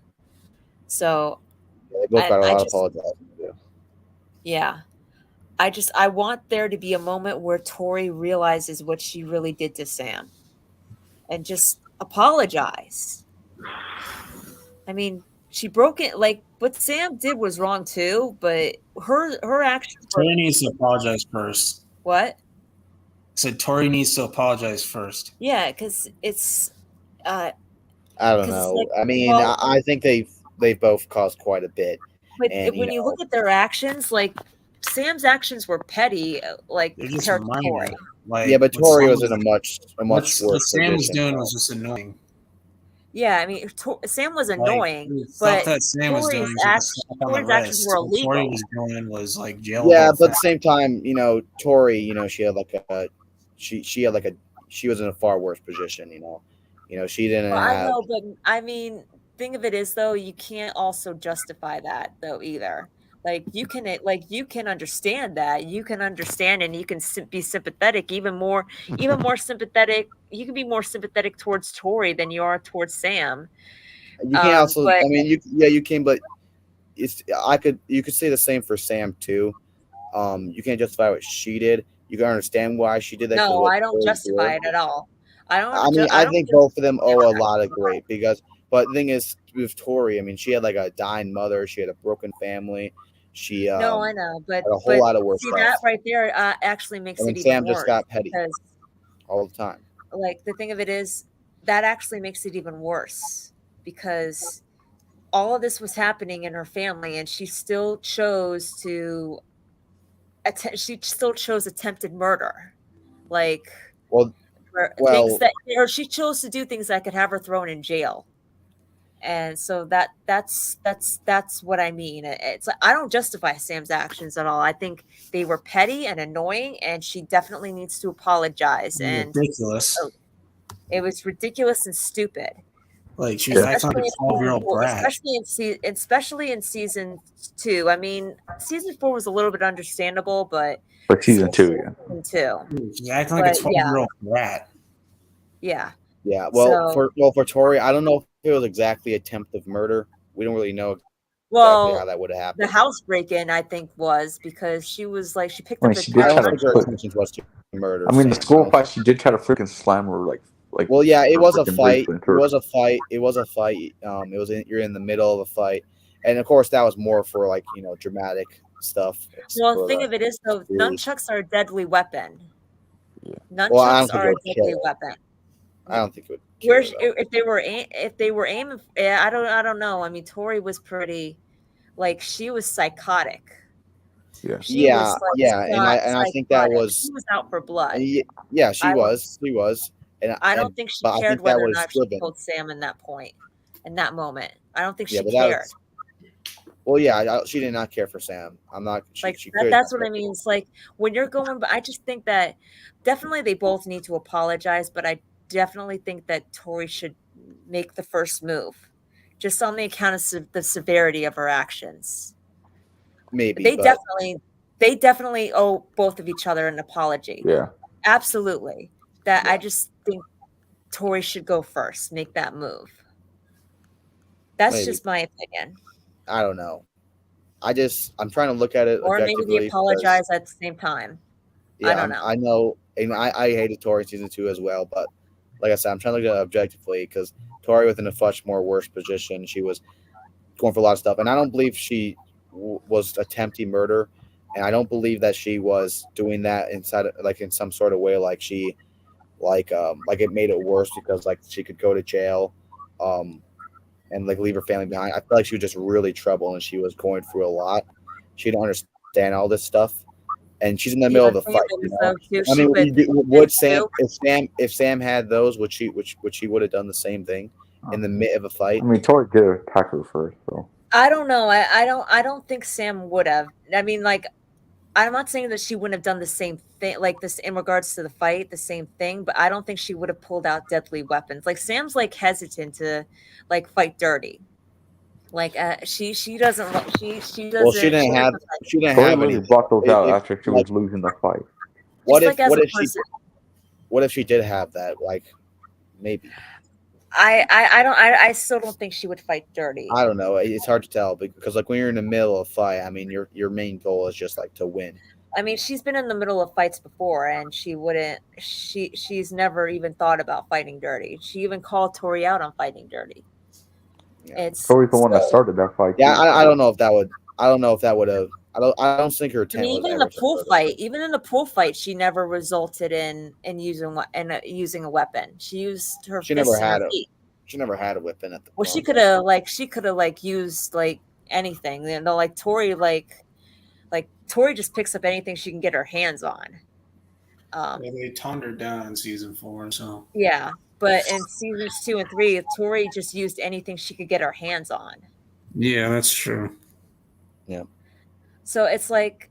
So They both got a I lot of just, apologizing to do. yeah, I want there to be a moment where Tori realizes what she really did to Sam and just apologize. I mean, she broke it. Like, what Sam did was wrong too, but her actions were Tori needs to apologize first. what? So Tori needs to apologize first. Yeah, because it's I don't 'cause it's know. like, I mean, well, I think they've both caused quite a bit, but and when you look at their actions, like Sam's actions were petty, like They're just compared to minor. Tori. Like, yeah, but what Tori Sam was in a much what worse Sam was position. doing was just annoying. Yeah, I mean, Sam was Like, annoying, the but stuff that Sam was doing was a slap on the Tori's actions wrist. were What Tori illegal. was doing was like jail. Yeah, but at the same time, you know, Tori, you know, she had like a she was in a far worse position. You know, she didn't Well, I have. know, but I mean, thing of it is though, you can't also justify that though either. Like you can understand that. You can understand and you can be sympathetic, even more sympathetic. You can be more sympathetic towards Tori than you are towards Sam. You can't also. But I mean, you can, but you could say the same for Sam too. You can't justify what she did. You can understand why she did that. no, What I don't Tori justify did. it at all. I mean, I think both of them owe a lot of great, because, but the thing is with Tori, I mean, she had like a dying mother, she had a broken family, she No, I know, had a whole lot of worse see stuff. that right there actually makes And it then even Sam just worse got petty because, all the time. like, the thing of it is that actually makes it even worse because all of this was happening in her family, and she still chose attempted murder, like Well, things that, or she chose to do things that could have her thrown in jail. And so that's what I mean. It's I don't justify Sam's actions at all. I think they were petty and annoying, and she definitely needs to apologize. And Ridiculous. it was ridiculous and stupid. Like she was acting like Especially a 12-year-old brat. especially in season 2. I mean, season 4 was a little bit understandable, but But season 2, yeah. She's acting like a But, yeah. 12-year-old brat. Yeah. Yeah. Well, So- for Tori, I don't know if it was exactly attempt of murder. We don't really know exactly Well, how that would have happened. the house break-in, I think, was because she was like she picked I up mean, the she did I try don't to think her put- intention was to murder. I mean, the Sam. school fight, she did try to freaking slam her like. Well, yeah, it her was a freaking fight. boots It into her. was a fight. It was a fight. You're in the middle of a fight, and of course that was more for like dramatic stuff. Well, for the thing of it is, though, series. nunchucks are a deadly weapon. Yeah. Nunchucks Well, I don't think are it a would deadly kill. weapon. I don't think it would. Kill Where her, though. if they were aiming, I don't know. I mean, Tori was pretty, like she was psychotic. Yeah. She was, like, yeah, and I think that psychotic. was She was out for blood. yeah, she I don't- was, and I don't think she but I cared think that whether or was not she driven. killed Sam in that point, in that moment. I don't think Yeah, she but that cared. was, well, yeah, she did not care for Sam. I'm not. She, Like she that, could that's not what I care mean. It's like when you're going, but I just think that definitely they both need to apologize, but I definitely think that Tori should make the first move, just on the account of the severity of her actions. maybe. They but definitely owe both of each other an apology. Yeah. Absolutely. That Yeah. I just think Tori should go first, make that move. That's Maybe. just my opinion. I don't know. I'm trying to look at it Or maybe objectively. they apologize at the same time. Yeah, I don't know. I know, and I hated Tori in season 2 as well. But like I said, I'm trying to look at it objectively because Tori was in a much more worse position. She was going for a lot of stuff, and I don't believe she was attempting murder, and I don't believe that she was doing that inside, like in some sort of way, like she, like it made it worse because like she could go to jail, and like leave her family behind. I feel like she was just really troubled, and she was going through a lot. She didn't understand all this stuff, and she's in the middle of the fight. I mean, would Sam, if Sam had those, would she would have done the same thing in the mid of a fight? I mean, Tori did attack her first, so. I don't know. I don't think Sam would have. I mean, like, I'm not saying that she wouldn't have done the same thing, like this in regards to the fight, the same thing, but I don't think she would have pulled out deadly weapons. Like Sam's like hesitant to like fight dirty. Like she doesn't she doesn't. Well, she didn't have Tori literally any. brought those out If- after she like- was losing the fight. What Just if like as what a if she person. what if she did have that? Like maybe I still don't think she would fight dirty. I don't know. It's hard to tell because like when you're in the middle of a fight, I mean your main goal is just like to win. I mean, she's been in the middle of fights before, and she's never even thought about fighting dirty. She even called Tori out on fighting dirty. Yeah. It's Tori's the one that started that fight. Yeah, too. I don't know if that would. I don't know if that would have. I don't think her I intent mean, was even in ever the pool to hurt fight, she never resulted in using a weapon. She used her She fists never and had her a- feet. She never had a weapon at the. Well, she could have used like anything. Like Tori, like Tori just picks up anything she can get her hands on. Yeah, they toned her down in season 4, so Yeah, but in seasons 2 and 3, Tori just used anything she could get her hands on. yeah, that's true. So it's like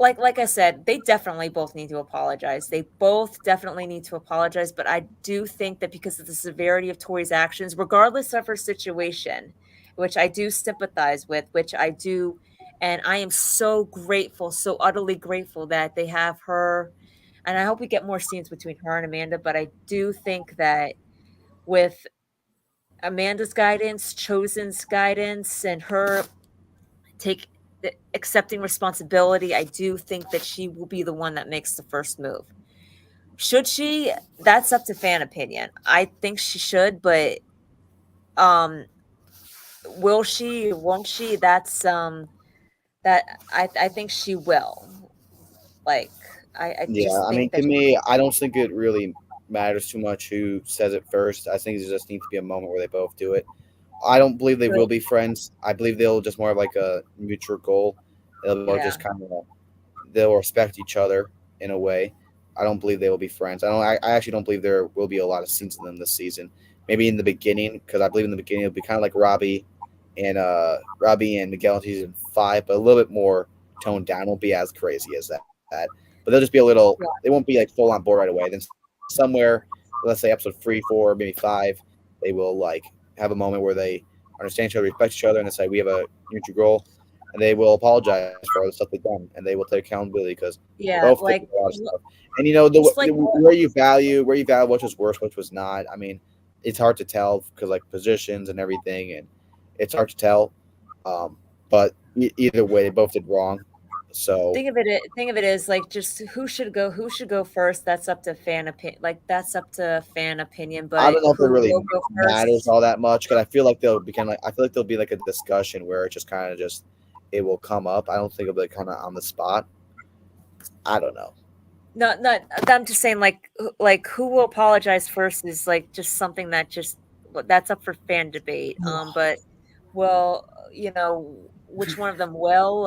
I said, they definitely both need to apologize. They both definitely need to apologize. But I do think that because of the severity of Tori's actions, regardless of her situation, which I do sympathize with, which I do, and I am so grateful, so utterly grateful that they have her. And I hope we get more scenes between her and Amanda. But I do think that with Amanda's guidance, Chosen's guidance, and her accepting responsibility, I do think that she will be the one that makes the first move. Should she? That's up to fan opinion. I think she should, but will she? Won't she? That's that I think she will. Like I Yeah, just I think mean, that to me, I don't think it really matters too much who says it first. I think there just needs to be a moment where they both do it. I don't believe they will be friends. I believe they'll just more of like a mutual goal. They'll just kind of they'll respect each other in a way. I don't believe they will be friends. I actually don't believe there will be a lot of scenes of them this season. maybe in the beginning, because I believe in the beginning it'll be kind of like Robbie and Miguel in season 5, but a little bit more toned down. Won't be as crazy as that. But they'll just be a little. Yeah. They won't be like full on board right away. Then somewhere, let's say episode 3, 4, maybe 5, they will like have a moment where they understand each other, respect each other, and decide we have a mutual goal, and they will apologize for all the stuff they've done, and they will take accountability because Yeah, both did like a lot of stuff. And you know just like where you value which was worse, which was not. I mean, it's hard to tell because like positions and everything, and it's hard to tell. But either way, they both did wrong. So think of it as like just who should go first. That's up to fan opinion. Like that's up to fan opinion. I But don't know if it who really will go matters first? all that much because I feel like they'll be kind of like I feel like there'll be like a discussion where it just kind of just it will come up. I don't think it'll be kind of on the spot. I don't know. No, not. I'm just saying, like who will apologize first is like just something that just that's up for fan debate. But well, which one of them will?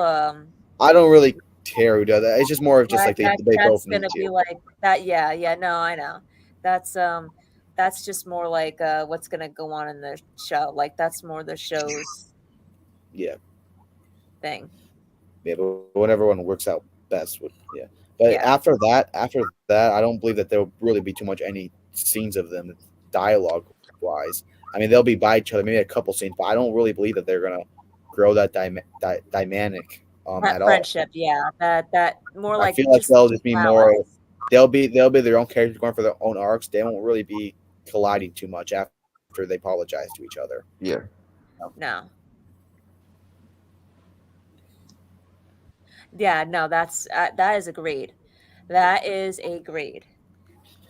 I don't really care who does that. It's just more of just That, like they that's both need gonna be to. like that. Yeah, yeah. No, I know. That's that's just more like what's gonna go on in the show. Like that's more the show's Yeah, thing. yeah, but whatever one works out best would yeah. But Yeah. after that, I don't believe that there will really be too much any scenes of them dialogue wise. I mean, they'll be by each other, maybe a couple scenes, but I don't really believe that they're gonna grow that dynamic That at all. friendship, yeah. That more I like feel like just they'll two just be more. allies. They'll be their own characters going for their own arcs. They won't really be colliding too much after they apologize to each other. Yeah. No. Yeah, no, that is agreed. That is agreed.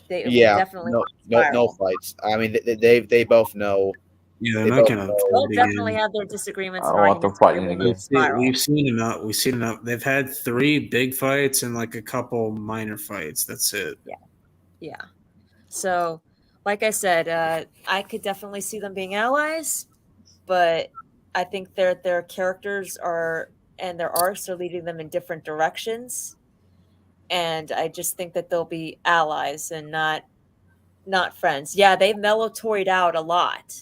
It will Yeah, definitely no spiral. fights. I mean, they both know. Yeah, they're They not both gonna know. They'll fight definitely again. have their I disagreements and don't want them arguments, but it fighting will again. spiral. We've seen enough. We've seen enough. They've had 3 big fights and like a couple minor fights. That's it. Yeah. Yeah. So, like I said, I could definitely see them being allies, but I think their characters are and their arcs are leading them in different directions, and I just think that they'll be allies and not friends. Yeah, they've mellowed out a lot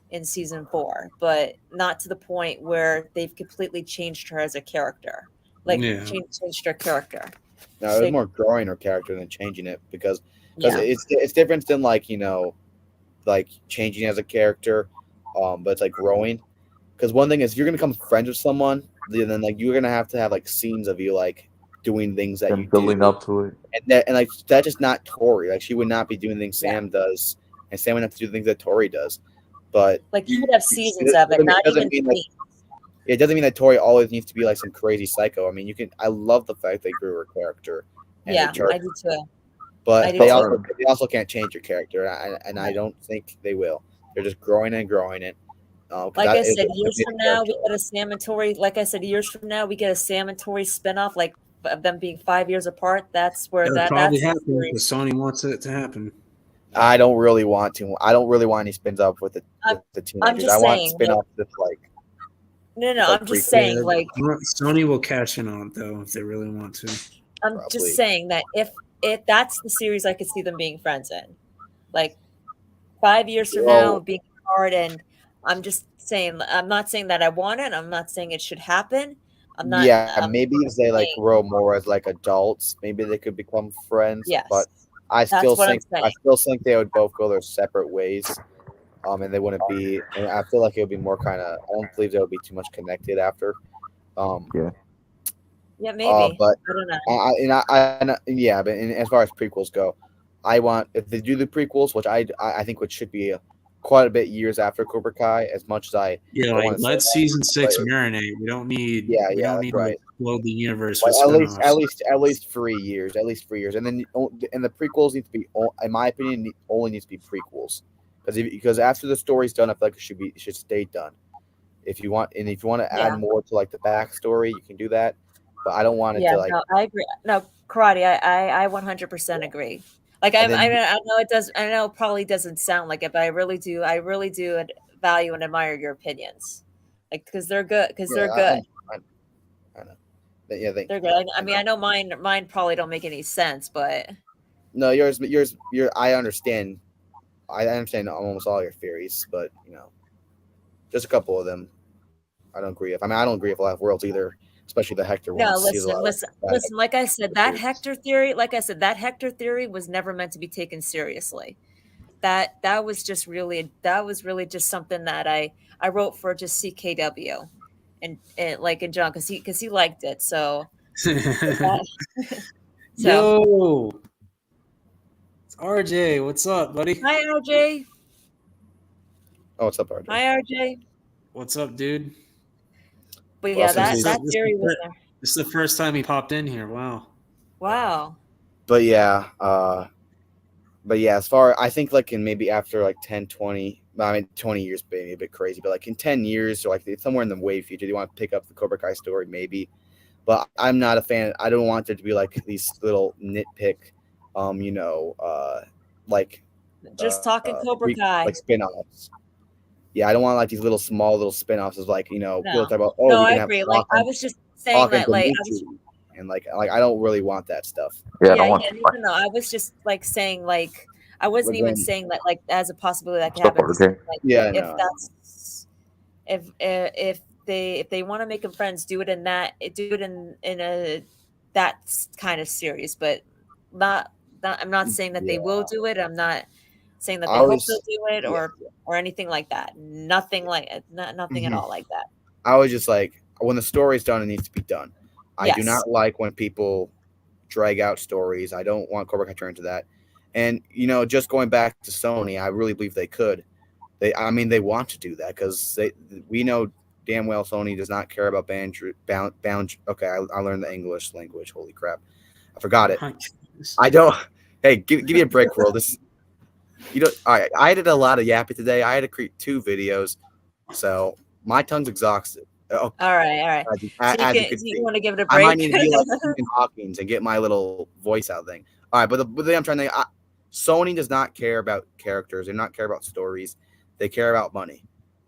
in season 4, but not to the point where they've completely changed her as a character. Like Yeah. changed her character. No, it was They, more growing her character than changing it because yeah, it's different than like like changing as a character, but it's like growing. Because one thing is, if you're gonna become friends with someone, then like you're gonna have to have like scenes of you like doing things that you And do, building up to it. and like that's just not Tori. Like she would not be doing things yeah. Sam does, and Sam would have to do things that Tori does. But Like you would have seasons of it, not doesn't even mean like scenes. it doesn't mean that Tori always needs to be like some crazy psycho. I mean, you can. I love the fact they grew her character and they Yeah, turned, I do too. I but do they too. also can't change your character, and I No. don't think they will. They're just growing and growing it. 'Cause Like that I is said, a years from amazing now we character. get a Sam and Tori. Like I said, years from now we get a Sam and Tori spinoff, like of them being 5 years apart. That's where It'll probably that's the happen series. because Sony wants it to happen. I don't really want to. I don't really want any spins off with I'm, the I'm teenagers. I just want saying, spin like, off no, with like I'm just prequels, saying, like, Sony will cash in on it though if they really want to. I'm just probably. saying that if that's the series I could see them being friends in, like 5 years from now Well, being hard, and I'm just saying, I'm not saying that I want it. I'm not saying it should happen. yeah, I'm maybe as they like saying, grow more as like adults, maybe they could become friends. But yes, I that's still what I'm think saying. I still think they would both go their separate ways. And they wouldn't be. And I feel like it would be more kind of. I don't believe they would be too much connected after. Um, Yeah. Yeah, maybe. but I don't know. yeah, but as far as prequels go, I want if they do the prequels, which I think which should be quite a bit years after Cobra Kai. As much as I Yeah, don't like want to say let that, season 6 but marinate. yeah, We yeah, don't that's need to right. explode the universe Like with spinoffs. at least 3 years, at least 3 years, and then and the prequels need to be, in my opinion, only needs to be prequels because after the story's done, I feel like it should stay done. If you want to add Yeah. more to like the backstory, you can do that, but I don't want it Yeah, to like no, I agree. No, karate, I 100% agree. Like and then I know it does. I know it probably doesn't sound like it, but I really do value and admire your opinions, like because they're good. Because yeah, they're good. I know. But yeah, They're good. I mean, I know mine probably don't make any sense, but no, yours, I understand I understand almost all your theories, but just a couple of them I don't agree with. I mean, I don't agree with a lot of worlds either, especially the Hector one. No, Sees a lot listen, of listen. Like I said, that theories. Hector theory, that Hector theory was never meant to be taken seriously. That was really just something that I wrote for just CKW, and like in John because he liked it. So so Yo, it's RJ. What's up, buddy? hi RJ, Oh, what's up, RJ? hi RJ. What's up, dude? But Well, yeah, since that he's- that theory was there. This is the first time he popped in here. Wow. Wow. But yeah, as far I think like in maybe after like 10, 20, I mean 20 years maybe a bit crazy, but like in 10 years or like somewhere in the way future, they want to pick up the Cobra Kai story maybe. But I'm not a fan. I don't want there to be like these little nitpick, like Just talking Cobra Kai. like spin-offs. Yeah, I don't want like these small little spin-offs of like, people No. talk about, No, we I can have agree. Like Hawk I and, was just saying Hawk and that like Dimitri. And like I don't really want that stuff. Yeah, I don't want even though I was just like saying like I wasn't But even then- saying that like as a possibility that could Stuff happen. over Just saying, there. like, Yeah, if no. that's if they want to make them friends, do it in a that kind of series, but not I'm not saying that they will do it. I'm not saying that they I hope was- they'll do it or anything like that. Nothing like nothing at Mhm. all like that. I was just like, when the story's done, it needs to be done. I do Yes. not like when people drag out stories. I don't want Cobra Kai to turn into that. And just going back to Sony, I really believe they could. They want to do that because we know damn well Sony does not care about bound. Okay, I learned the English language. Holy crap, I forgot it. I don't. Hey, give me a break, world. This, all right. I did a lot of yapping today. I had to create 2 videos, so my tongue's exhausted. Oh, All right. as you So could see. you want to give it a I break? might need to be like Stephen Hawkins and get my little voice out thing. All right, but the thing I'm trying to Sony does not care about characters. They do not care about stories. They care about money,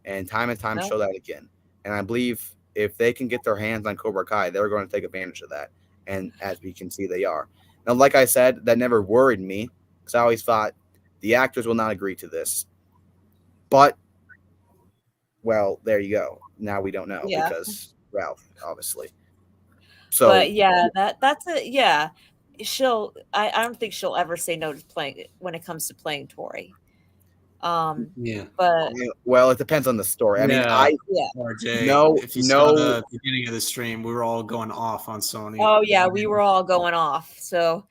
and time No. show that again. And I believe if they can get their hands on Cobra Kai, they're going to take advantage of that. And as we can see, they are. Now, like I said, that never worried me because I always thought the actors will not agree to this. But, well, there you go. Now we don't know because Ralph, obviously. So, but yeah, that's a yeah. I don't think she'll ever say no to playing when it comes to playing Tori. Yeah. But well, it depends on the story. I mean, RJ. No, If you no. saw the beginning of the stream, we were all going off on Sony. oh yeah, we were all going off. So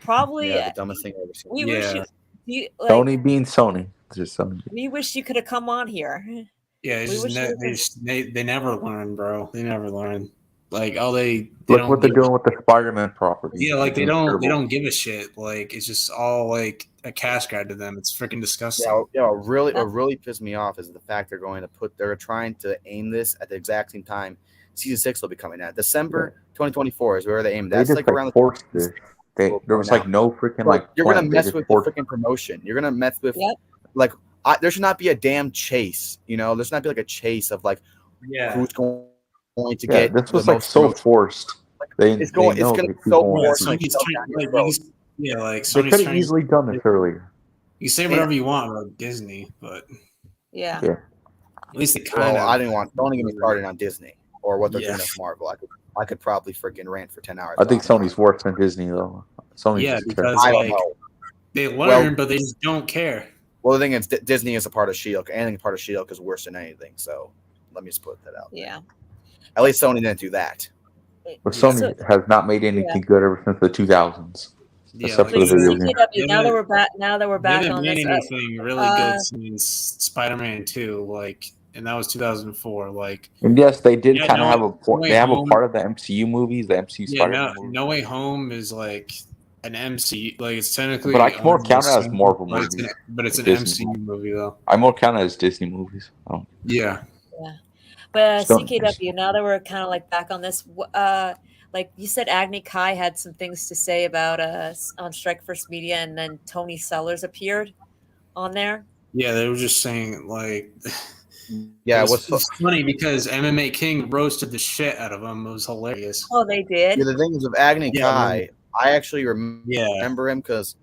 probably the dumbest thing I've ever seen. we Yeah. wish you Sony being Sony. Just Sony. we wish you could have come on here. Yeah, it's We just wish they never learn, bro. They never learn. Like they Look don't what they're give- doing with the Spider-Man property. Yeah, like they It's don't terrible. give a shit. Like it's just all like a cash grab to them. It's freaking disgusting. What really pissed me off is the fact they're trying to aim this at the exact same time season 6 will be coming out. December 2024 is where they aim. They That's just like around the forced this. There was like no freaking like. you're gonna plan. They mess just with the forced- freaking promotion. You're gonna mess with Yep. like there should not be a damn chase. There should not be like a chase of like who's going to Yeah, get this was the like most so promotion. forced. It's going to be so forced. Sony's They could have trying. easily done this earlier. You say whatever you want about Disney, but Yeah. Yeah. at least they kind of. I didn't want. Don't get me started on Disney or what they're doing Yeah. with Marvel. I could probably freaking rant for 10 hours. I think on Sony's worse than Disney though. Sony's Yeah, just because I don't like know. they learn, Well- but they just don't care. Well, the thing is, Disney is a part of Shield. Anything part of Shield is worse than anything. So let me just put that out. Yeah. At least Sony didn't do that. But Sony So- has not made anything good ever since the 2000s. Yeah, Except like, for the video CKW, now that we're back they on haven't this. made anything really good since Spider-Man 2, like, and that was 2004. Like, And yes, they did Yeah, kind of No- have a point. No They Way have Home- a part of the MCU movies, the MCU yeah, Spider-Man movies. No Way Home is like an MCU, like it's technically. But I more count it as Sony, Marvel but it's movies. but it's an Disney MCU movie though. I more count it as Disney movies. Oh. Yeah. But So- CKW, now that we're kind of like back on this, like you said, Agni Kai had some things to say about on Strike First Media, and then Tony Sellers appeared on there. Yeah, they were just saying like. Yeah, it's funny because MMA King roasted the shit out of him. It was hilarious. Oh, they did. the thing is with Agni Yeah, Kai, I actually remember Yeah. him because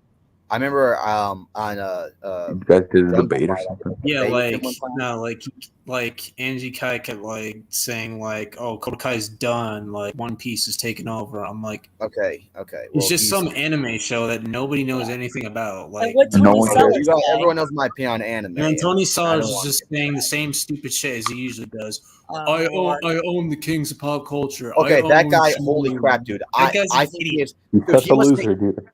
I remember on You guys did a Jungle debate or Fight, something. Yeah, debate like one time. no, like Angie Kai kept like saying like, "Oh, Cobra Kai's done. Like One Piece is taking over." I'm like, Okay. it's Well, just some anime show that nobody knows anything about. And Like, what And no Tony one Sellers cares. say? everyone knows my opinion on anime. and Tony I Sellers don't is want just saying the same stupid shit as he usually does. Oh, Lord. I own the kings of pop culture. Okay, I that own guy, Shimon. holy crap, dude. That guy's I an think idiot. He's Dude, such a loser, dude.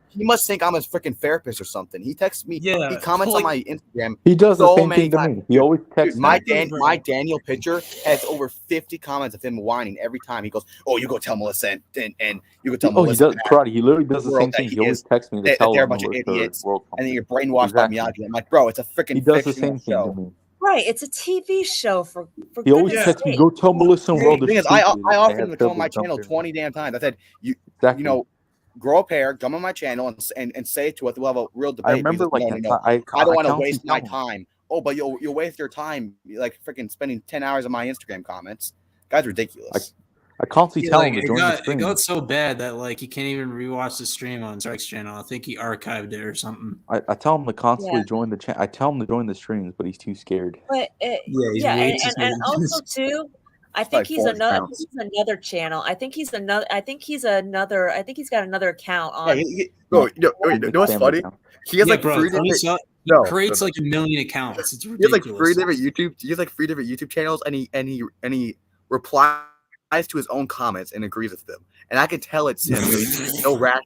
he must think I'm a freaking therapist or something. He texts me. Yeah, He comments like- on my Instagram. He does the so same many thing to times. me. He always texts Dude, me. my Daniel picture has over 50 comments of him whining every time. He goes, "Oh, you go tell Melissa and you go tell Oh, he Melissa does, karate. He literally does the world same that thing. he He always is, texts me to that tell they're a him bunch of idiots, world and then you're something. brainwashed Exactly. by Miyagi." I'm like, bro, it's a freaking He does the fictional same thing show. to me. Right, it's a TV show for He always goodness texts me, sake. "Go tell Melissa and The World thing is is, I stupid." offered They him have to come on my Phil channel jump in. 20 damn times. I said, Exactly. you know, grow a pair, come on my channel and say it to us. We'll have a real debate. I remember Because, like no. I don't want to constantly waste my tell him. time. Oh, but you'll waste your time like freaking spending 10 hours on my Instagram comments. Guy's ridiculous. I constantly Yeah, tell like, him to it join the got stream. so bad that like he can't even rewatch the stream on Strike's channel. I think he archived it or something. I tell him to constantly join the I tell him to join the streams, but he's too scared. But He's way too and scared. also too, I think like he's 400 another pounds. channel. I think he's got another account on. No, what's funny? He has like bro, 3 Tony different. Sell- he No, creates no. like 1 million accounts. It's He has like ridiculous. 3 different YouTube. He has like 3 different YouTube channels, and he replies to his own comments and agrees with them. And I can tell it's him. No rat.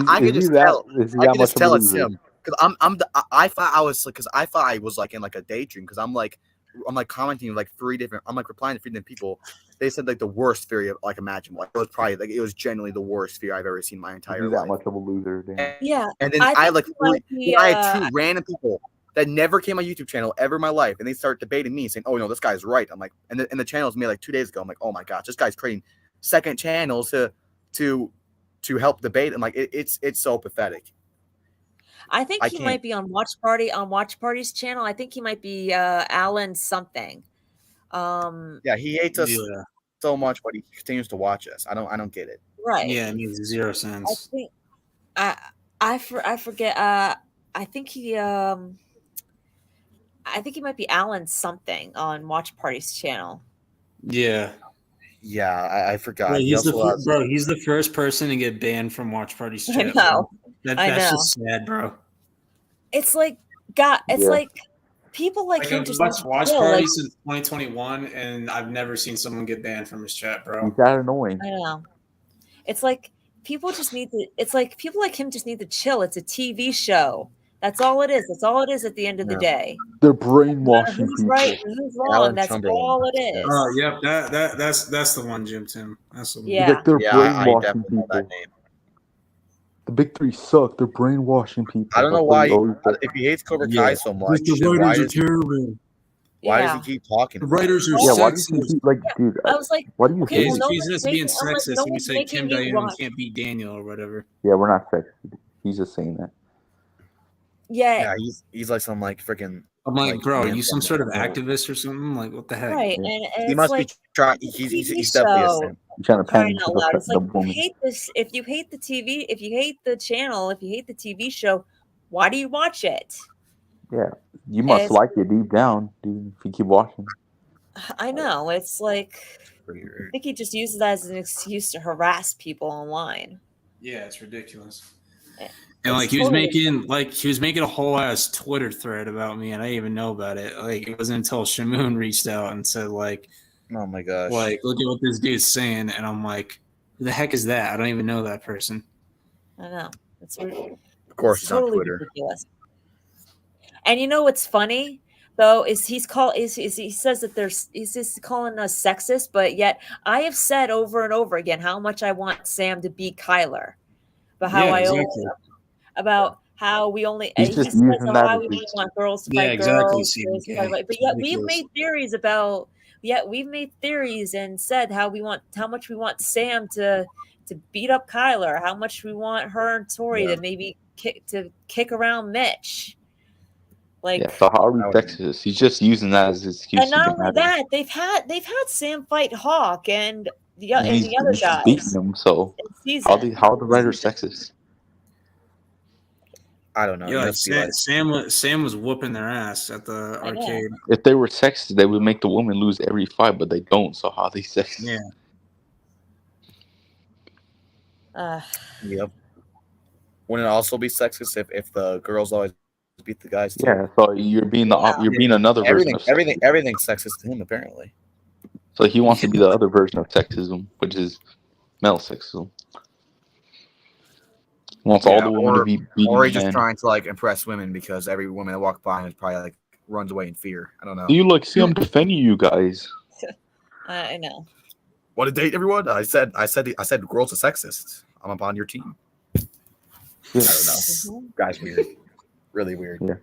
I can just tell. I can just tell it's him because I thought I was like in like a daydream because I'm like commenting like 3 different. I'm like replying to 3 different people. They said like the worst theory of like imaginable. Like, it was genuinely the worst fear I've ever seen in my entire He's life. that much of a loser, damn. Yeah, And then I had like he I had 2 random people that never came on my YouTube channel ever in my life, and they start debating me, saying, "Oh no, this guy's right." I'm like, and the channel was made like 2 days ago. I'm like, oh my gosh, this guy's creating second channels to help debate. I'm like, it's so pathetic. I think he might be on Watch Party's channel. I think he might be Alan something. Yeah, he hates us so much, but he continues to watch us. I don't get it. Right. Yeah, it makes 0 sense. I forget. I think he might be Alan something on Watch Party's channel. Yeah. Yeah, I forgot. Bro, he's the first person to get banned from Watch Party's chat. I know. That's just sad, bro. It's like like people like him I've just watched Watch Party since 2021, and I've never seen someone get banned from his chat, bro. He's that annoying. I know. It's like people just need to. It's like people like him just need to chill. It's a TV show. That's all it is. That's all it is at the end of the day. They're brainwashing who's people. right and who's wrong. That's all it is. Oh, yep. That's the one, Jim Tim. That's the one. Yeah. Like they're brainwashing I know that people. name. The big 3 suck. They're brainwashing people. I don't know why. If he hates Cobra Kai so much, why does he keep talking? The writers are why do sexist. you keep, like, dude? I was like, why do you okay, hate well, him? He's just being sexist. no And we one's say making Kim you Dae-un watch. can't beat Daniel or whatever. Yeah, we're not sexist. He's just saying that. Yeah, he's like some like freaking. I'm like, bro, are you some sort of activist or something? Like, what the heck? right. Yeah. And He must like, be trying. He's definitely a simp. I'm trying to crying pen out loud. It's like, woman. if you hate the TV, if you hate the channel, if you hate the TV show, why do you watch it? Yeah, you must like it deep down, dude. If you keep watching. I know. It's like I think he just uses that as an excuse to harass people online. Yeah, it's ridiculous. It's And like he was making a whole ass Twitter thread about me, and I didn't even know about it. Like it wasn't until Shamoon reached out and said like, "Oh my gosh, like look at what this dude's saying," and I'm like, "Who the heck is that? I don't even know that person." I know. It's of course it's totally on Twitter. ridiculous. And you know what's funny though is he says that he's just calling us sexist, but yet I have said over and over again how much I want Sam to beat Kyler, but how about how we only he says how we want girls to fight girls, but yet we've made theories and said how much we want Sam to beat up Kyler, how much we want her and Tori to maybe kick around Mitch. Like, so how are we sexist? He's just using that as an excuse. And not only that, they've had Sam fight Hawk and the other guys. Beating them, so how are the writers sexist? I don't know. Yeah, You like must be like, Sam was whooping their ass at the I know. arcade. If they were sexist, they would make the woman lose every fight, but they don't. So how are they sexist? Yeah. yep. Wouldn't it also be sexist if the girls always beat the guys too? Yeah. So you're being you're being another version of sexism. Everything's sexist to him apparently. So he wants to be the other version of sexism, which is male sexism. He wants all the women to be beating or the he's just men. trying to like impress women because every woman that walks by him is probably like runs away in fear. I don't know. See, I'm defending you guys. I know. Want to date everyone? I said girls are sexist. I'm up on your team. Yeah. I don't know. Guy's weird. Really weird. Yeah.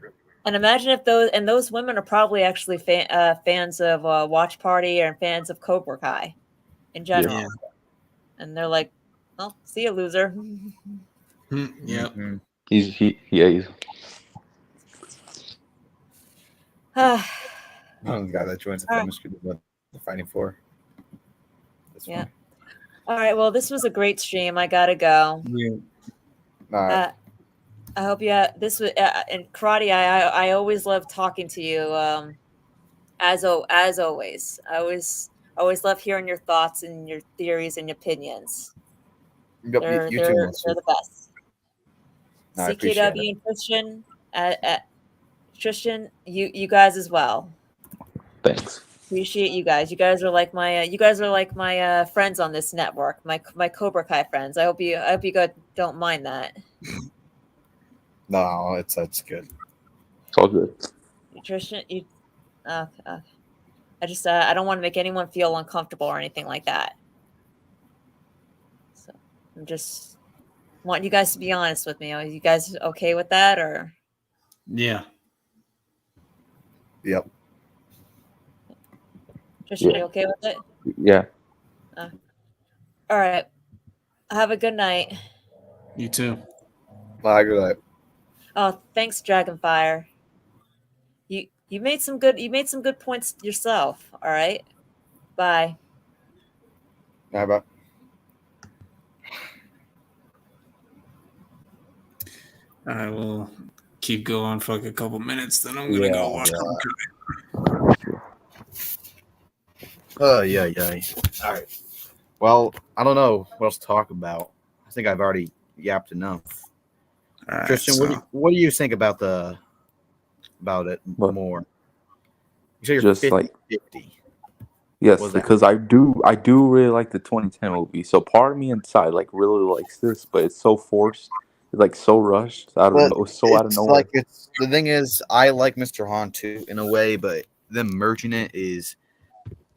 And imagine if those women are probably actually fans of Watch Party or fans of Cobra Kai in general. Yeah. And they're like, "Well, see you, loser." Yep. Mhm. He's I'm the guy that joins the feminist group what they're fighting for. That's Yeah. fine. All right. Well, this was a great stream. I gotta go. Yeah. All right. I hope you. This was and karate. I always love talking to you. As always, I always love hearing your thoughts and your theories and opinions. Yep, They're you too, Melissa. the best. I appreciate CKW and Christian, Tristan, you guys as well. Thanks. Appreciate you guys. You guys are like my friends on this network. My Cobra Kai friends. I hope you guys don't mind that. No, it's good. It's all good. Tristan, I just I don't want to make anyone feel uncomfortable or anything like that. So I'm just want you guys to be honest with me. Are you guys okay with that or? Yeah. Yep. Tristan, Yeah. you okay with it? Yeah. All right. Have a good night. You too. Bye, good night. Oh, thanks, Dragonfire. You made some good points yourself. All right. Bye. Bye, bye. All right, we'll keep going for like a couple minutes. Then I'm gonna go watch. Yeah. All right. Well, I don't know what else to talk about. I think I've already yapped enough. All right, Tristan, so, what do you think about it What? more? You say you're Just 50, like 50. yes, What's that? because I do really like the 2010 movie. So part of me inside like really likes this, but it's so forced. It's like so rushed. I don't know. So out of It's nowhere. like the thing is, I like Mr. Han too in a way, but them merging it is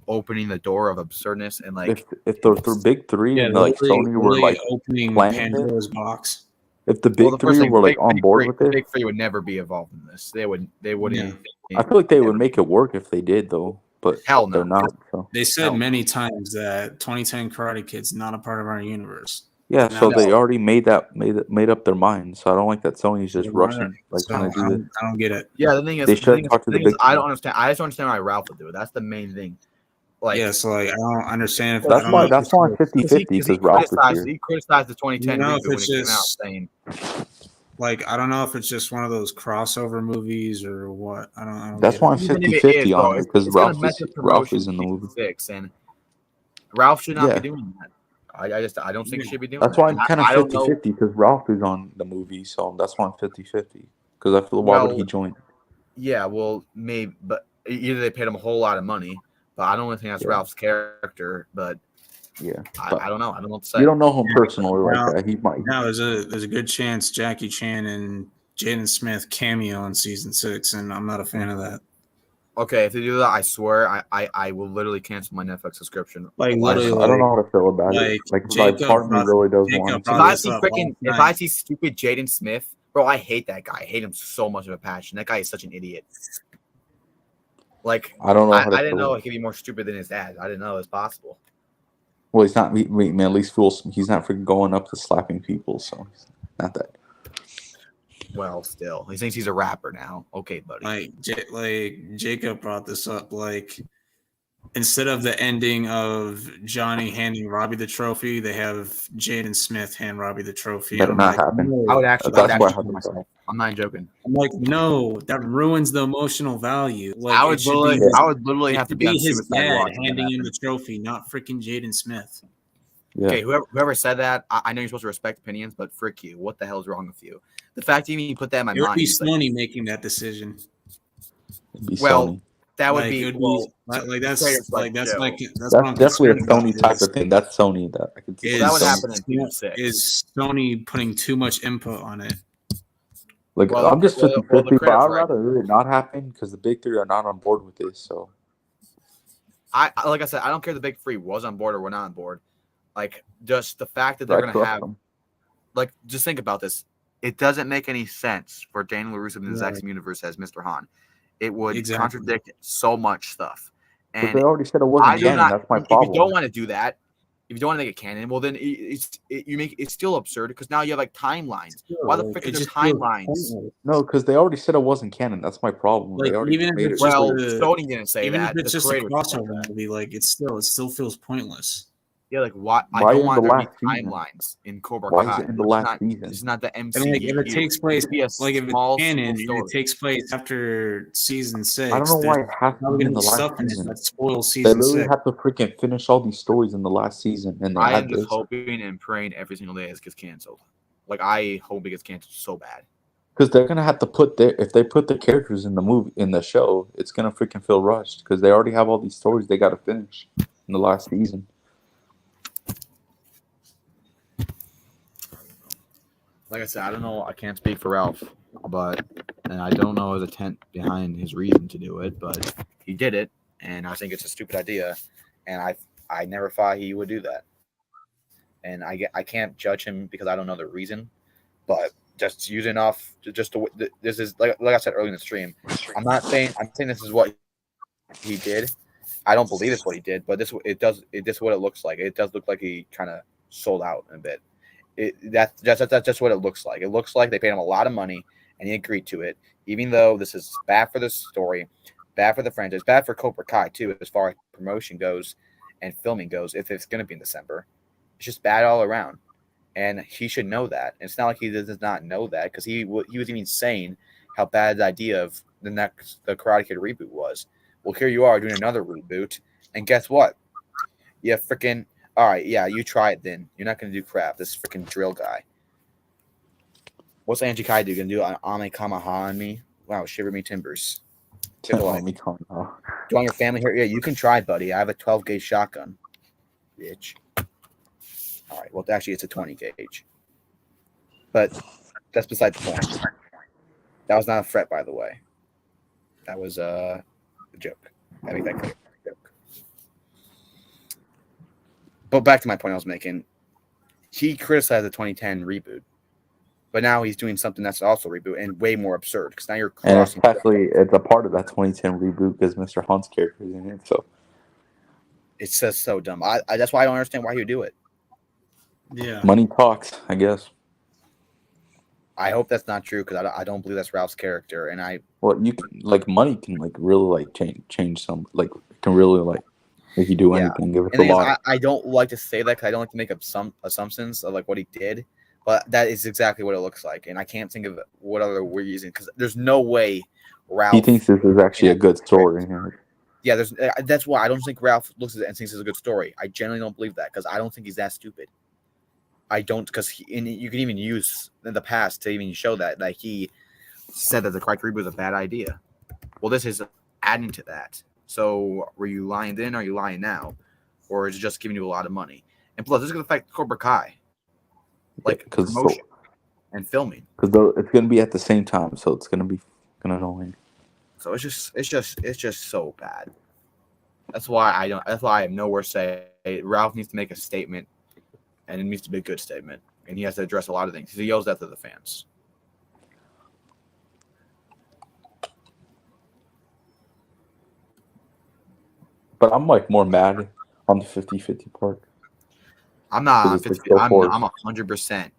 opening the door of absurdness and like if the big three and like Sony were like opening planning it, Pandora's box. if the big three were like on board with it, Big Three would never be involved in this. They wouldn't. Yeah. I feel like they would make it work if they did though. But Hell no. they're not. So They said many times that 2010 Karate Kid's not a part of our universe. yeah, Now so it's- they already made up their mind. So I don't like that Sony's just rushing, like So trying to do this. I don't get it. Yeah, the thing is, They should talk to the big I three. don't understand. I just don't understand why Ralph would do it. That's the main thing. Like, Yeah, so like I don't understand if That's I don't why know if I'm it's- 50-50 because Ralph is here. he criticized the 2010 You know, if reboot when it's it came out, just- saying like I don't know if it's just one of those crossover movies or what. I don't That's get why it. I'm even if it 50-50 is, bro, on it because it's gonna Ralph mess up is promotion in the movie. 6, and Ralph should not Yeah. be doing that. I don't think he should be doing That's that. why And I'm kind of I don't know. 50-50 because Ralph is on the movie, so that's why I'm 50-50. Because I feel why would he join? Yeah, well, maybe, but either they paid him a whole lot of money, but I don't think that's Yeah. Ralph's character. But Yeah, I don't know. I don't know what to say. you don't know him personally like Now- that. He might. Now there's a good chance Jackie Chan and Jaden Smith cameo in season 6, and I'm not a fan of that. Okay, if they do that, I swear I will literally cancel my Netflix subscription. Like I literally, don't know how to feel about it. Like part of me really does want Jacob it. If brought I this see up freaking, last if night. I see stupid Jaden Smith, bro, I hate that guy. I hate him so much of a passion. That guy is such an idiot. Like I don't know how to I didn't feel. know he could be more stupid than his dad. I didn't know it was possible. Well, he's not. Man, at least he's not freaking going up to slapping people. So he's not that. Well, still, he thinks he's a rapper now. Okay, buddy. like Jacob brought this up. Like instead of the ending of Johnny handing Robbie the trophy, they have Jaden Smith hand Robbie the trophy. Better I'm not like, happen. no. I would actually That's what kill happened. myself. I'm not joking. I'm like, no, that ruins the emotional value. Like, I it would should be literally have to be on his suicide dad watch. handing him the trophy, not freaking Jaden Smith. Yeah. Okay, whoever said that, I know you're supposed to respect opinions, but frick you. What the hell is wrong with you? The fact you even put that in my It would mind. be is like, Sony making that decision. It'd be well, Sony. that would Like, be it would well. be like that's creators like that's Joe. like that's That's what I'm definitely a concerned about. Sony type of thing. That's Sony. That I could see. Well, that would Sony. happen in season 6. Is Sony putting too much input on it? Like Well, I'm just 50-50, the but creators I'd right. rather it not happen because the big three are not on board with this. So I like I said, I don't care if the big three was on board or were not on board. Like just the fact that they're I gonna trust have them. like just think about this. It doesn't make any sense for Daniel LaRusso in the exact Right. same universe as Mr. Han. It would Exactly. contradict so much stuff. But And they already said it wasn't I do canon. not. That's my If you don't problem. want to do that, if you don't want to make it canon, well then it's still absurd because now you have like timelines. Why the frick It is there just feels timelines? pointless. No, because they already said it wasn't canon. That's my problem. Like, They already even if made it's it. just Well, the- Sony didn't say Even that. if it's The just a creators said crossover that. movie, like it still feels pointless. Yeah, like why? I Why don't in want the there to be last season? timelines in Cobra Why Kai. is it in the It's last not, season? It's not the MCU. And like, if it takes place, It'd be a like if it's small, canon small and it story. takes place after season 6, I don't know why it has to probably be in gonna the be last stuff in it season. that spoils They season literally 6. have to freaking finish all these stories in the last season, and they I am add just this. hoping and praying every single day it gets canceled. Like I hope it gets canceled so bad. Because they're gonna have to put if they put the characters in the movie in the show, it's gonna freaking feel rushed because they already have all these stories they got to finish in the last season. Like I said, I don't know. I can't speak for Ralph, and I don't know his intent behind his reason to do it, but he did it, and I think it's a stupid idea, and I never thought he would do that, and I can't judge him because I don't know the reason, but just using off this is like I said earlier in the stream. I'm saying this is what he did. I don't believe it's what he did, but this is what it looks like. It does look like he kind of sold out a bit. That's just what it looks like. It looks like they paid him a lot of money and he agreed to it, even though this is bad for the story, bad for the franchise, bad for Cobra Kai too, as far as promotion goes and filming goes. If it's going to be in December, it's just bad all around, and he should know that. And it's not like he does not know that because he was even saying how bad the idea of the Karate Kid reboot was. Well, here you are doing another reboot, and guess what? You freaking. All right, yeah, you try it then. You're not going to do crap. This freaking drill guy. What's Angie Kai do? Going to do an Ame Kamaha on me? Wow, shiver me timbers. Take a like. Do you want your family here? Yeah, you can try, buddy. I have a 12 gauge shotgun. Bitch. All right, well, actually, it's a 20 gauge. But that's beside the point. That was not a threat, by the way. That was a joke. I think that could be a joke. But back to my point I was making. He criticized the 2010 reboot, but now he's doing something that's also a reboot and way more absurd because now you're crossing. And it's a part of that 2010 reboot because Mr. Han's character is in it. So it's just so dumb. That's why I don't understand why he would do it. Yeah, money talks, I guess. I hope that's not true because I don't believe that's Ralph's character, and you can money can really change some it can really if you do anything, give us a lot. I don't like to say that because I don't like to make up some assumptions of what he did, but that is exactly what it looks like, and I can't think of what other we're using because there's no way Ralph. He thinks this is actually a good story. Yeah, that's why I don't think Ralph looks at it and thinks it's a good story. I generally don't believe that because I don't think he's that stupid. I don't because you can even use in the past to even show that he said that the Karate reboot was a bad idea. Well, this is adding to that. So, were you lying then? Or are you lying now, or is it just giving you a lot of money? And plus, this is going to affect Cobra Kai, promotion and filming. Because it's going to be at the same time, so it's going to be annoying. So it's just so bad. That's why I have nowhere to say. Ralph needs to make a statement, and it needs to be a good statement, and he has to address a lot of things. He yells that to the fans. But I'm more mad on the 50-50 part. I'm not 50. I'm 100%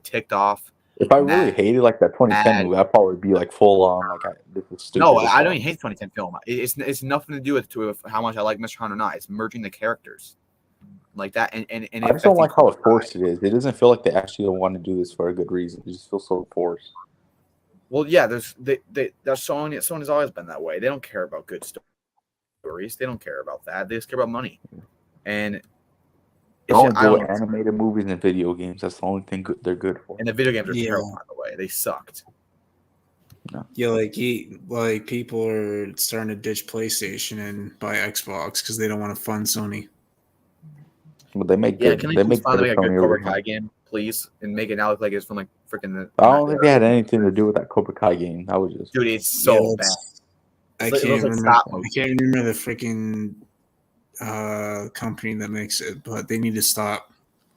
ticked off If I really hated like that 2010 movie, I'd probably be like full on like this is stupid. No, I don't even hate the 2010 film. It's nothing to do with how much I like Mr. Han or not. It's merging the characters like that, and I just don't like how forced it is. It doesn't feel like they actually want to do this for a good reason. It just feels so forced. Well, yeah, Sony's always been that way. They don't care about good stories. They don't care about that. They just care about money. And don't do animated movies and video games. That's the only thing they're good for. And the video games are terrible, by the way. They sucked. No. Yeah, like people are starting to ditch PlayStation and buy Xbox because they don't want to fund Sony. Well, they make good. Can they make a good Cobra Kai game, please, and make it now look like it's from like freaking. I don't think it had anything to do with that Cobra Kai game. That was just dude, it's so bad. I can't remember the freaking company that makes it, but they need to stop.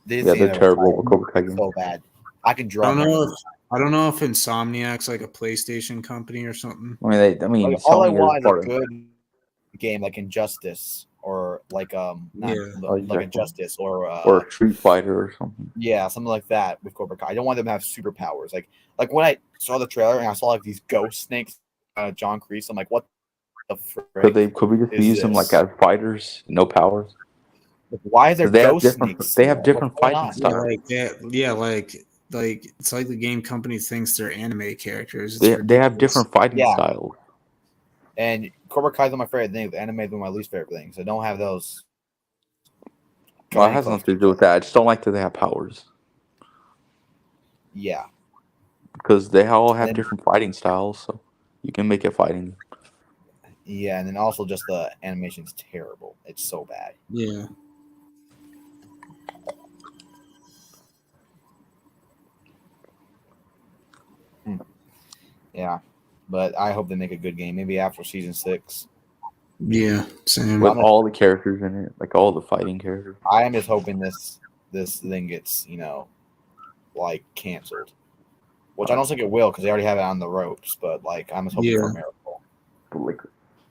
They're terrible with Cobra Kai game. So bad. I can draw. I don't know if Insomniac's like a PlayStation company or something. I mean, like, all I want is a good game like Injustice or like like Injustice or Street Fighter or something. Yeah, something like that with Cobra Kai. I don't want them to have superpowers. Like when I saw the trailer and I saw like these ghost snakes, John Kreese. I'm like, what the frick? Could we just use them like as fighters, no powers? Like, why is there ghost snakes? They have different fighting styles. Like it's like the game company thinks they're anime characters. They have different fighting styles. And Cobra Kai's one of my favorite things. Anime is one of my least favorite things. I don't have those. Well, it has nothing to do with that. I just don't like that they have powers. Yeah. Because they all have different fighting styles, so you can make it fighting. Yeah, and then also just the animation's terrible. It's so bad. Yeah. Yeah, but I hope they make a good game. Maybe after season 6. Yeah, same. With all the characters in it, like all the fighting characters. I am just hoping this thing gets like canceled, which I don't think it will because they already have it on the ropes. But like I'm just hoping for a miracle. But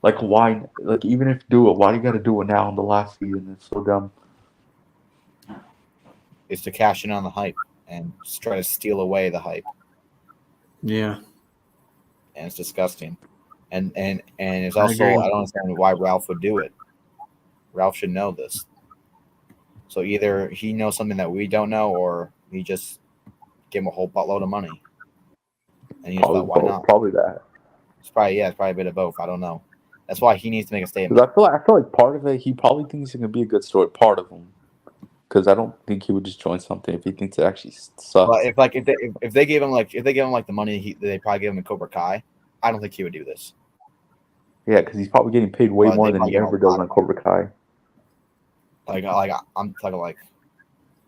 like why? Like even if do it, why do you got to do it now in the last season? It's so dumb. It's to cash in on the hype and just try to steal away the hype. Yeah. And it's disgusting, and it's also I don't understand why Ralph would do it. Ralph should know this. So either he knows something that we don't know, or he just gave him a whole buttload of money. And he just thought, why not? Probably that. It's probably a bit of both. I don't know. That's why he needs to make a statement. I feel like part of it, he probably thinks it can be a good story. Part of him. Because I don't think he would just join something if he thinks it actually sucks. But if they gave him the money they probably gave him in Cobra Kai, I don't think he would do this. Yeah, because he's probably getting paid way more than he ever does on Cobra Kai. Like I'm talking like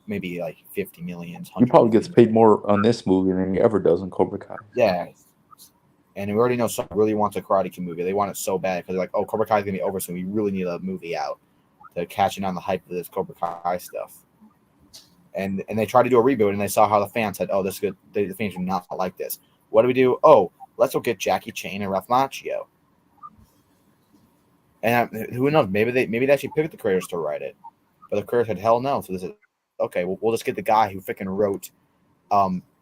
maybe like 50 million. He probably gets paid more on this movie than he ever does on Cobra Kai. Yeah, and we already know Sony really wants a Karate Kid movie. They want it so bad because they're like, oh, Cobra Kai is gonna be over soon. We really need a movie out to catch in on the hype of this Cobra Kai stuff. And they tried to do a reboot, and they saw how the fans said, "Oh, this is good." The fans do not like this. What do? Oh, let's go get Jackie Chan and Ralph Macchio. And who knows? Maybe they actually picked the creators to write it, but the creators said, "Hell no!" So this is okay. We'll just get the guy who freaking wrote,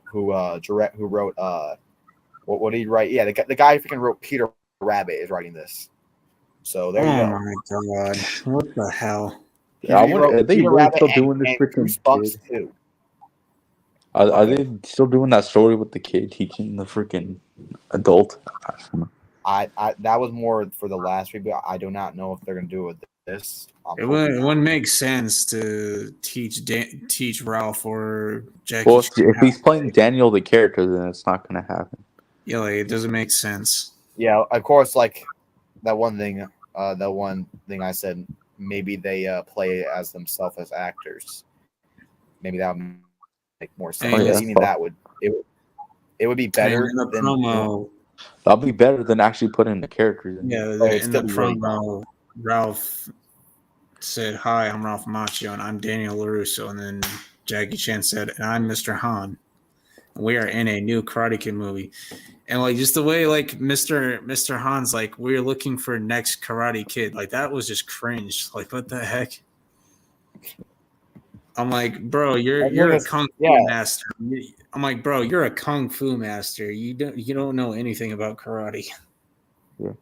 who wrote what did he write? Yeah, the guy who freaking wrote Peter Rabbit is writing this. So there you go. Oh my god! What the hell? Yeah, are they really still doing this freaking kid? Too. Are they still doing that story with the kid teaching the freaking adult? I that was more for the last reboot. I do not know if they're gonna do it with this. It wouldn't make sense to teach Ralph or Jackie. Well, if he's playing Daniel the character, then it's not gonna happen. Yeah, like, it doesn't make sense. Yeah, of course. Like that one thing I said. Maybe they play as themselves as actors. Maybe that would make more sense. It would be better in the than promo. That'll be better than actually putting the characters in. Yeah, in the promo, Ralph said, "Hi, I'm Ralph Macchio, and I'm Daniel LaRusso." And then Jackie Chan said, "And I'm Mr. Han. We are in a new Karate Kid movie." And like just the way like Mr. Han's like, we're looking for next Karate Kid. Like that was just cringe. Like what the heck? I'm like, bro, I you're think a it's kung fu yeah. master. I'm like, bro, you're a kung fu master. You don't know anything about karate. Yeah,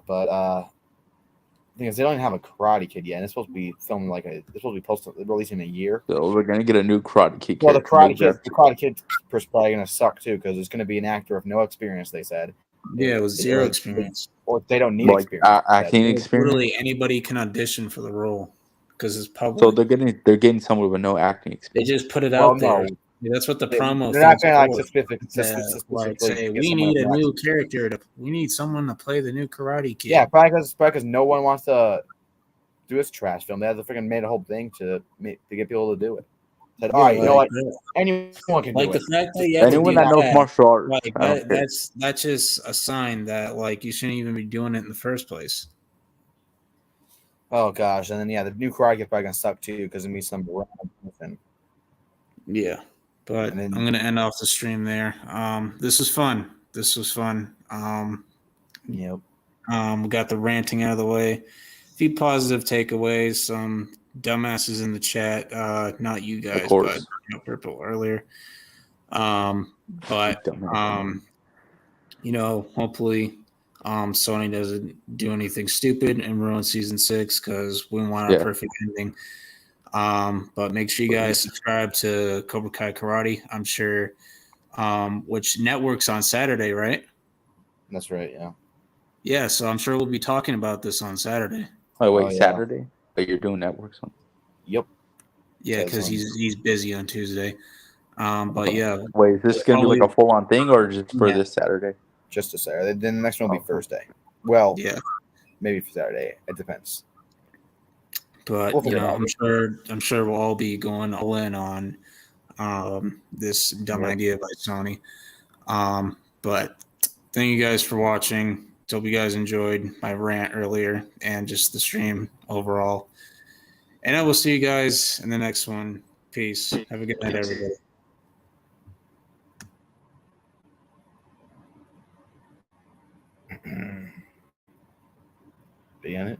but the thing is, they don't even have a Karate Kid yet, and it's supposed to be filming like it's supposed to be released in a year. So we're gonna get a new Karate Kid Well, the character. Karate Kid is probably gonna suck too because it's gonna be an actor of no experience. They said, Yeah, with zero experience. or they don't need Like experience. acting Like, experience. literally anybody can audition for the role because it's public. So they're getting someone with no acting They experience. just put it Well, out there. no, That's what the promo they're not thing's gonna like for. Like specifically say get we someone need with a no new accent. character we need someone to play the new Karate Kid. Yeah, probably because no one wants to do this trash film. They have freaking made a whole thing to get people to do it. Said, all right, you know what? Anyone can like do the it. fact that you have Anyone to do that knows martial arts, like I don't care. that's just a sign that like you shouldn't even be doing it in the first place. Oh gosh, and then yeah, the new Karate Kid probably gonna suck too because it means some random. Yeah, but And then- I'm gonna end off the stream there. This was fun. Yep. We got the ranting out of the way. A few positive takeaways. Some dumbasses in the chat. Not you guys, but Purple earlier. But hopefully, Sony doesn't do anything stupid and ruin season 6 because we want our perfect ending. But make sure you guys subscribe to Cobra Kai Karate. I'm sure, which networks on Saturday, right? That's right. Yeah. Yeah, so I'm sure we'll be talking about this on Saturday. Oh wait, Saturday? But you're doing networks on? Yep. Yeah, because he's busy on Tuesday. But yeah. Wait, is this gonna be like a full on thing or just for this Saturday? Just a Saturday. Then the next one will be Thursday. Well, yeah, maybe for Saturday. It depends. But I'm sure we'll all be going all in on this dumb idea by Sony. But thank you guys for watching. Hope you guys enjoyed my rant earlier and just the stream overall. And I will see you guys in the next one. Peace. Have a good night, everybody. Be on it.